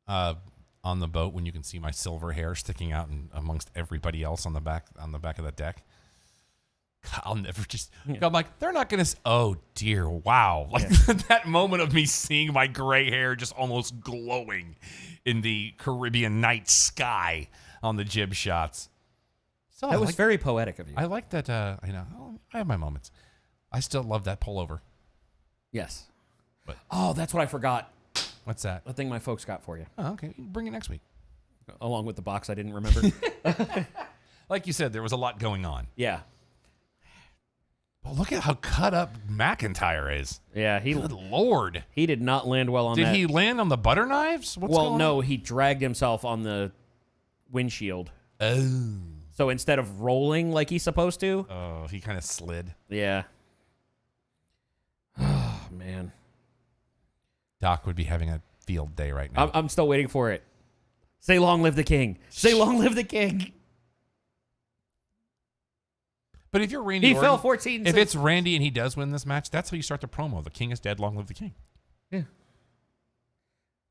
On the boat when you can see my silver hair sticking out amongst everybody else on the back of the deck. I'll never just. I'm like, they're not gonna. Oh dear, wow! Like that moment of me seeing my gray hair just almost glowing in the Caribbean night sky on the jib shots. So That was very poetic of you. I like that. I know. I have my moments. I still love that pullover. Yes. But- Oh, that's what I forgot. What's that? The thing my folks got for you, Oh, okay. Bring it next week. along with the box I didn't remember. Like you said, there was a lot going on. Yeah. But look at how cut up McIntyre is. Yeah, Good Lord. he did not land well on Did that. he land on the butter knives? What's Well, going no, on? he dragged himself on the windshield. Oh. So instead of rolling like he's supposed to, Oh, he kind of slid. yeah. man. Doc would be having a field day right now. I'm still waiting for it. Say long live the king. Say long live the king. But if you're Randy He Orton, fell 14. if it's Randy and he does win this match, that's how you start the promo. The king is dead, long live the king. Yeah.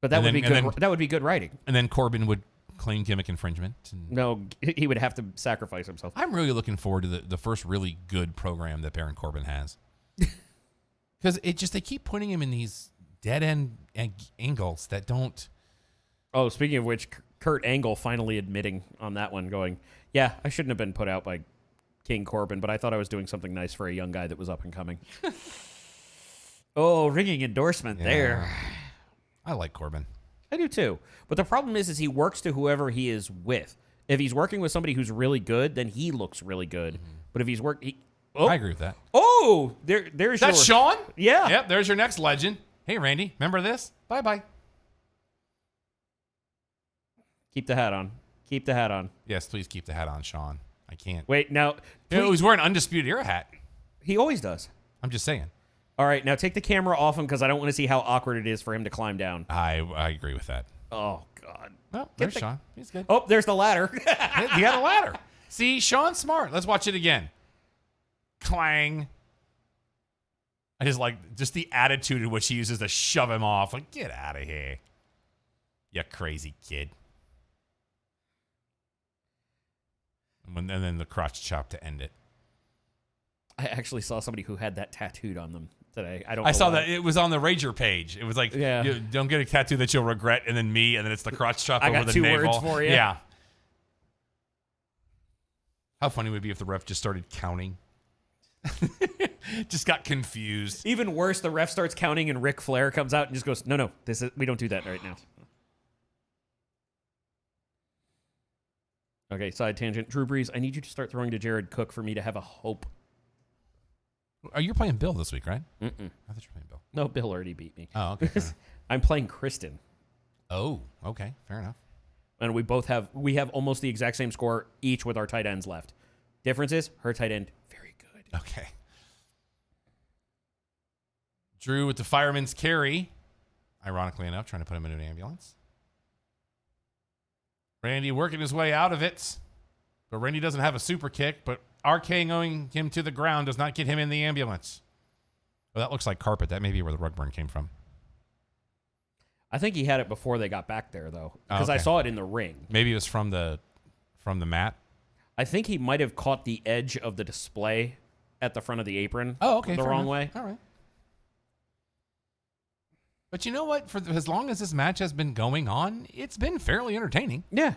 But that would be good. That would be good writing. And then Corbin would claim gimmick infringement. No, he would have to sacrifice himself. I'm really looking forward to the first really good program that Baron Corbin has. Because they keep putting him in these dead end angles that don't. Oh, speaking of which, Kurt Angle finally admitting on that one, going, yeah, I shouldn't have been put out by King Corbin, but I thought I was doing something nice for a young guy that was up and coming. Oh, ringing endorsement there. I like Corbin. I do too. But the problem is he works to whoever he is with. If he's working with somebody who's really good, then he looks really good. Mm-hmm. But if he's I agree with that. Oh, there's That's Sean? Yeah. Yep, there's your next legend. Hey, Randy, remember this? Bye-bye. Keep the hat on. Keep the hat on. Yes, please keep the hat on, Sean. I can't. Wait, now. He's wearing Undisputed Era hat. He always does. I'm just saying. All right, now take the camera off him because I don't want to see how awkward it is for him to climb down. I agree with that. Oh, God. Well, there's Sean. He's good. Oh, there's the ladder. You got a ladder. See, Sean's smart. Let's watch it again. Clang. I just like the attitude in which he uses to shove him off. Like, get out of here. You crazy kid. And then the crotch chop to end it. I actually saw somebody who had that tattooed on them today. I saw that it was on the Rager page. It was like, don't get a tattoo that you'll regret, and then me, and then it's the crotch chop over the navel. I got 2 words for you. Yeah. How funny would it be if the ref just started counting? Just got confused. Even worse, the ref starts counting, and Ric Flair comes out and just goes, "No, we don't do that right now." Okay, side tangent. Drew Brees, I need you to start throwing to Jared Cook for me to have a hope. Are you playing Bill this week, right? Mm-mm. I thought you were playing Bill. No, Bill already beat me. Oh, okay. I'm playing Kristen. Oh, okay. Fair enough. And we have almost the exact same score each with our tight ends left. Difference is her tight end, very good. Okay. Drew with the fireman's carry. Ironically enough, trying to put him in an ambulance. Randy working his way out of it. But Randy doesn't have a super kick, but RKOing him to the ground does not get him in the ambulance. Well, that looks like carpet. That may be where the rug burn came from. I think he had it before they got back there, though, because I saw it in the ring. Maybe it was from the mat. I think he might have caught the edge of the display at the front of the apron. Oh, okay. The wrong way. All right. But you know what? For as long as this match has been going on, it's been fairly entertaining. Yeah.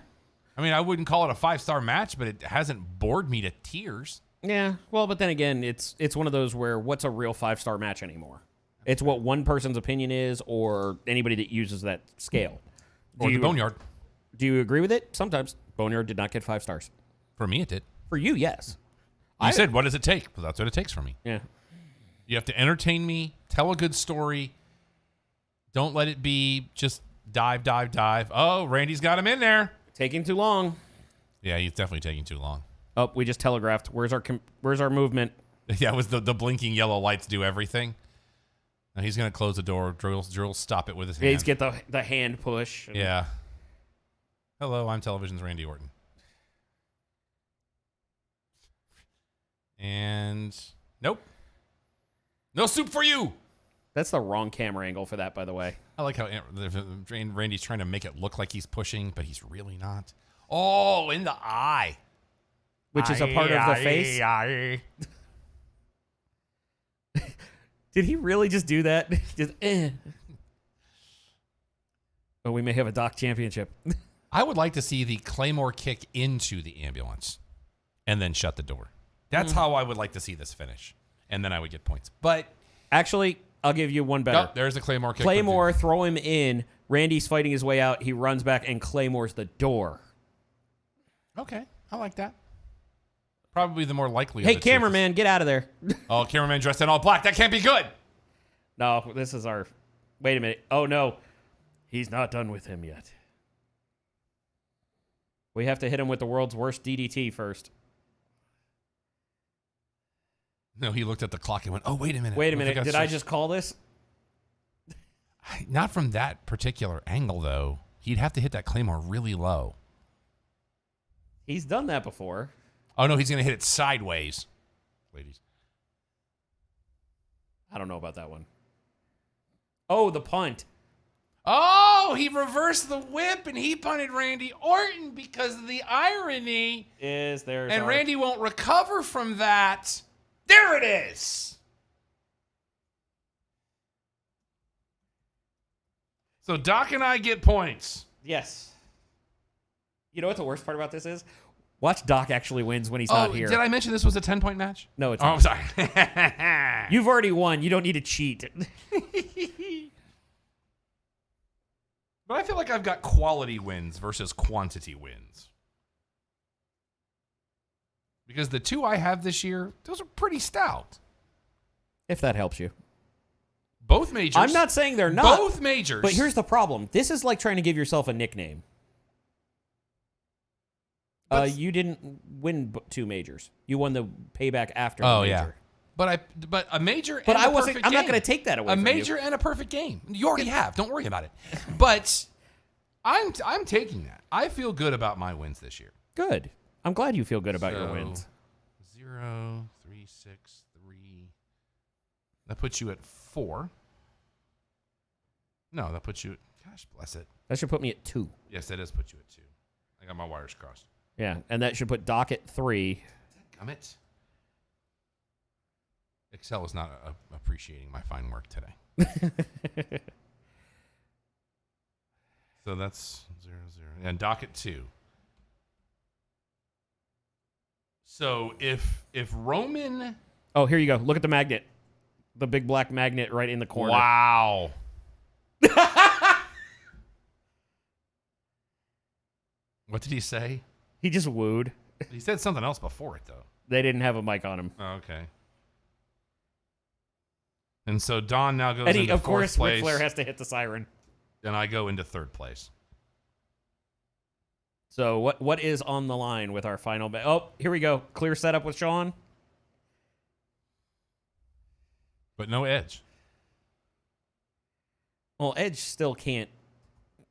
I mean, I wouldn't call it a 5-star match, but it hasn't bored me to tears. Yeah. Well, but then again, it's one of those where what's a real 5-star match anymore? It's what one person's opinion is, or anybody that uses that scale. Or the Boneyard. Do you agree with it? Sometimes. Boneyard did not get 5 stars. For me, it did. For you, yes. You said, what does it take? Well, that's what it takes for me. Yeah. You have to entertain me, tell a good story. Don't let it be just dive. Oh, Randy's got him in there. Taking too long. Yeah, he's definitely taking too long. Oh, we just telegraphed. Where's our movement? Yeah, it was the blinking yellow lights do everything. Now he's going to close the door. Drill stop it with his hand. Yeah, he's get the hand push. Yeah. Hello, I'm Television's Randy Orton. And nope. No soup for you. That's the wrong camera angle for that, by the way. I like how Randy's trying to make it look like he's pushing, but he's really not. Oh, in the eye. Which is a part of the face. Did he really just do that? Just, Oh, we may have a Doc championship. I would like to see the Claymore kick into the ambulance and then shut the door. That's how I would like to see this finish. And then I would get points. But actually, I'll give you one better. Oh, there's the Claymore kick. Claymore, throw him in. Randy's fighting his way out. He runs back and Claymore's the door. Okay, I like that. Probably the more likely. Hey, cameraman, get out of there. Oh, cameraman dressed in all black. That can't be good. No, this is our... Wait a minute. Oh, no. He's not done with him yet. We have to hit him with the world's worst DDT first. No, he looked at the clock and went, oh, wait a minute. Wait a minute. Did I just call this? Not from that particular angle, though. He'd have to hit that Claymore really low. He's done that before. Oh, no, he's going to hit it sideways. Ladies. I don't know about that one. Oh, the punt. Oh, he reversed the whip and he punted Randy Orton because of the irony. And Randy won't recover from that. There it is. So Doc and I get points. Yes. You know what the worst part about this is? Watch Doc actually wins when he's not here. Did I mention this was a 10-point match? No, it's not. I'm sorry. You've already won. You don't need to cheat. But I feel like I've got quality wins versus quantity wins. Because the two I have this year, those are pretty stout. If that helps you. Both majors. I'm not saying they're not. Both majors. But here's the problem. This is like trying to give yourself a nickname. You didn't win 2 majors. You won the payback after the major. Yeah. But a major but and I a wasn't. perfect I'm game. not going to take that away. A from major you. and a perfect game. You already have. Don't worry about it. But I'm taking that. I feel good about my wins this year. Good. I'm glad you feel good about your wins. 0, 3, 6, 3. That puts you at 4. No, that puts you at, gosh bless it. That should put me at 2. Yes, that does put you at 2. I got my wires crossed. Yeah, and that should put Doc at 3. Gummit. Excel is not appreciating my fine work today. So that's 0, 0. And Doc at 2. So if Roman... Oh, here you go. Look at the magnet. The big black magnet right in the corner. Wow. What did he say? He just wooed. He said something else before it, though. They didn't have a mic on him. Oh, okay. And so Don now goes into of course, fourth place. Ric Flair has to hit the siren. And I go into 3rd place. So what is on the line with our final... Oh, here we go. Clear setup with Sean. But no Edge. Well, Edge still can't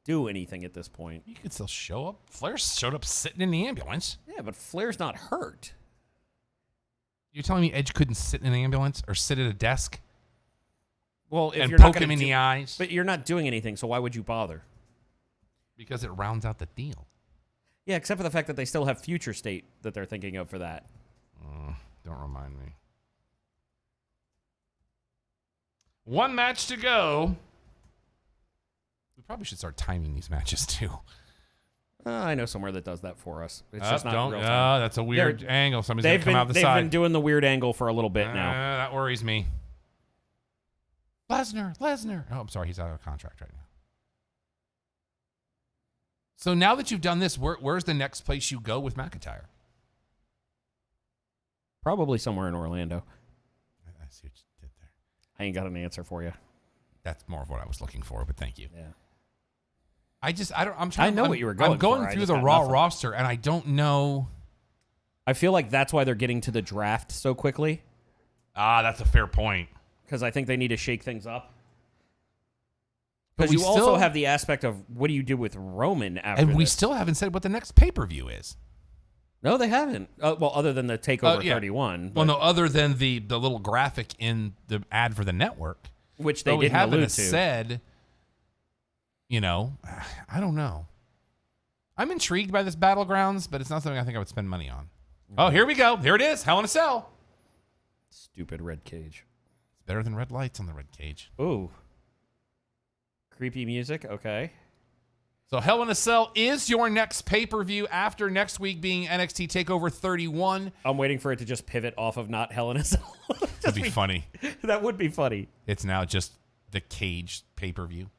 do anything at this point. You could still show up. Flair showed up sitting in the ambulance. Yeah, but Flair's not hurt. You're telling me Edge couldn't sit in an ambulance or sit at a desk? Well, if and you're poke not him in the eyes? But you're not doing anything, so why would you bother? Because it rounds out the deal. Yeah, except for the fact that they still have Future State that they're thinking of for that. Don't remind me. 1 match to go. We probably should start timing these matches, too. I know somewhere that does that for us. It's just not real time. That's a weird angle. Somebody's going to come out the they've side. They've been doing the weird angle for a little bit now. That worries me. Lesnar. Oh, I'm sorry. He's out of contract right now. So now that you've done this, where's the next place you go with McIntyre? Probably somewhere in Orlando. I see what you did there. I ain't got an answer for you. That's more of what I was looking for, but thank you. Yeah. I know what you were going for. I'm going through the Raw roster, and I don't know. I feel like that's why they're getting to the draft so quickly. That's a fair point. Because I think they need to shake things up. But Because you also have the aspect of what do you do with Roman after And we this? still haven't said what the next pay-per-view is. No, they haven't. Well, other than the TakeOver 31. Well, no, other than the little graphic in the ad for the network. Which they but we didn't haven't allude to. said, I don't know. I'm intrigued by this Battlegrounds, but it's not something I think I would spend money on. Oh, here we go. Here it is. Hell in a Cell. Stupid red cage. It's better than red lights on the red cage. Ooh. Creepy music. Okay. So Hell in a Cell is your next pay-per-view after next week being NXT TakeOver 31. I'm waiting for it to just pivot off of not Hell in a Cell. That'd be funny. That would be funny. It's now just the Cage pay-per-view.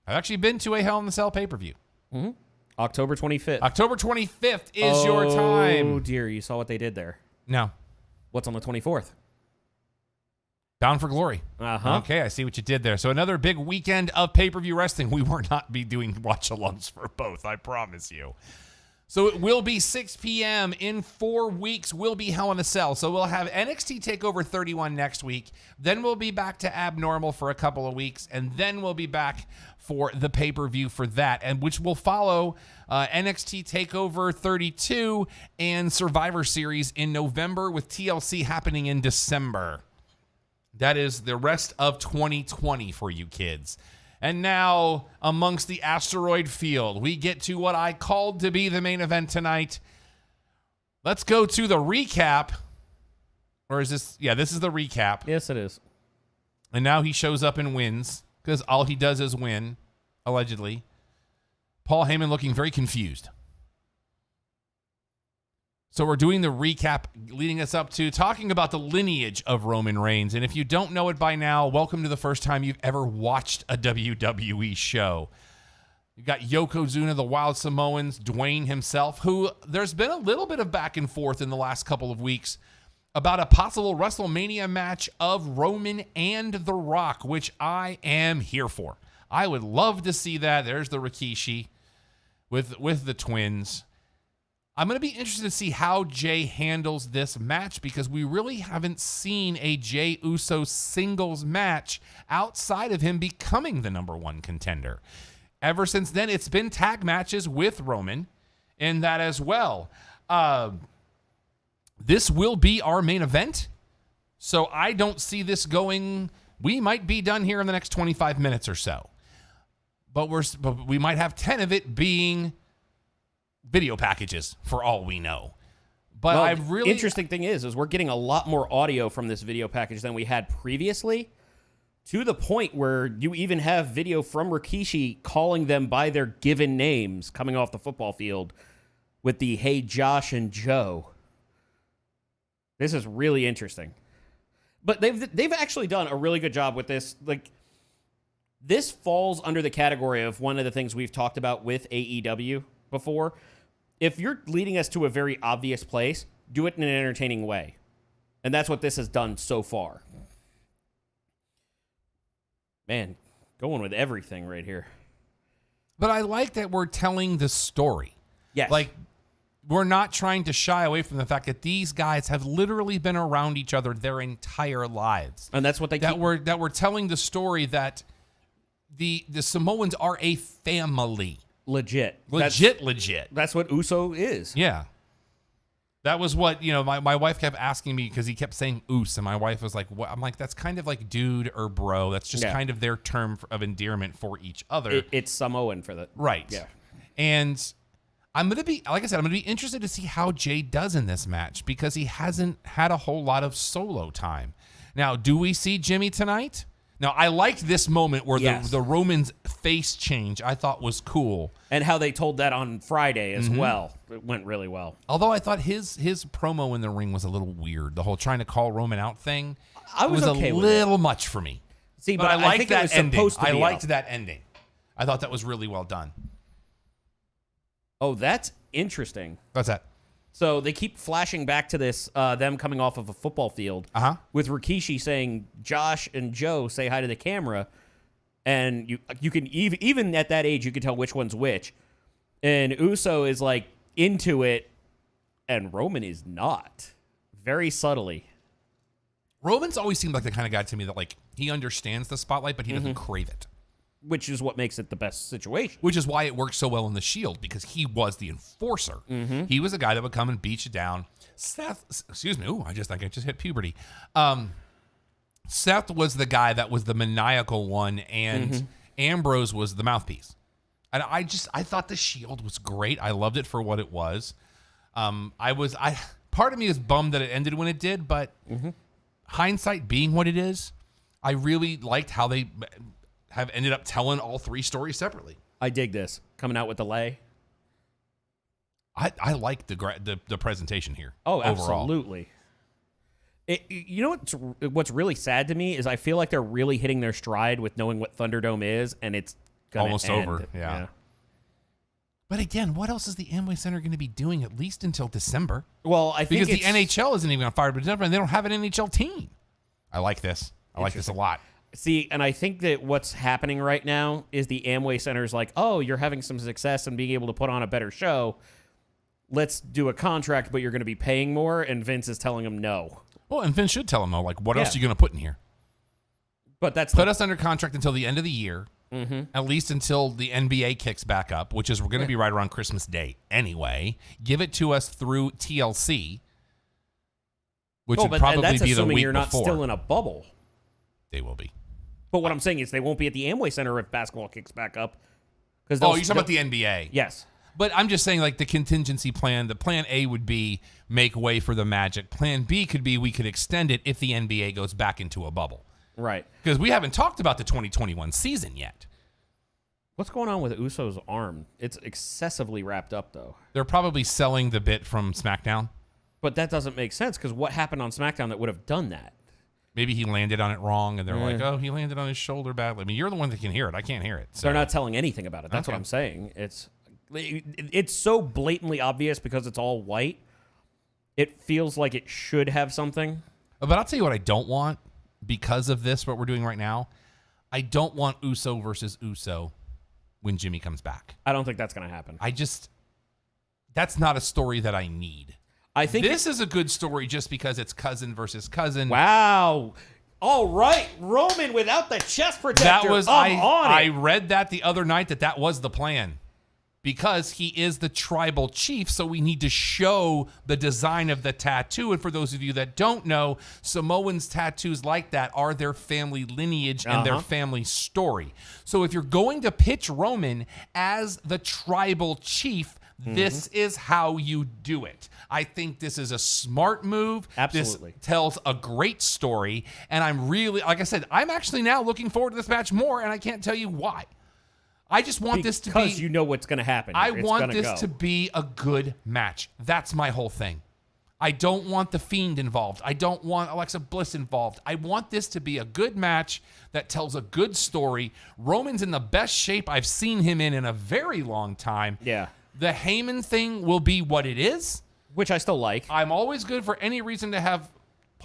I've actually been to a Hell in the Cell pay-per-view. Mm-hmm. October 25th. October 25th is your time. Oh, dear. You saw what they did there. No. What's on the 24th? Bound for Glory. Uh-huh. Okay, I see what you did there. So another big weekend of pay-per-view wrestling. We will not be doing watch-alongs for both, I promise you. So it will be 6 p.m. in 4 weeks. Will be Hell in a Cell. So we'll have NXT TakeOver 31 next week. Then we'll be back to Abnormal for a couple of weeks, and then we'll be back for the pay-per-view for that, and which will follow NXT TakeOver 32 and Survivor Series in November, with TLC happening in December. That is the rest of 2020 for you kids. And now, amongst the asteroid field, we get to what I called to be the main event tonight. Let's go to the recap. Or is this? Yeah, this is the recap. Yes, it is. And now he shows up and wins, because all he does is win, allegedly. Paul Heyman looking very confused. So we're doing the recap leading us up to talking about the lineage of Roman Reigns. And if you don't know it by now, welcome to the first time you've ever watched a WWE show. You've got Yokozuna, the Wild Samoans, Dwayne himself, who there's been a little bit of back and forth in the last couple of weeks about a possible WrestleMania match of Roman and The Rock, which I am here for. I would love to see that. There's the Rikishi with the twins. I'm going to be interested to see how Jay handles this match, because we really haven't seen a Jay Uso singles match outside of him becoming the number one contender. Ever since then, it's been tag matches with Roman in that as well. This will be our main event, so I don't see this going. We might be done here in the next 25 minutes or so, but we might have 10 of it being video packages for all we know. But well, I really interesting thing is we're getting a lot more audio from this video package than we had previously, to the point where you even have video from Rikishi calling them by their given names coming off the football field with the "Hey Josh and Joe." This is really interesting. But they've actually done a really good job with this. Like, this falls under the category of one of the things we've talked about with AEW before. If you're leading us to a very obvious place, do it in an entertaining way. And that's what this has done so far. Man, going with everything right here. But I like that we're telling the story. Yes. Like, we're not trying to shy away from the fact that these guys have literally been around each other their entire lives. And that's what they that we're telling the story that the Samoans are a family. Legit. Legit. That's what Uso is. Yeah. That was what, my wife kept asking me, because he kept saying Us, and my wife was like, what? I'm like, that's kind of like dude or bro. That's just kind of their term of endearment for each other. It's Samoan for that. Right. Yeah. And I'm going to be, like I said, I'm going to be interested to see how Jay does in this match, because he hasn't had a whole lot of solo time. Now, do we see Jimmy tonight? Now, I liked this moment where the Roman's face change I thought was cool. And how they told that on Friday as well. It went really well. Although I thought his promo in the ring was a little weird. The whole trying to call Roman out thing was okay a with little much for me. See, but I liked think that it was ending. supposed to be I liked up. that ending. I thought that was really well done. Oh, that's interesting. What's that? So they keep flashing back to this, them coming off of a football field with Rikishi saying, "Josh and Joe, say hi to the camera." And you can even at that age, you can tell which one's which. And Uso is like into it, and Roman is not. Very subtly. Roman's always seemed like the kind of guy to me that, like, he understands the spotlight, but he doesn't crave it. Which is what makes it the best situation. Which is why it worked so well in the Shield, because he was the enforcer. He was a guy that would come and beat you down. Excuse me. Ooh, I just hit puberty. Seth was the guy that was the maniacal one, and Ambrose was the mouthpiece. And I thought the Shield was great. I loved it for what it was. Part of me is bummed that it ended when it did, but hindsight being what it is, I really liked how they have ended up telling all three stories separately. I dig this. Coming out with the lay. I like the presentation here. Oh, overall. Absolutely. You know what's really sad to me is I feel like they're really hitting their stride with knowing what Thunderdome is, and it's gonna almost end. over. Yeah. But again, what else is the Amway Center going to be doing at least until December? Well, I think because the NHL isn't even on fire, but December, and they don't have an NHL team. I like this. I like this a lot. See, and I think that what's happening right now is the Amway Center is like, oh, you're having some success and being able to put on a better show. let's do a contract, but you're going to be paying more, and Vince is telling him no. Well, and Vince should tell him, though, like, what else are you going to put in here? But that's Put us under contract until the end of the year, at least until the NBA kicks back up, which is we're going to be right around Christmas Day anyway. Give it to us through TLC, which would probably that's be the assuming week you're not before. still in a bubble. They will be. But what I'm saying is they won't be at the Amway Center if basketball kicks back up. Oh, you're talking about the NBA. Yes. But I'm just saying, like, the contingency plan, the plan A would be make way for the Magic. Plan B could be we could extend it if the NBA goes back into a bubble. Right. Because we haven't talked about the 2021 season yet. What's going on with Uso's arm? It's excessively wrapped up, though. They're probably selling the bit from SmackDown. But that doesn't make sense, because what happened on SmackDown that would have done that? Maybe he landed on it wrong, and they're like, oh, he landed on his shoulder badly. I mean, you're the one that can hear it. I can't hear it. So. They're not telling anything about it. That's what I'm saying. It's so blatantly obvious because it's all white. It feels like it should have something. But I'll tell you what I don't want because of this, what we're doing right now. I don't want Uso versus Uso when Jimmy comes back. I don't think that's going to happen. That's not a story that I need. I think this is a good story just because it's cousin versus cousin. Wow. All right, Roman without the chest protector. I read that the other night that was the plan. Because he is the tribal chief, so we need to show the design of the tattoo. And for those of you that don't know, Samoans' tattoos like that are their family lineage and their family story. So if you're going to pitch Roman as the tribal chief, this is how you do it. I think this is a smart move. Absolutely. This tells a great story. And I'm really, like I said, I'm actually now looking forward to this match more, and I can't tell you why. I just want this to be... Because you know what's going to happen. I want this to be a good match. That's my whole thing. I don't want The Fiend involved. I don't want Alexa Bliss involved. I want this to be a good match that tells a good story. Roman's in the best shape I've seen him in a very long time. Yeah. The Heyman thing will be what it is. Which I still like. I'm always good for any reason to have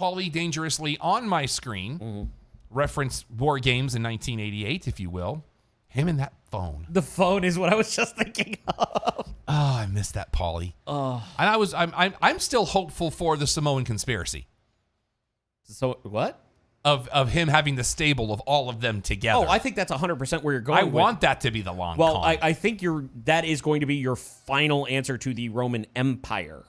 Paulie Dangerously on my screen. Reference War Games in 1988, if you will. Him and that phone. The phone is what I was just thinking of. Oh, I miss that Paulie. Oh. And I'm still hopeful for the Samoan conspiracy. So what? Of him having the stable of all of them together. Oh, I think that's 100% where you're going. I want that to be the long Well, con. I think that is going to be your final answer to the Roman Empire.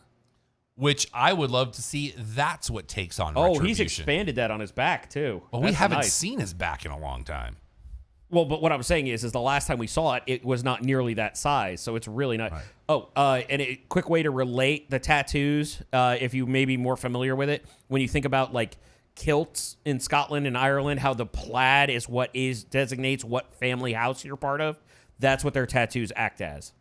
Which I would love to see. That's what takes on Retribution. Retribution. He's expanded that on his back, too. Well, we haven't seen his back in a long time. Well, but what I'm saying is the last time we saw it, it was not nearly that size, so it's really not. Right. Oh, and a quick way to relate the tattoos, if you may be more familiar with it, when you think about like kilts in Scotland and Ireland, how the plaid is what designates what family house you're part of. That's what their tattoos act as.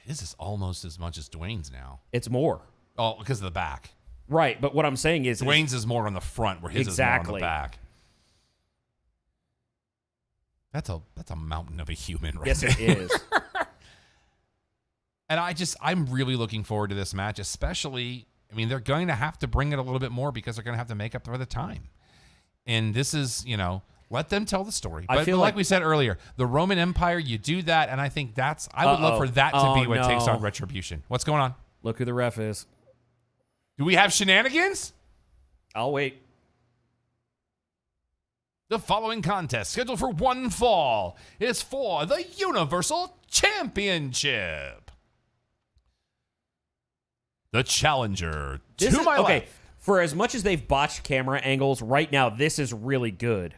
This is almost as much as Dwayne's now. It's more. Oh, because of the back. Right, but what I'm saying is Dwayne's is more on the front, where his is more on the back. That's a mountain of a human right Yes, there. it is. And I'm really looking forward to this match, especially, I mean, they're going to have to bring it a little bit more because they're going to have to make up for the time. And this is, let them tell the story. But like we said earlier, the Roman Empire, you do that, and I think I would love for that to be what takes on Retribution. What's going on? Look who the ref is. Do we have shenanigans? I'll wait. The following contest, scheduled for one fall, is for the Universal Championship. The challenger to my left. For as much as they've botched camera angles, right now, this is really good.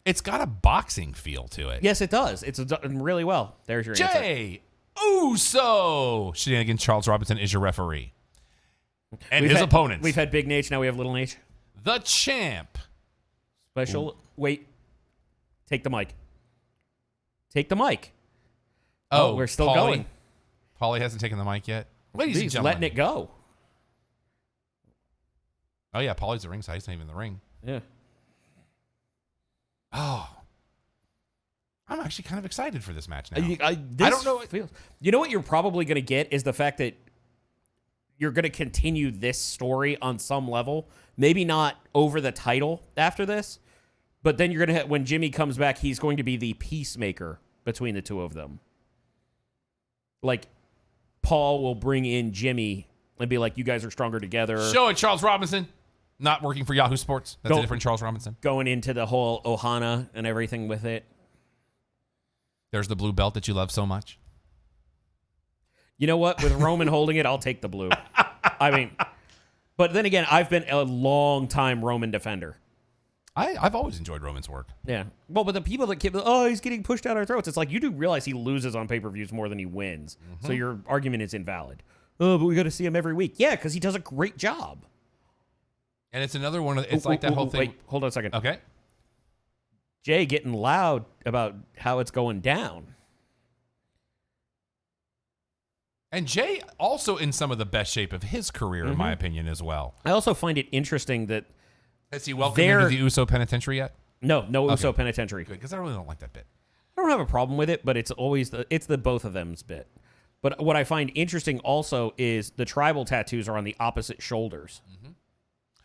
It's got a boxing feel to it. Yes, it does. It's done really well. There's your answer. Jey Uso. Shenanigans, Charles Robinson is your referee. And his opponents. We've had Big Nate, now we have Little Nate. The champ. Special. Ooh. Wait. Take the mic. Take the mic. Oh, we're still going. Paulie hasn't taken the mic yet. Ladies and He's gentlemen. letting it go. Oh, yeah. Paulie's the ringside. He's not even in the ring. Yeah. Oh. I'm actually kind of excited for this match now. I don't know. You know what you're probably going to get is the fact that you're going to continue this story on some level. Maybe not over the title after this, but then you're going to when Jimmy comes back, he's going to be the peacemaker between the two of them. Like, Paul will bring in Jimmy and be like, you guys are stronger together. Show it, Charles Robinson. Not working for Yahoo Sports. That's Go- a different Charles Robinson. Going into the whole Ohana and everything with it. There's the blue belt that you love so much. You know what? With Roman holding it, I'll take the blue. I mean, but then again, I've been a long time Roman defender. I've always enjoyed Roman's work. Yeah. Well, but the people that keep, he's getting pushed down our throats. It's like, you do realize he loses on pay-per-views more than he wins. Mm-hmm. So your argument is invalid. Oh, but we got to see him every week. Yeah, because he does a great job. And it's another one of it's like that whole thing. Wait, hold on a second. Okay. Jay getting loud about how it's going down. And Jay also in some of the best shape of his career, in my opinion, as well. I also find it interesting that Has he welcomed into the USO penitentiary yet? no USO penitentiary. Good, because I really don't like that bit. I don't have a problem with it, but it's always the both of them's bit. But what I find interesting also is the tribal tattoos are on the opposite shoulders.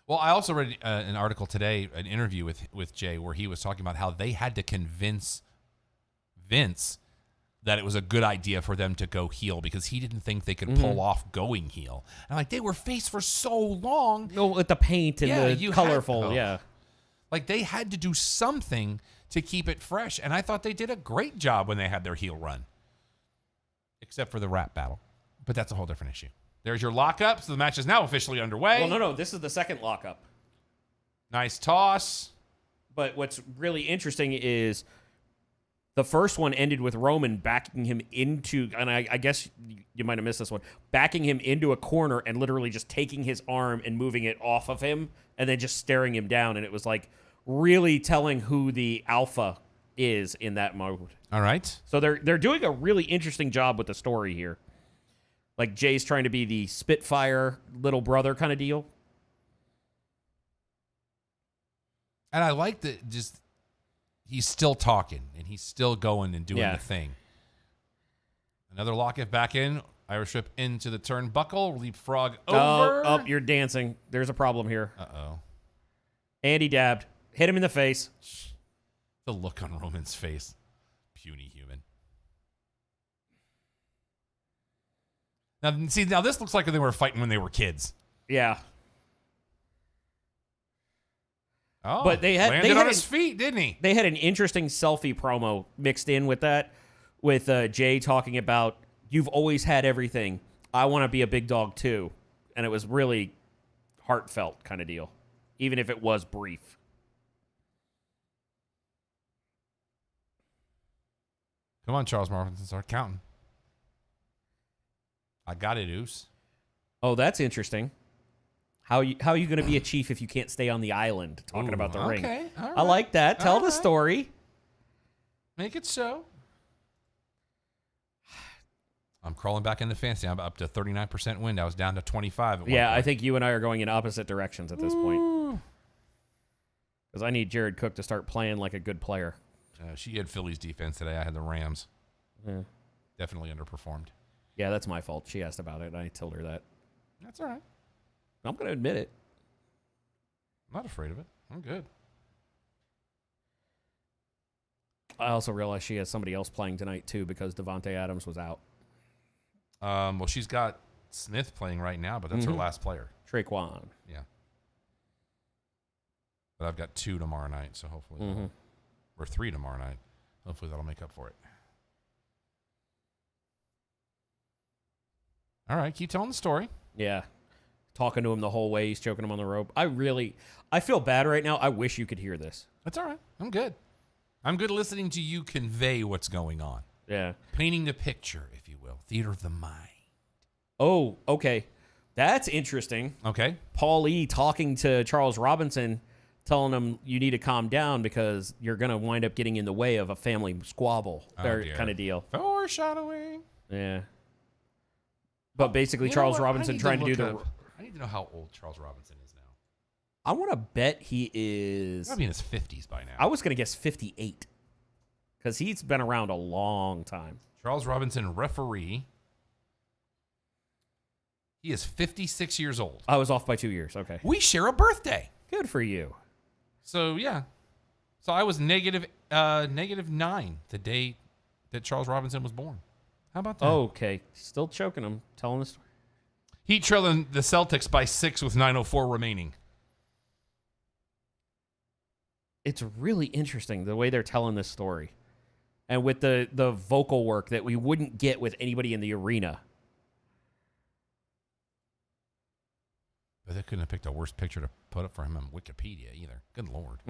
Well, I also read an article today, an interview with Jay, where he was talking about how they had to convince Vince that it was a good idea for them to go heel because he didn't think they could pull off going heel. And like, they were face for so long. No, with the paint and the colorful, yeah. Like, they had to do something to keep it fresh. And I thought they did a great job when they had their heel run. Except for the rap battle. But that's a whole different issue. There's your lockup. So the match is now officially underway. Well, no, this is the second lockup. Nice toss. But what's really interesting is the first one ended with Roman backing him into, and I guess you might have missed this one, backing him into a corner and literally just taking his arm and moving it off of him and then just staring him down. And it was like really telling who the alpha is in that mode. All right. So they're doing a really interesting job with the story here. Like Jay's trying to be the Spitfire little brother kind of deal. And I like that just he's still talking and he's still going and doing the thing. Another lock-it back in. Irish whip into the turnbuckle. Leapfrog over. Oh, you're dancing. There's a problem here. Uh-oh. And he dabbed. Hit him in the face. The look on Roman's face. Puny human. Now this looks like they were fighting when they were kids. Yeah. Oh, but they had on his feet, didn't he? They had an interesting selfie promo mixed in with that, with Jay talking about, you've always had everything. I want to be a big dog too. And it was really heartfelt kind of deal, even if it was brief. Come on, Charles Robinson, start counting. I got it, Oos. Oh, that's interesting. How are you going to be a chief if you can't stay on the island talking about the ring? Okay, all right. I like that. Tell the story. Make it so. I'm crawling back into fantasy. I'm up to 39% win. I was down to 25 at one Yeah, point. I think you and I are going in opposite directions at this point. Because I need Jared Cook to start playing like a good player. She had Philly's defense today. I had the Rams. Yeah. Definitely underperformed. Yeah, that's my fault. She asked about it, and I told her that. That's all right. I'm going to admit it. I'm not afraid of it. I'm good. I also realized she has somebody else playing tonight, too, because Devontae Adams was out. Well, she's got Smith playing right now, but that's her last player. Traquan. Yeah. But I've got 2 tomorrow night, so hopefully, or 3 tomorrow night. Hopefully that'll make up for it. All right, keep telling the story. Yeah. Talking to him the whole way. He's choking him on the rope. I feel bad right now. I wish you could hear this. That's all right. I'm good. I'm good listening to you convey what's going on. Yeah. Painting the picture, if you will. Theater of the mind. Oh, okay. That's interesting. Okay. Paul E. talking to Charles Robinson, telling him you need to calm down because you're going to wind up getting in the way of a family squabble kind of deal. Foreshadowing. Yeah. But basically, Charles Robinson trying to do the... I need to know how old Charles Robinson is now. I want to bet he is... He's got to be in his 50s by now. I was going to guess 58. Because he's been around a long time. Charles Robinson, referee. He is 56 years old. I was off by 2 years. Okay. We share a birthday. Good for you. So, yeah. So I was negative 9 the day that Charles Robinson was born. How about that? Okay. Still choking him. Telling the story. Heat trailing the Celtics by 6 with 9:04 remaining. It's really interesting the way they're telling this story. And with the vocal work that we wouldn't get with anybody in the arena. But they couldn't have picked a worse picture to put up for him on Wikipedia either. Good Lord.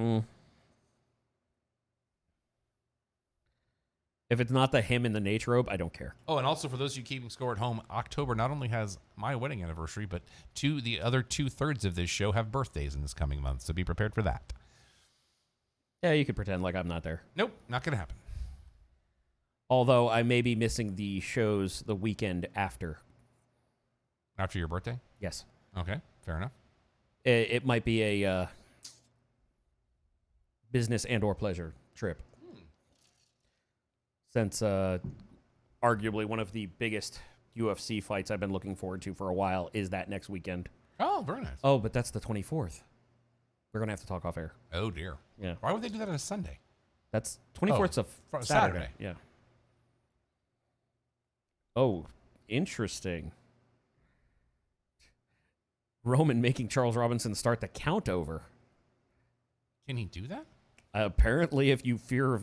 If it's not the him in the nature robe, I don't care. Oh, and also for those of you keeping score at home, October not only has my wedding anniversary, but the other 2/3 of this show have birthdays in this coming month. So be prepared for that. Yeah, you could pretend like I'm not there. Nope, not going to happen. Although I may be missing the shows the weekend after. After your birthday? Yes. Okay, fair enough. It might be a business and or pleasure trip. Since arguably one of the biggest UFC fights I've been looking forward to for a while is that next weekend. Oh, very nice. Oh, but that's the 24th. We're going to have to talk off air. Oh, dear. Yeah. Why would they do that on a Sunday? That's 24th's a Saturday. Yeah. Oh, interesting. Roman making Charles Robinson start the count over. Can he do that? Apparently, if you fear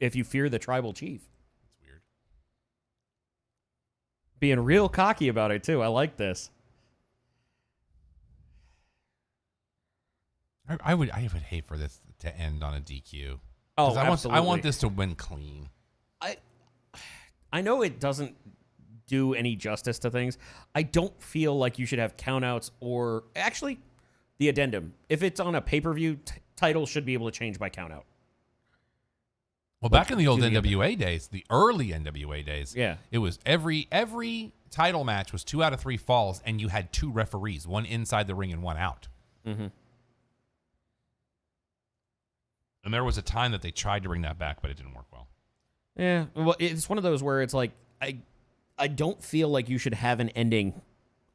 the tribal chief. That's weird. Being real cocky about it too. I like this. I would hate for this to end on a DQ. Oh, I want this to win clean. I know it doesn't do any justice to things. I don't feel like you should have countouts or actually the addendum. If it's on a pay-per-view, title should be able to change by countout. Well, back in the old NWA days, the early NWA days, yeah, it was every title match was 2 out of 3 falls, and you had 2 referees, one inside the ring and one out. Mm-hmm. And there was a time that they tried to bring that back, but it didn't work well. Yeah, well, it's one of those where it's like I don't feel like you should have an ending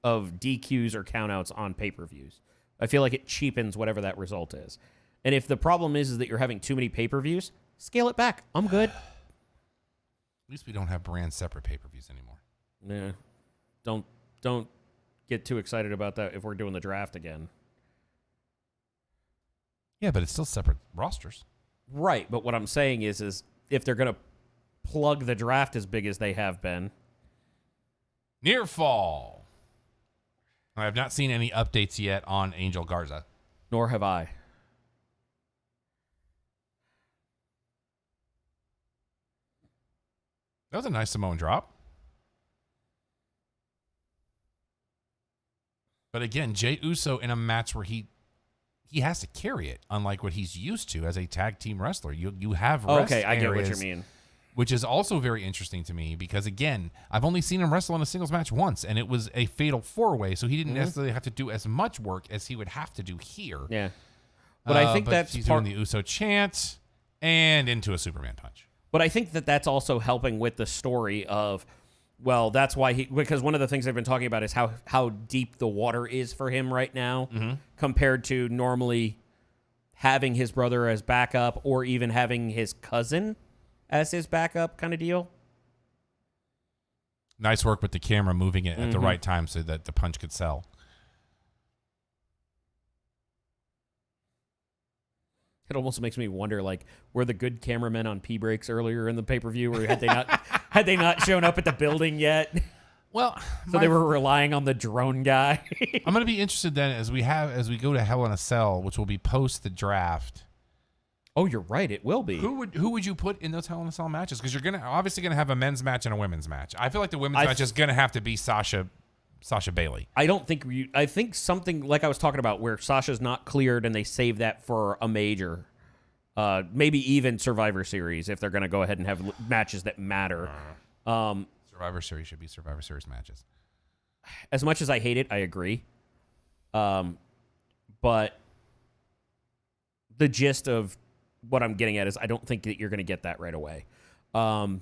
of DQs or countouts on pay-per-views. I feel like it cheapens whatever that result is. And if the problem is that you're having too many pay-per-views, scale it back. I'm good. At least we don't have brand separate pay-per-views anymore. Nah. Don't get too excited about that if we're doing the draft again. Yeah, but it's still separate rosters. Right, but what I'm saying is if they're going to plug the draft as big as they have been. Near fall. I have not seen any updates yet on Angel Garza. Nor have I. That was a nice Samoan drop. But again, Jey Uso in a match where he has to carry it, unlike what he's used to as a tag team wrestler. You have rest I get what you areas, mean. which is also very interesting to me because, again, I've only seen him wrestle in a singles match once, and it was a fatal 4-way, so he didn't necessarily have to do as much work as he would have to do here. Yeah. But I think that's he's doing the Uso chant and into a Superman punch. But I think that's also helping with the story of, well, that's why because one of the things I've been talking about is how deep the water is for him right now compared to normally having his brother as backup or even having his cousin as his backup kind of deal. Nice work with the camera moving it at the right time so that the punch could sell. It almost makes me wonder, like, were the good cameramen on P breaks earlier in the pay-per-view, or had they not shown up at the building yet? Well, so they were relying on the drone guy. I'm going to be interested then as we go to Hell in a Cell, which will be post the draft. Oh, you're right. It will be. Who would you put in those Hell in a Cell matches? Because you're obviously gonna have a men's match and a women's match. I feel like the women's match is gonna have to be Sasha Bailey. I don't think I think something like I was talking about where Sasha's not cleared and they save that for a major, maybe even Survivor Series if they're gonna go ahead and have matches that matter. Survivor Series should be Survivor Series matches. As much as I hate it, I agree. But the gist of what I'm getting at is I don't think that you're going to get that right away. I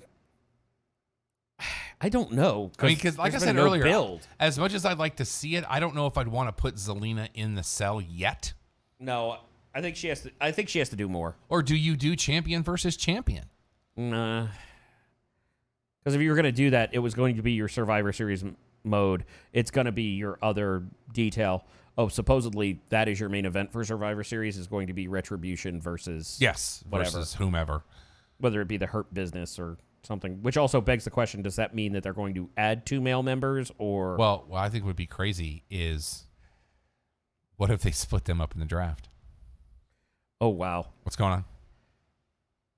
don't know. I mean, because like I said earlier, as much as I'd like to see it, I don't know if I'd want to put Zelina in the cell yet. No, I think she has to. I think she has to do more. Or do you do champion versus champion? Nah, Because if you were going to do that, it was going to be your Survivor Series mode. It's going to be your other detail. Oh, supposedly that is your main event for Survivor Series is going to be Retribution versus whatever. Versus whomever. Whether it be the Hurt Business or something, which also begs the question, does that mean that they're going to add 2 male members or... Well, what I think would be crazy is what if they split them up in the draft? Oh, wow. What's going on?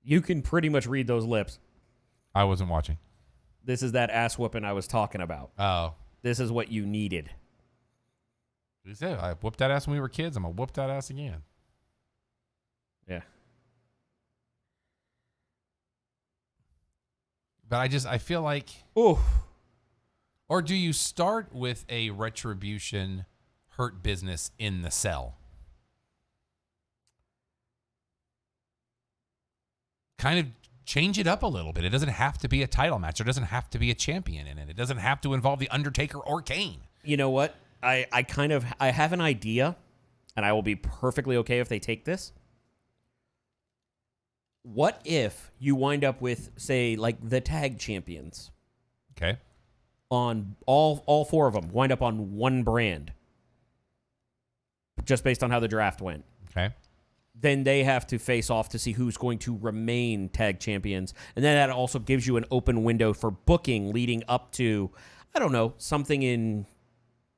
You can pretty much read those lips. I wasn't watching. This is that ass whooping I was talking about. Oh. This is what you needed. You said I whooped that ass when we were kids. I'm going to whoop that ass again. Yeah. But I feel like... Ooh. Or do you start with a Retribution Hurt Business in the cell? Kind of change it up a little bit. It doesn't have to be a title match. There doesn't have to be a champion in it. It doesn't have to involve The Undertaker or Kane. You know what? I have an idea, and I will be perfectly okay if they take this. What if you wind up with, say, like the tag champions? Okay. On all 4 of them wind up on one brand, just based on how the draft went. Okay. Then they have to face off to see who's going to remain tag champions, and then that also gives you an open window for booking leading up to, I don't know, something in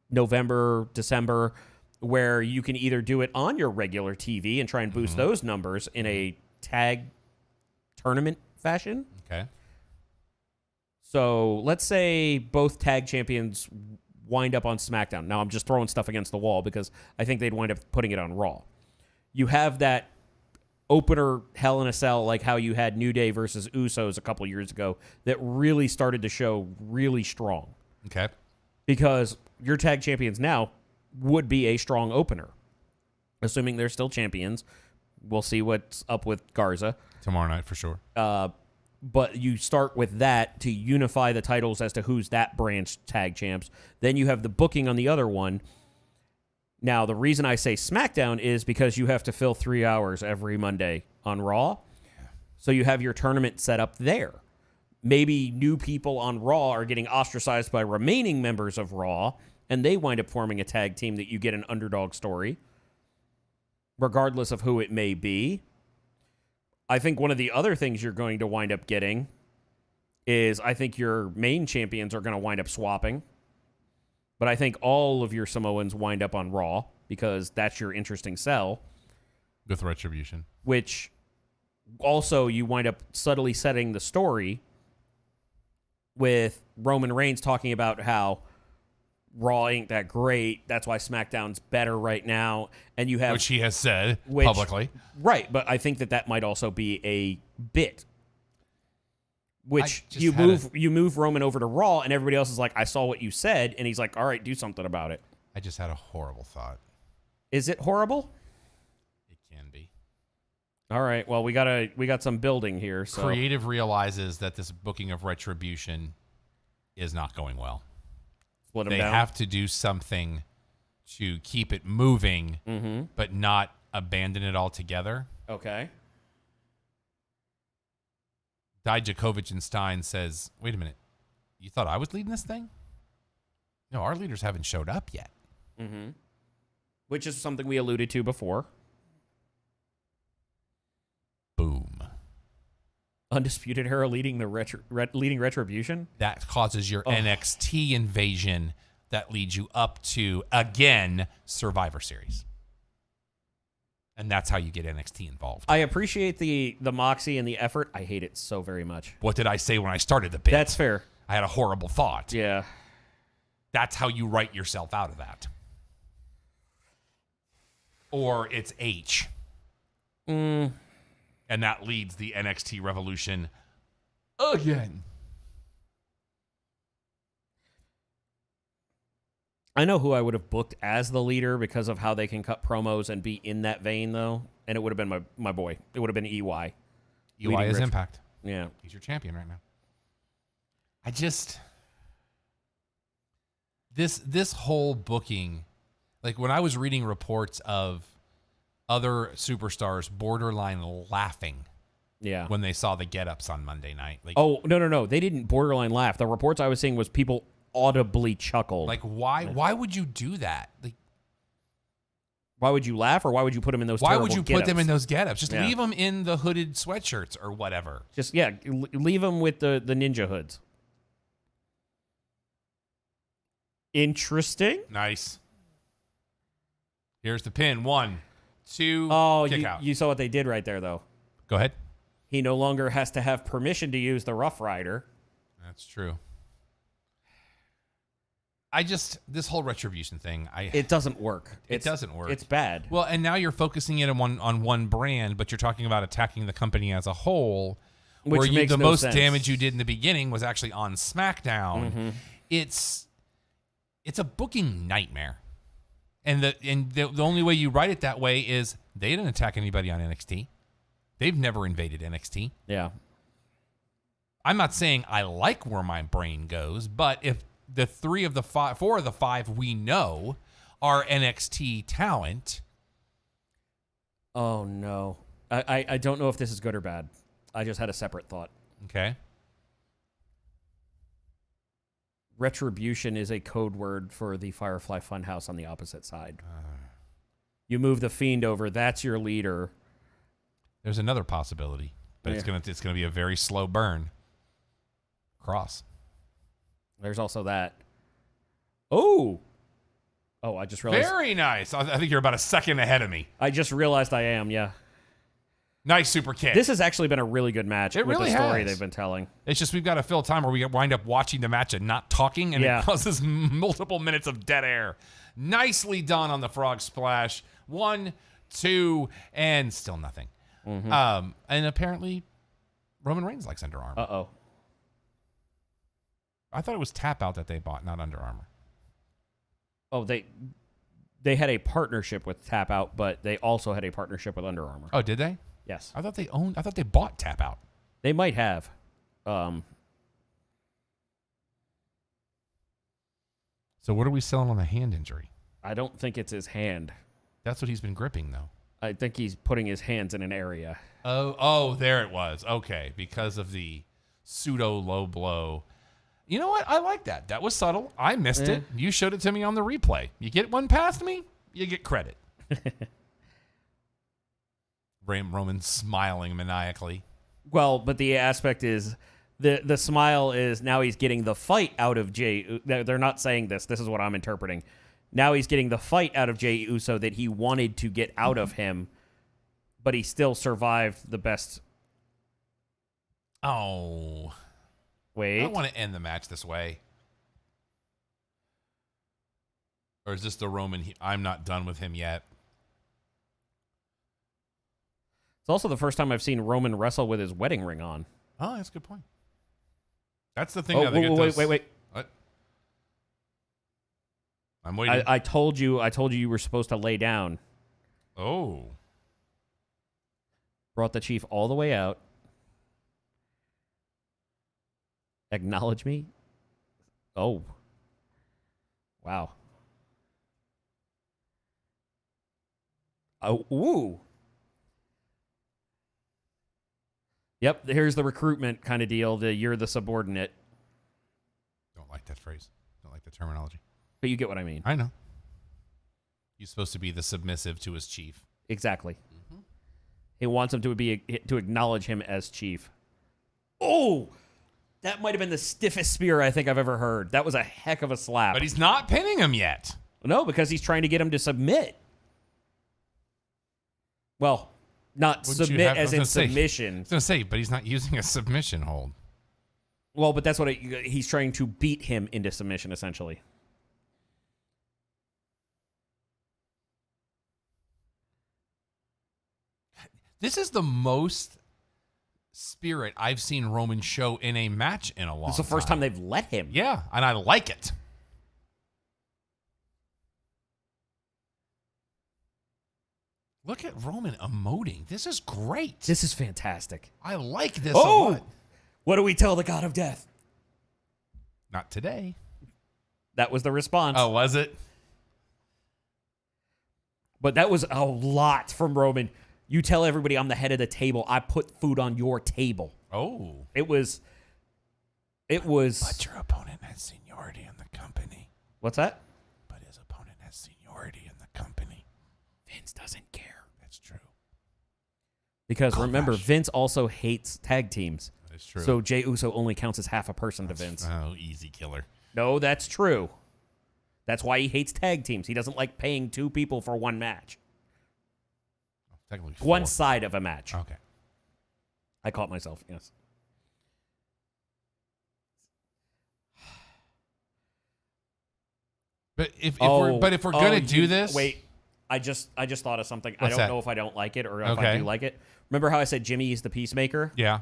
November, December, where you can either do it on your regular TV and try and boost those numbers in a tag tournament fashion. Okay. So let's say both tag champions wind up on SmackDown. Now I'm just throwing stuff against the wall because I think they'd wind up putting it on Raw. You have that opener Hell in a Cell like how you had New Day versus Usos a couple years ago that really started to show really strong. Okay. Because your tag champions now would be a strong opener. Assuming they're still champions. We'll see what's up with Garza. Tomorrow night for sure. But you start with that to unify the titles as to who's that brand's tag champs. Then you have the booking on the other one. Now, the reason I say SmackDown is because you have to fill 3 hours every Monday on Raw. Yeah. So you have your tournament set up there. Maybe new people on Raw are getting ostracized by remaining members of Raw, and they wind up forming a tag team that you get an underdog story, regardless of who it may be. I think one of the other things you're going to wind up getting is I think your main champions are going to wind up swapping. But I think all of your Samoans wind up on Raw because that's your interesting sell. With Retribution. Which also you wind up subtly setting the story with Roman Reigns talking about how Raw ain't that great. That's why SmackDown's better right now. And you have... Which he has said publicly. Right, but I think that might also be a bit. Which you move Roman over to Raw, and everybody else is like, I saw what you said, and he's like, all right, do something about it. I just had a horrible thought. Is it horrible? It can be. All right, well, we got some building here. So. Creative realizes that this booking of Retribution is not going well. Split them they down. have to do something to keep it moving, but not abandon it altogether. Okay. Dijakovic and Stein says, wait a minute, you thought I was leading this thing? No, our leaders haven't showed up yet. Mm-hmm. Which is something we alluded to before. Boom. Undisputed Era leading the leading Retribution? That causes your NXT invasion that leads you up to, again, Survivor Series. And that's how you get NXT involved. I appreciate the moxie and the effort. I hate it so very much. What did I say when I started the bit? That's fair. I had a horrible thought. Yeah. That's how you write yourself out of that. Or it's H. And that leads the NXT revolution again. I know who I would have booked as the leader because of how they can cut promos and be in that vein, though. And it would have been my boy. It would have been EY. EY is Impact. Yeah. He's your champion right now. I just... This whole booking... Like, when I was reading reports of other superstars borderline laughing Yeah. when they saw the get-ups on Monday night. Like, Oh, no. They didn't borderline laugh. The reports I was seeing was people audibly chuckled. like why would you do that? Like, why would you laugh, or why would you put them in those why terrible would you put them in those get-ups? Just Yeah. leave them in the hooded sweatshirts or whatever. Just, leave them with the ninja hoods. Interesting. Nice. Here's the pin. 1, 2, Oh, kick out. you saw what they did right there, though. Go ahead. He no longer has to have permission to use the Rough Rider. That's true. This whole retribution thing, It doesn't work. It doesn't work. It's bad. Well, and now you're focusing it on one brand, but you're talking about attacking the company as a whole. Which makes the no most sense. damage you did in the beginning was actually on SmackDown. Mm-hmm. It's a booking nightmare. And the only way you write it that way is they didn't attack anybody on NXT. They've never invaded NXT. Yeah. I'm not saying I like where my brain goes, but if the 4 of the 5 we know are NXT talent. Oh, no. I don't know if this is good or bad. I just had a separate thought. Okay. Retribution is a code word for the Firefly Funhouse on the opposite side. You move the Fiend over, that's your leader. There's another possibility, but it's gonna be a very slow burn. Cross. There's also that. Oh, I just realized. Very nice. I think you're about a second ahead of me. I just realized I am. Yeah. Nice super kick. This has actually been a really good match. It with really the story has. they've been telling. It's just we've got to fill time where we wind up watching the match and not talking, and Yeah. it causes multiple minutes of dead air. Nicely done on the frog splash. 1, 2, and still nothing. Mm-hmm. And apparently, Roman Reigns likes Under Armour. Uh-oh. I thought it was Tap Out that they bought, not Under Armour. Oh, they had a partnership with Tap Out, but they also had a partnership with Under Armour. Oh, did they? Yes. I thought they bought Tap Out. They might have. So what are we selling on the hand injury? I don't think it's his hand. That's what he's been gripping, though. I think he's putting his hands in an area. Oh, there it was. Okay, because of the pseudo low blow. You know what? I like that. That was subtle. I missed it. You showed it to me on the replay. You get one past me, you get credit. Roman smiling maniacally. Well, but the aspect is the smile is now he's getting the fight out of Jey. They're not saying this. This is what I'm interpreting. Now he's getting the fight out of Jey Uso that he wanted to get out of him, but he still survived the best. Oh. Wait. I don't want to end the match this way. Or is this the Roman? I'm not done with him yet. It's also the first time I've seen Roman wrestle with his wedding ring on. Oh, that's a good point. That's the thing. Oh, that they get wait. What? I'm waiting. I told you you were supposed to lay down. Oh. Brought the Chief all the way out. Acknowledge me. Oh. Wow. Oh, ooh. Yep, here's the recruitment kind of deal. You're the subordinate. Don't like that phrase. Don't like the terminology. But you get what I mean. I know. He's supposed to be the submissive to his chief. Exactly. Mm-hmm. He wants him to acknowledge him as chief. Oh, that might have been the stiffest spear I think I've ever heard. That was a heck of a slap. But he's not pinning him yet. No, because he's trying to get him to submit. Well, not submit as in submission. I was going to say, but he's not using a submission hold. Well, but that's what he's trying to beat him into submission, essentially. This is the most spirit I've seen Roman show in a match in a long time. It's the first time they've let him. Yeah, and I like it. Look at Roman emoting. This is great. This is fantastic. I like this a Oh! lot. What do we tell the God of Death? Not today. That was the response. Oh, was it? But that was a lot from Roman. You tell everybody I'm the head of the table. I put food on your table. Oh. It was. But your opponent has seniority in the company. What's that? But his opponent has seniority in the company. Vince doesn't care. That's true. Because remember, Vince also hates tag teams. That's true. So Jey Uso only counts as half a person to Vince. Oh, easy killer. No, that's true. That's why he hates tag teams. He doesn't like paying 2 people for one match. Technically 4. One side of a match. Okay. I caught myself, yes. But if we're gonna do this, wait, I just thought of something. I What's don't that? know if I don't like it or if Okay. I do like it. Remember how I said Jimmy is the peacemaker? yeah.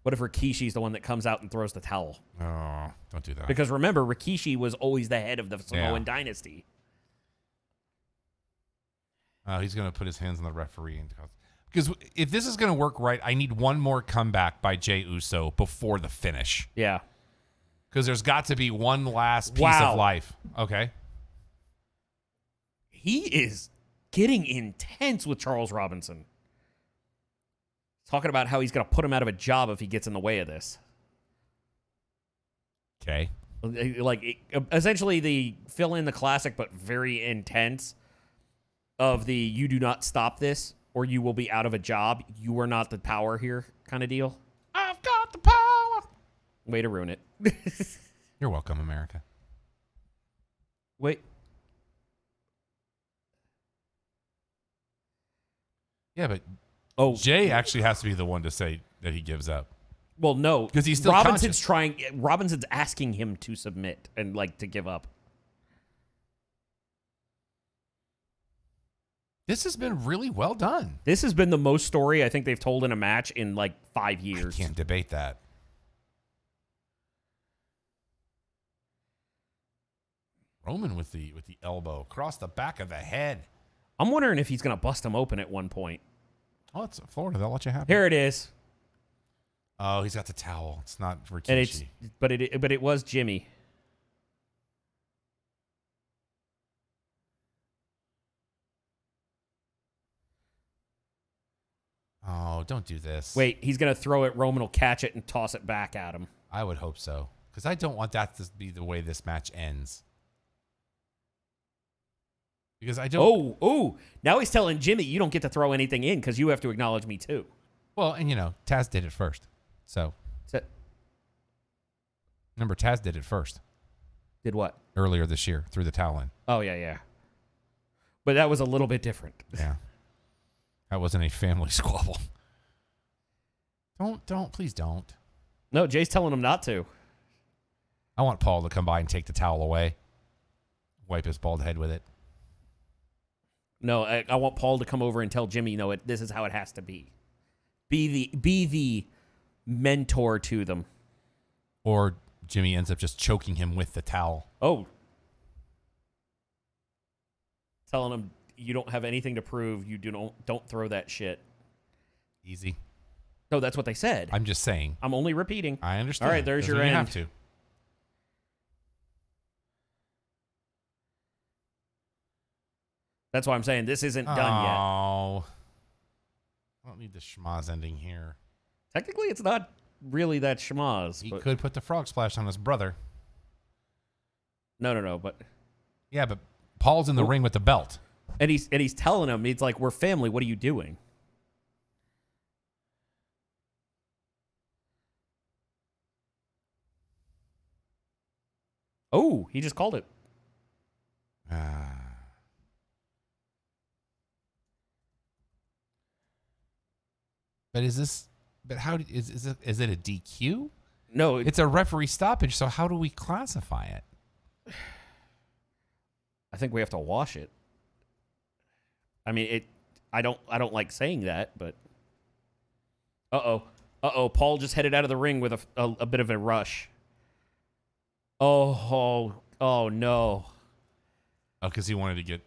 What if Rikishi's the one that comes out and throws the towel? Oh, don't do that. Because remember, Rikishi was always the head of the Samoan dynasty. He's gonna put his hands on the referee because if this is gonna work right, I need one more comeback by Jey Uso before the finish. Yeah. Because there's got to be one last piece Wow. of life. Okay. He is getting intense with Charles Robinson. Talking about how he's going to put him out of a job if he gets in the way of this. Okay. Like, essentially the fill in the classic, but very intense of the you do not stop this or you will be out of a job. You are not the power here kind of deal. I've got the power. Way to ruin it. You're welcome, America. Wait. Yeah, but Oh, Jay actually has to be the one to say that he gives up. well, no. 'Cause he's still Robinson's conscious. Robinson's asking him to submit and, like, to give up. This has been really well done. This has been the most story I think they've told in a match in, like, 5 years. I can't debate that. Roman with the elbow across the back of the head. I'm wondering if he's going to bust him open at one point. Oh, it's Florida. They'll let you have it. Here it is. Oh, he's got the towel. It's not And it's Rikishi. but it was Jimmy. Oh, don't do this. Wait, he's going to throw it. Roman will catch it and toss it back at him. I would hope so. Because I don't want that to be the way this match ends. Because I don't... Oh, now he's telling Jimmy, you don't get to throw anything in because you have to acknowledge me too. Well, and Taz did it first. So, So, remember, Taz did it first. did what? Earlier this year, threw the towel in. Oh, yeah. But that was a little bit different. Yeah. That wasn't a family squabble. Please don't. No, Jay's telling him not to. I want Paul to come by and take the towel away. Wipe his bald head with it. No, I want Paul to come over and tell Jimmy, this is how it has to be. Be the mentor to them. Or Jimmy ends up just choking him with the towel. Oh. Telling him you don't have anything to prove. You don't throw that shit. Easy. No, that's what they said. I'm just saying. I'm only repeating. I understand. All right, there's Doesn't your mean you end. have to. That's why I'm saying this isn't done yet. Oh. I don't need the schmaz ending here. Technically, it's not really that schmaz. He but could put the frog splash on his brother. No, but Yeah, but Paul's in the ring with the belt. and he's telling him, it's like, we're family. What are you doing? Oh, he just called it. But is this? But how is it a DQ? No, It's a referee stoppage. So how do we classify it? I think we have to wash it. I mean, I don't like saying that, but Paul just headed out of the ring with a bit of a rush. Oh no! Oh, because he wanted to get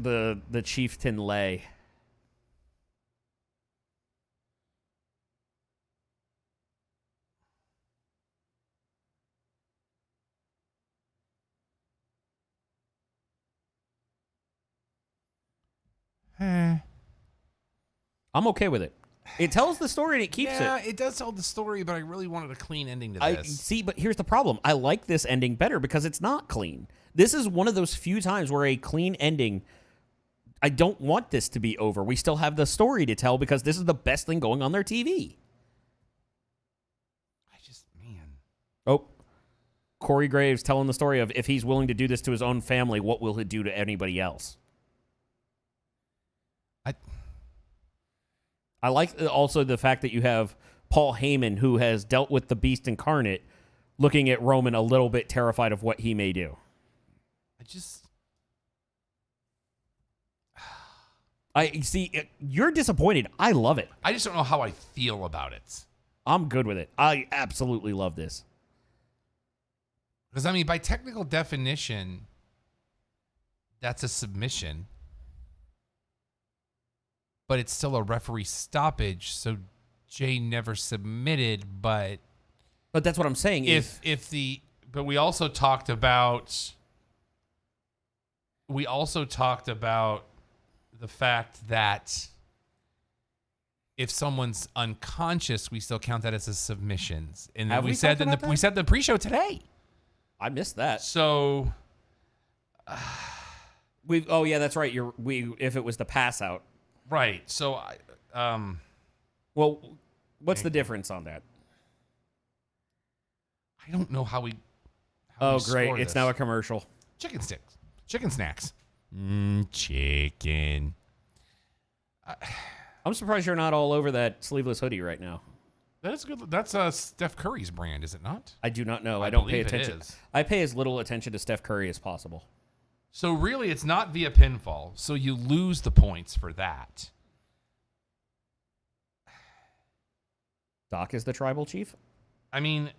The chieftain lay. I'm okay with it. It tells the story and it keeps Yeah, it. it does tell the story, but I really wanted a clean ending to I this. see, but here's the problem. I like this ending better because it's not clean. This is one of those few times where a clean ending, I don't want this to be over. We still have the story to tell because this is the best thing going on their TV. Man. Oh, Corey Graves telling the story of if he's willing to do this to his own family, what will he do to anybody else? I like also the fact that you have Paul Heyman, who has dealt with the Beast Incarnate, looking at Roman a little bit terrified of what he may do. I see. You're disappointed. I love it. I just don't know how I feel about it. I'm good with it. I absolutely love this. Because, I mean, by technical definition, that's a submission. But it's still a referee stoppage, so Jay never submitted, but that's what I'm saying. But we also talked about the fact that if someone's unconscious, we still count that as a submission. And Have we said talked about that? we said in the pre-show today. I missed that. So Oh yeah, that's right. If it was the pass out. Right. So well, what's the difference on that? I don't know how we Oh, we great. score It's this. now a commercial. Chicken sticks. Chicken snacks. Chicken. I'm surprised you're not all over that sleeveless hoodie right now. That is good. That's Steph Curry's brand, is it not? I do not know. I I don't pay believe it attention. is. I pay as little attention to Steph Curry as possible. So really, it's not via pinfall. So you lose the points for that. Doc is the tribal chief? I mean,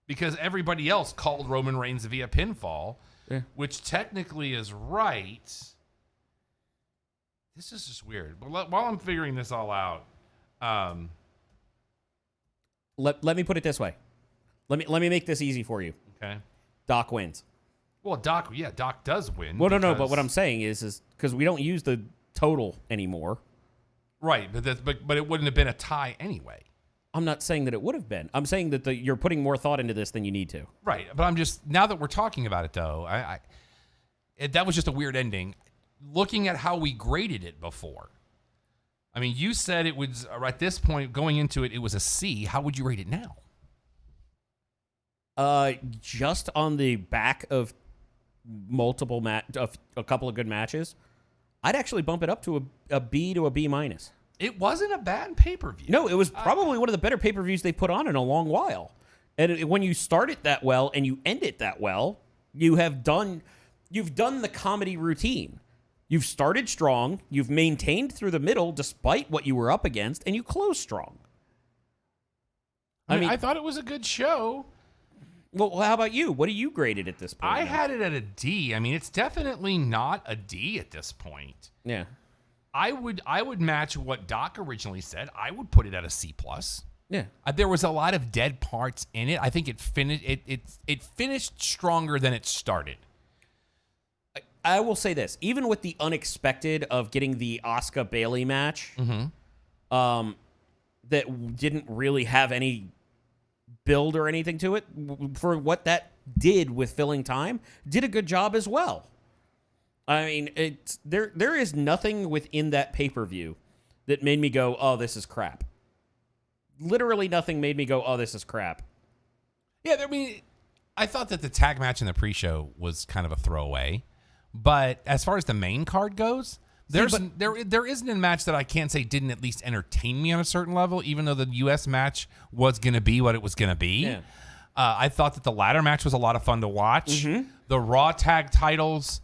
because everybody else called Roman Reigns via pinfall, Yeah. which technically is right. This is just weird. But while I'm figuring this all out, Let me put it this way. Let me make this easy for you. okay. Doc wins. Well, Doc does win. Well, no, but because- what I'm saying is because we don't use the total anymore. right, but it wouldn't have been a tie anyway. I'm not saying that it would have been. I'm saying that you're putting more thought into this than you need to. Right, but I'm just now that we're talking about it though, that was just a weird ending. Looking at how we graded it before, I mean, you said it was at this point going into it, it was a C. How would you rate it now? Just on the back of multiple a couple of good matches, I'd actually bump it up to a B to a B minus. It wasn't a bad pay-per-view. No, it was probably one of the better pay-per-views they've put on in a long while. And when you start it that well and you end it that well, you've done the comedy routine. You've started strong, you've maintained through the middle despite what you were up against, and you close strong. I mean, I thought it was a good show. Well, how about you? What do you grade it at this point? I had it at a D. I mean, it's definitely not a D at this point. Yeah. I would match what Doc originally said. I would put it at a C+. Yeah. There was a lot of dead parts in it. I think it finished stronger than it started. I will say this, even with the unexpected of getting the Asuka Bailey match, that didn't really have any build or anything to it, for what that did with filling time, did a good job as well. I mean, there is nothing within that pay-per-view that made me go, oh, this is crap. Literally nothing made me go, oh, this is crap. Yeah, I mean, I thought that the tag match in the pre-show was kind of a throwaway. But as far as the main card goes, there isn't a match that I can't say didn't at least entertain me on a certain level, even though the U.S. match was going to be what it was going to be. Yeah. I thought that the ladder match was a lot of fun to watch. Mm-hmm. The Raw tag titles,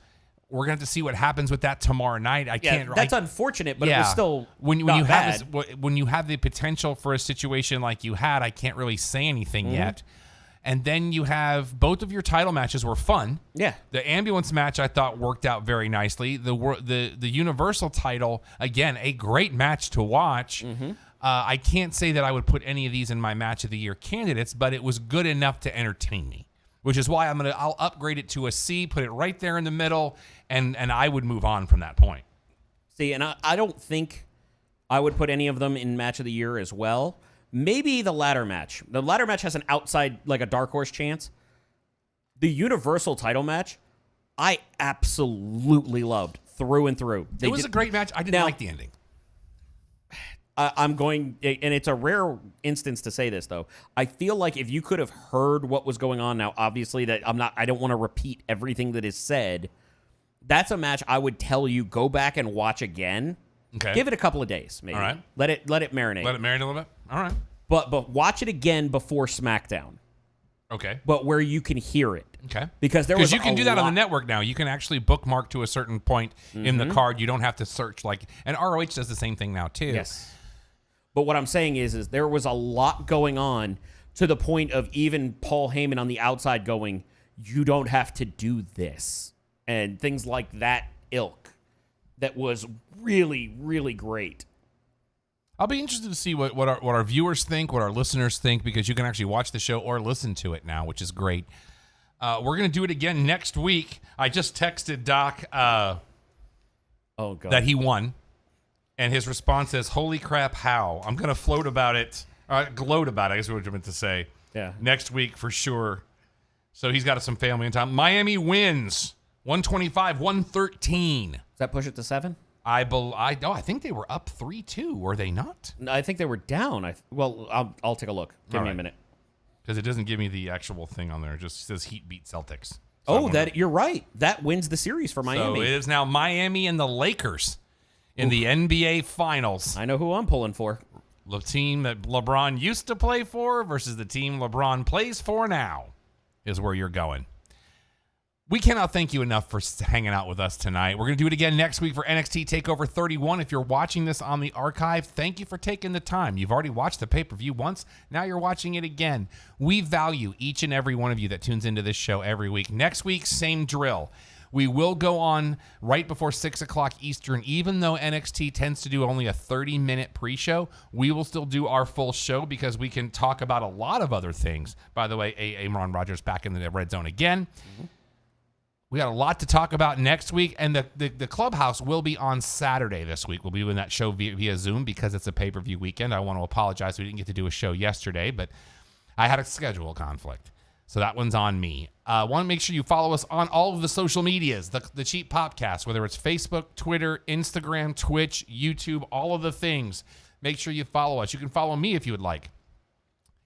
we're going to have to see what happens with that tomorrow night. That's unfortunate, but it was still when not you bad. when you have the potential for a situation like you had, I can't really say anything yet. And then you have both of your title matches were fun. Yeah. The ambulance match I thought worked out very nicely. The Universal title, again, a great match to watch. Mm-hmm. I can't say that I would put any of these in my match of the year candidates, but it was good enough to entertain me, which is why I'll upgrade it to a C, put it right there in the middle, and I would move on from that point. See, and I don't think I would put any of them in match of the year as well. Maybe the ladder match. The ladder match has an outside, like a dark horse chance. The Universal title match, I absolutely loved through and through. It was a great match. I didn't like the ending. I'm going, and it's a rare instance to say this, though. I feel like if you could have heard what was going on now, obviously that I don't want to repeat everything that is said. That's a match I would tell you, go back and watch again. Okay. Give it a couple of days, maybe. All right. Let it marinate. Let it marinate a little bit? All right. But watch it again before SmackDown. Okay. But where you can hear it. Okay. Because you can do that on the network now. You can actually bookmark to a certain point in the card. You don't have to search and ROH does the same thing now too. Yes. But what I'm saying is there was a lot going on to the point of even Paul Heyman on the outside going, you don't have to do this. And things like that ilk. That was really, really great. I'll be interested to see what our viewers think, what our listeners think, because you can actually watch the show or listen to it now, which is great. We're going to do it again next week. I just texted Doc that he won, and his response is, holy crap, how? I'm going to gloat about it, I guess what I meant to say. Yeah. Next week for sure. So he's got some family in time. Miami wins 125-113. Does that push it to 7? I think they were up 3-2. Were they not? I think they were down. I'll take a look. Give me a minute. Because it doesn't give me the actual thing on there. It just says Heat beat Celtics. So you're right. That wins the series for Miami. So it is now Miami and the Lakers in the NBA Finals. I know who I'm pulling for. The team that LeBron used to play for versus the team LeBron plays for now is where you're going. We cannot thank you enough for hanging out with us tonight. We're going to do it again next week for NXT TakeOver 31. If you're watching this on the archive, thank you for taking the time. You've already watched the pay-per-view once. Now you're watching it again. We value each and every one of you that tunes into this show every week. Next week, same drill. We will go on right before 6 o'clock Eastern. Even though NXT tends to do only a 30-minute pre-show, we will still do our full show because we can talk about a lot of other things. By the way, Aaron Rodgers back in the red zone again. Mm-hmm. We got a lot to talk about next week, and the Clubhouse will be on Saturday this week. We'll be doing that show via Zoom because it's a pay-per-view weekend. I want to apologize. We didn't get to do a show yesterday, but I had a schedule conflict, so that one's on me. I want to make sure you follow us on all of the social medias, the Cheap Popcast, whether it's Facebook, Twitter, Instagram, Twitch, YouTube, all of the things. Make sure you follow us. You can follow me if you would like.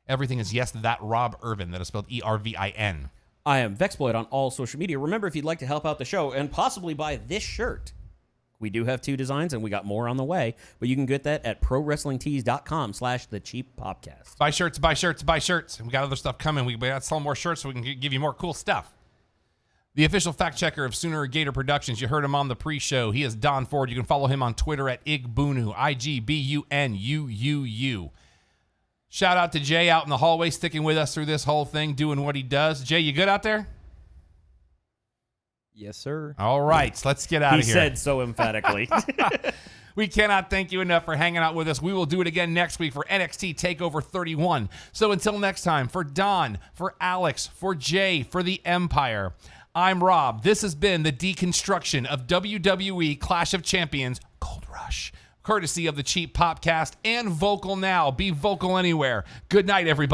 Everything is that Rob Irvin. That is spelled Ervin. I am Vexploit on all social media. Remember, if you'd like to help out the show and possibly buy this shirt, we do have 2 designs and we got more on the way, but you can get that at prowrestlingtees.com/thecheappopcast. Buy shirts, buy shirts, buy shirts. We got other stuff coming. We got to sell more shirts so we can give you more cool stuff. The official fact checker of Sooner Gator Productions. You heard him on the pre-show. He is Don Ford. You can follow him on Twitter at Igbunu, IGBUNUUU. Shout out to Jay out in the hallway, sticking with us through this whole thing, doing what he does. Jay, you good out there? Yes, sir. All right, so let's get out of here. He said so emphatically. We cannot thank you enough for hanging out with us. We will do it again next week for NXT TakeOver 31. So until next time, for Don, for Alex, for Jay, for the Empire, I'm Rob. This has been the deconstruction of WWE Clash of Champions Gold Rush, courtesy of the Cheap Popcast and Vocal Now. Be vocal anywhere. Good night, everybody.